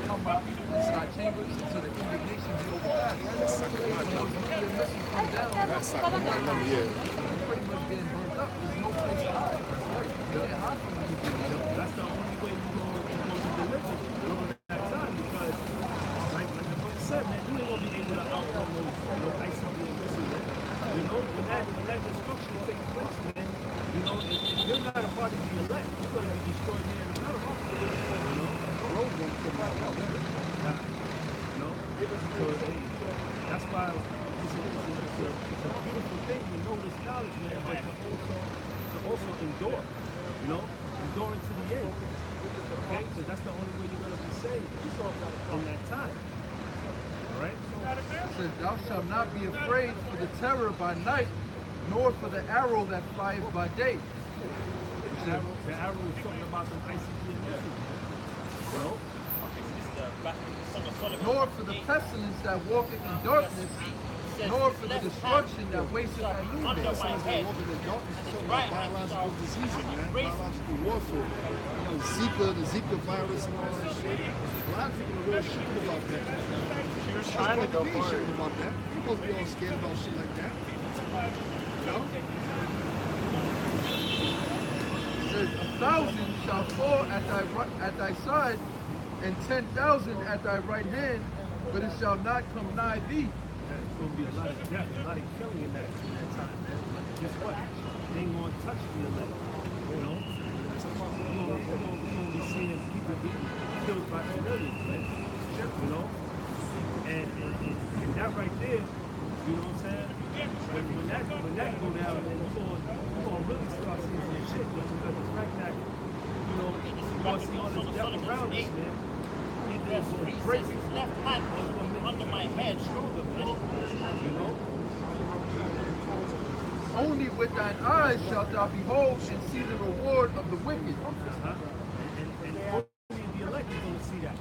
come out inside chambers until the indignation be overpassed. When those nuclear missiles come down, that's pretty much getting burnt up. There's no place to hide. You can't hide from anything. That's the only way you're going to deliver during that time, because like the book said, man, you ain't gonna be able to outrun those ICBM missiles. You know, when that destruction takes place, man, you know, if you're not a part of the elect, you're gonna be destroyed there in the middle. You know, the road won't come out. You know, so that's why it's a beautiful thing to know this knowledge, man, but to also endure. You know, enduring to the end. Okay, so that's the only way you're gonna be saved in that time. All right. It says, thou shalt not be afraid for the terror by night, nor for the arrow that flies by day. The arrow is talking about them ICBM missiles. You know? Nor for the pestilence that walketh in darkness, nor for the destruction that wasteth at noonday. It sounds like walking in darkness is talking about biological diseases, man. Biological warfare. You know, Zika, the Zika virus and all that shit. A lot of people are real shitting about that. You're trying to go for it. About that. You're supposed to be all scared about shit like that. You know? It says, 1,000 shall fall at thy side, and 10,000 at thy right hand, but it shall not come nigh thee. There's going to be a lot of death, a lot of killing in that time, man. But guess what? They ain't going to touch the elect. You know? We're going to be seeing people being killed by civilians, man. You know? And that right there, you know what I'm saying? When that go down, then we're going to really start seeing some shit. Because the fact that, you know, we're going to see all this death around us, man. It's going to break left hand under my head. You know? Only with thine eyes shalt thou behold and see the reward of the wicked. And only the elect is going to see that.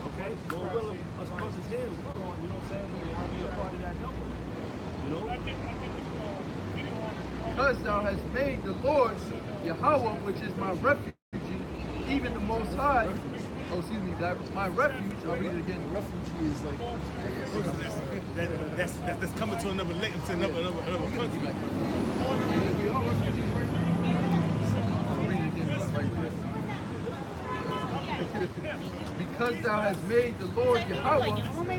Okay? Lord willing, us brothers here, we're going, you know what I'm saying? We're going to be a part of that number. You know? Because thou hast made the Lord Yahweh, which is my refuge, even the Most High. Oh, excuse me, my refuge. I'll read it again. Refugee is like That's coming to another country. I'll read it again right there. Because thou hast made the Lord Yahweh,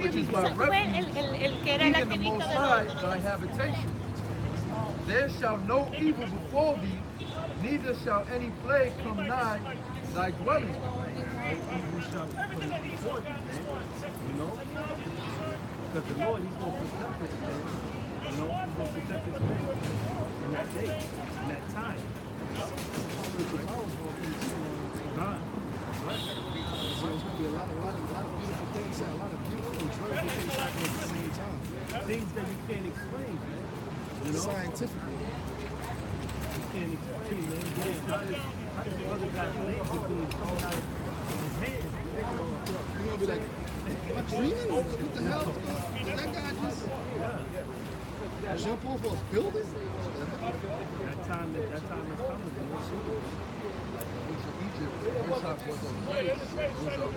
which is my refuge, even the Most High thy habitation. There shall no evil befall thee, neither shall any plague come nigh thy dwelling. Evil shall come before you, you know? Because the Lord, He's going to protect us, man. You know, He's going to protect us, man. In that day, in that time. God. Right. So there's going to be a lot of beautiful things, a lot of beautiful, joyful things happening at the same time. Things that you can't explain, man. You know? Scientifically. You can't explain, man. How does the other guy's legs are being thrown out of his hands? You're going to be like, am I dreaming? What the hell? That guy just... Jump off a building? That time is coming, man. Egypt, was those slaves, those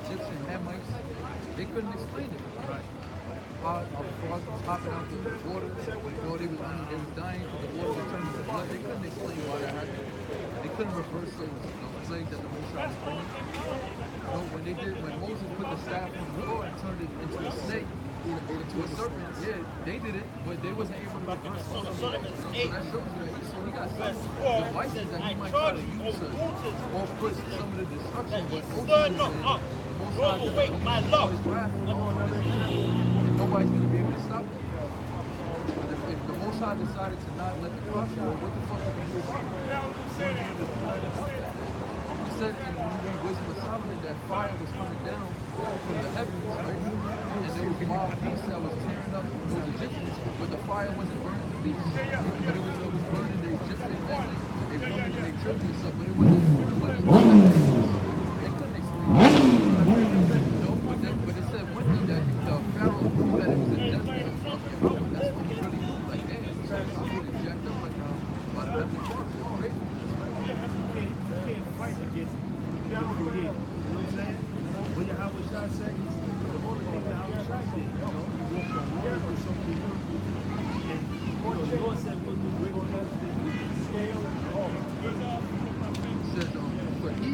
Egyptian Hamites, they couldn't explain it. Right. Frogs was hopping out the water, they was dying because the water was turning to blood. They couldn't explain why that happened. They couldn't reverse those plagues that the Most High was bringing. So when Moses put the staff on the floor and turned it into a snake, into a serpent, yeah, they did it, but they wasn't able to reverse it. So that shows you that he got some devices that he might try to use to or put some of the destruction, but ultimately, my love. Nobody's going to be able to stop it. If the Most High decided to not let the cross go, what the fuck are we do about it? He said in the Wisdom of Solomon that fire was coming down from the heavens, right? And there was wild beasts that was tearing up those Egyptians, but the fire wasn't burning the beasts. But it was burning the Egyptian family. They burning their children and stuff, but it wasn't. They couldn't explain it. No, but then jacked up like about 11 o'clock. You can't fight against Yahweh here. You know what I'm saying? When Yahweh Shah said, the only thing Yahweh Shah did, you know, he walked on water or something. And the Lord said, we'll do great things to scale all. It says, but he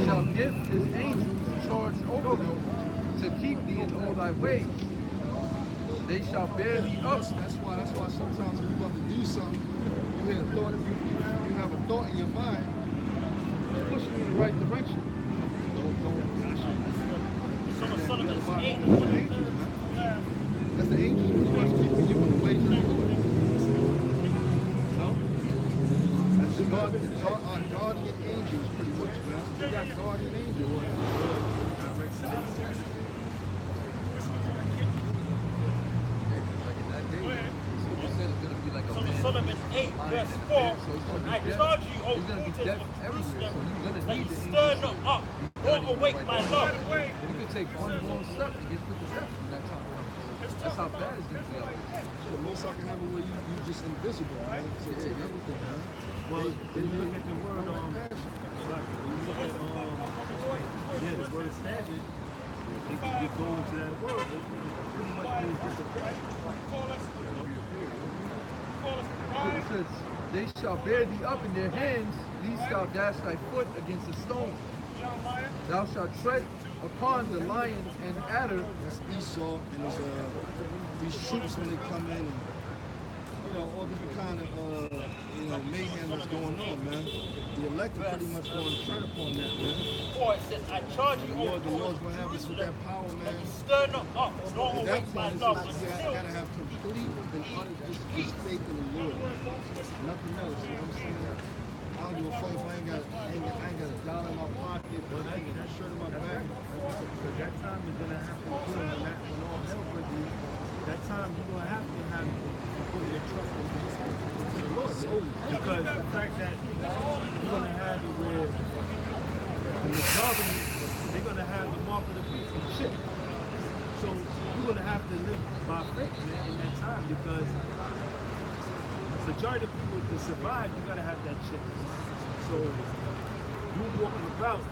shall give his angels charge over them to keep thee in all thy ways. They shall bear thee up. That's why sometimes when you want to do something, you have a thought, you have a thought in your mind, push you in the right direction. That's the angels pretty much keeping you in the ways of the Lord. No? That's our guardian angels pretty much, man. We got guardian angels. Solomon 8, verse 4, I charge you, O daughters of Jerusalem, that you stir not up, nor awake my love. You could take one wrong step to get put to death from that time. That's how bad it's going to be out there. The most I can have it where you just invisible, man. So take everything, man. Well, when you look at the word, when you look at, the word stabbing, if you go into that word, it pretty much means disappointment. It says, they shall bear thee up in their hands, these shall dash thy foot against a stone. Thou shalt tread upon the lion and adder. That's Esau and his, these troops when they come in, and, you know, all different kind of, mayhem that's going on, man. The elect are pretty much going to tread upon that, man. Or it says, I charge you, O The Lord's going to have us with that power, man. stir not up, nor At awake that my point, love. you gotta have complete and utter just faith in the Lord. Nothing else, you know what I'm saying? I don't give a fuck if I ain't got a dollar in my pocket, but I ain't got a shirt in my back. So that time is going to have to put in when all hell breaks loose. That time you're going to have to put your trust in the Lord. Because the fact that you're going to have it where in the government, they're going to have the mark of the beast and shit. So you're going to have to live by faith, man, in that time, because the majority of people to survive, you got to have that shit. So you walking about,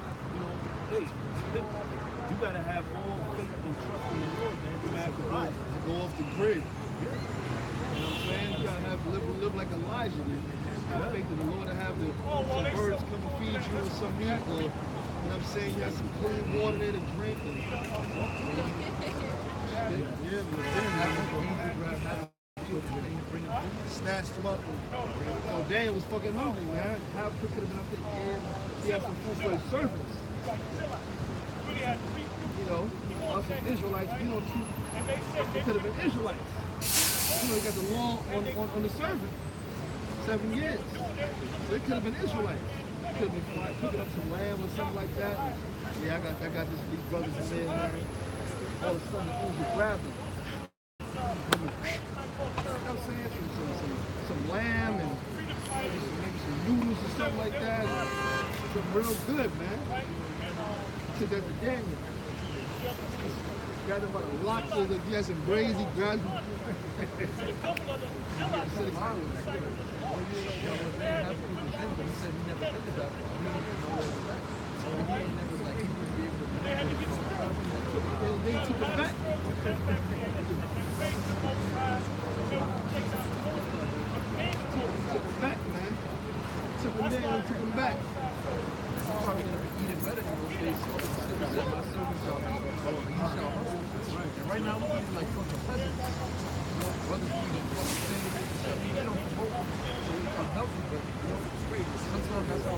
hey, you got to have all faith and trust in the Lord, man, to have survive. Go off the grid. You know what I'm saying? You gotta have live like Elijah, man. Have faith in the Lord to have some birds come and feed you or some meat, or you know what I'm saying? You have some clean water there to drink. And, snatched him up. And, Daniel was fucking hungry, man. How quick could have been up there? He had some food for his servants. You know, us as Israelites, we don't treat. It could have been Israelites. You know, he got the law on the servant. 7 years. So it could have been Israelites. It could have been picking up some lamb or something like that. And, I got these brothers in there, man. All of a sudden, the angel grabbed them. You know what I'm saying? Some lamb and maybe some noodles or something like that. Something real good, man. Took that to Daniel. Got him about a lot of he had some brazy, grabbed him. They took him back. Took him back, man. Took him there and took him back. Probably going to be eating better than those days. My servants shall and right now we're eating like fucking peasants. Brothers eating fucking sandwiches and stuff. They don't promote them, so we become healthy, but sometimes that's how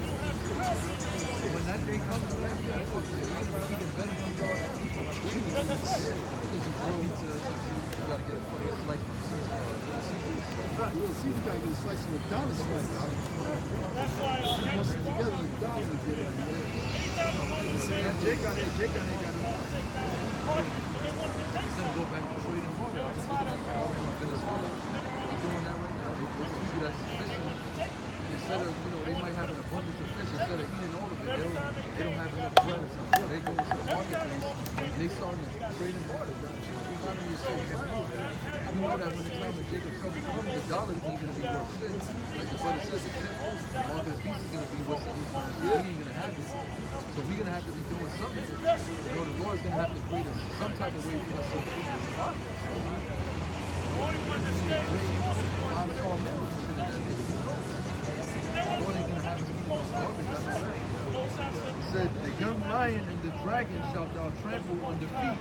when that day comes, we're like, yeah, fuck, we're eating better than y'all. You gotta get a fucking slice of You gotta get a slice of McDonald's slice. Once it's together, McDonald's get it. Jake got it. Instead of go back to trading harder, I'm just looking at all of Venezuela. They're doing that right now. Those people that's fishing, instead of, they might have an abundance of fish, instead of eating all of it, they don't have enough bread or something. They go to the marketplace and they start trading harder. The economy is so know that when the time of Jacob's trouble comes, the dollar ain't going to be worth shit. Like the brother says, the market of peace is going to be what's we ain't going to have it. So we're going to have to be doing something. You know, the Lord's going to have to create some type of way for us to feed this body. He said, the young lion and the dragon shalt thou trample under feet,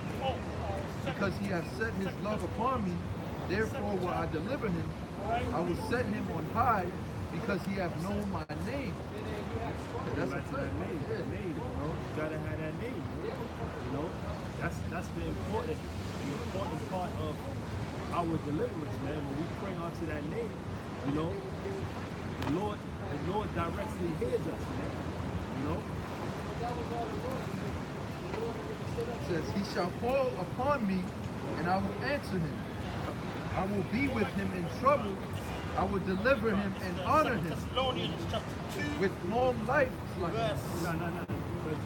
because he hath set his love upon me, therefore will I deliver him. I will set him on high, because he hath known my name. That's a fact. Name, you know, you gotta have that name. You know, that's the important part of our deliverance, man. When we pray unto that name, you know, the Lord directly hears us, man. You know? It says, he shall call upon me, and I will answer him. I will be with him in trouble. I will deliver him and honor him with long life. No.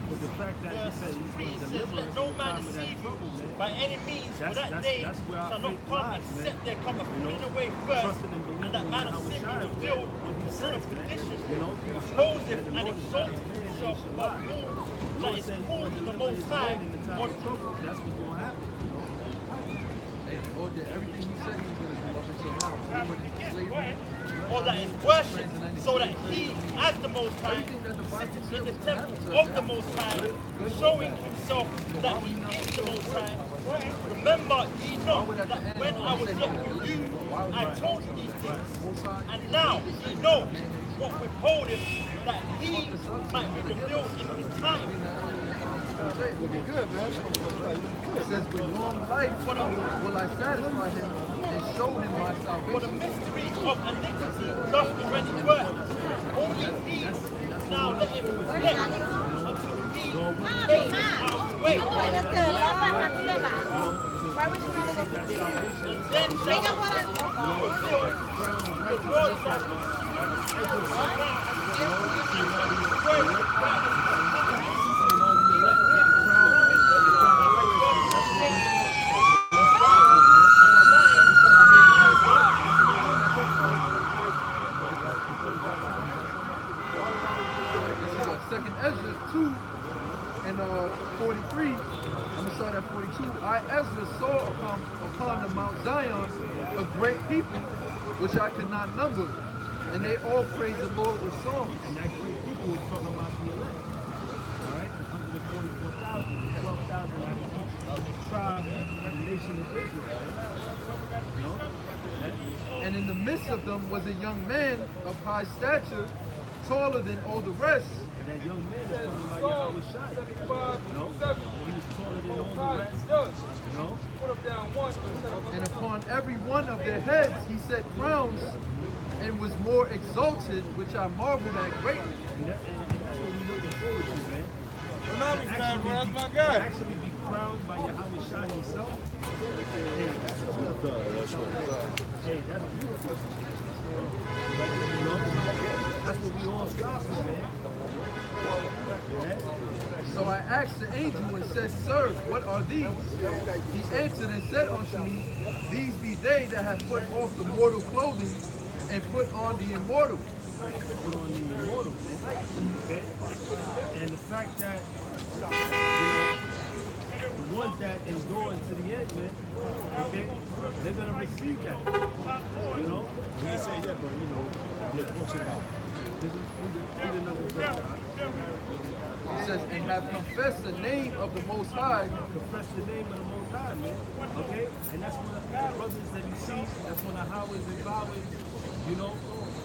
But the fact that he said he's going to deliver us no man deceive you by any means, for that day shall not come except there come a clean away first, and that man of sin be revealed, the son of perdition, exposeth and exalteth himself above all that is called in the Most High, or that's what's going to happen. Everything he said he was going to do up until now. Or that is worshipped, so that he, as the Most High, sits in the temple of the Most High, showing himself that he is the Most High. Remember ye not that when I was yet with you, I told you these things, and now ye know what withholdeth, that he might be revealed in his time. Looking good, man. It says, with long life will I satisfy him and show him my salvation. For the mystery of iniquity doth already work. Only he now let him reflect until he takes out of the way. Then Second Ezra 2 and 43. I'm gonna start at 42. I Ezra saw upon the Mount Zion a great people, which I could not number, and they all praise the Lord with songs. And that great people was talking about the elect. All right, 144,000, 12,000 out of each tribe and nation of Israel. You know? And in the midst of them was a young man of high stature, taller than all the rest. And that young man is talking about Yahweh Shai. You know? He was taller than all the rest. You know? And upon every one of their heads he set crowns, and was more exalted, which I marveled at greatly. And that's what we're looking forward to, man. That's my guy. Actually be crowned by Yahweh Shai himself. Hey, that's beautiful. Hey, that's beautiful. You know? That's what we all strive for, man. So I asked the angel and said, Sir, what are these? He answered and said unto me, These be they that have put off the mortal clothing and put on the immortal. Put on the immortal, man. Okay? And the fact that the ones that endure to the end, man, okay, they're gonna receive that. You know? We didn't say that, but you know, we're talking about. Read another verse. It says, and have confessed the name of the Most High. Confess the name of the Most High, man. Okay? And that's one of the brothers that you see, that's one of the highways and byways, you know,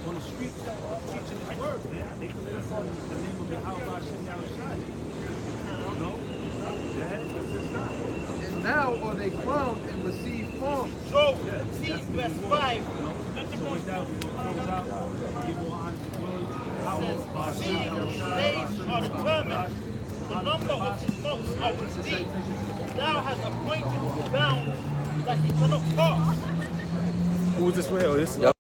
on the streets, teaching his word, man. They confess on the name of the Yahweh Shai. You know? And now are they crowned and receive forms. So, see verse 5. So with that, we're going to close out, give more honor to glory. See, days are determined, the number of his months are with thee. Thou hast appointed bounds that he cannot pass. Who was this way? Oh, this?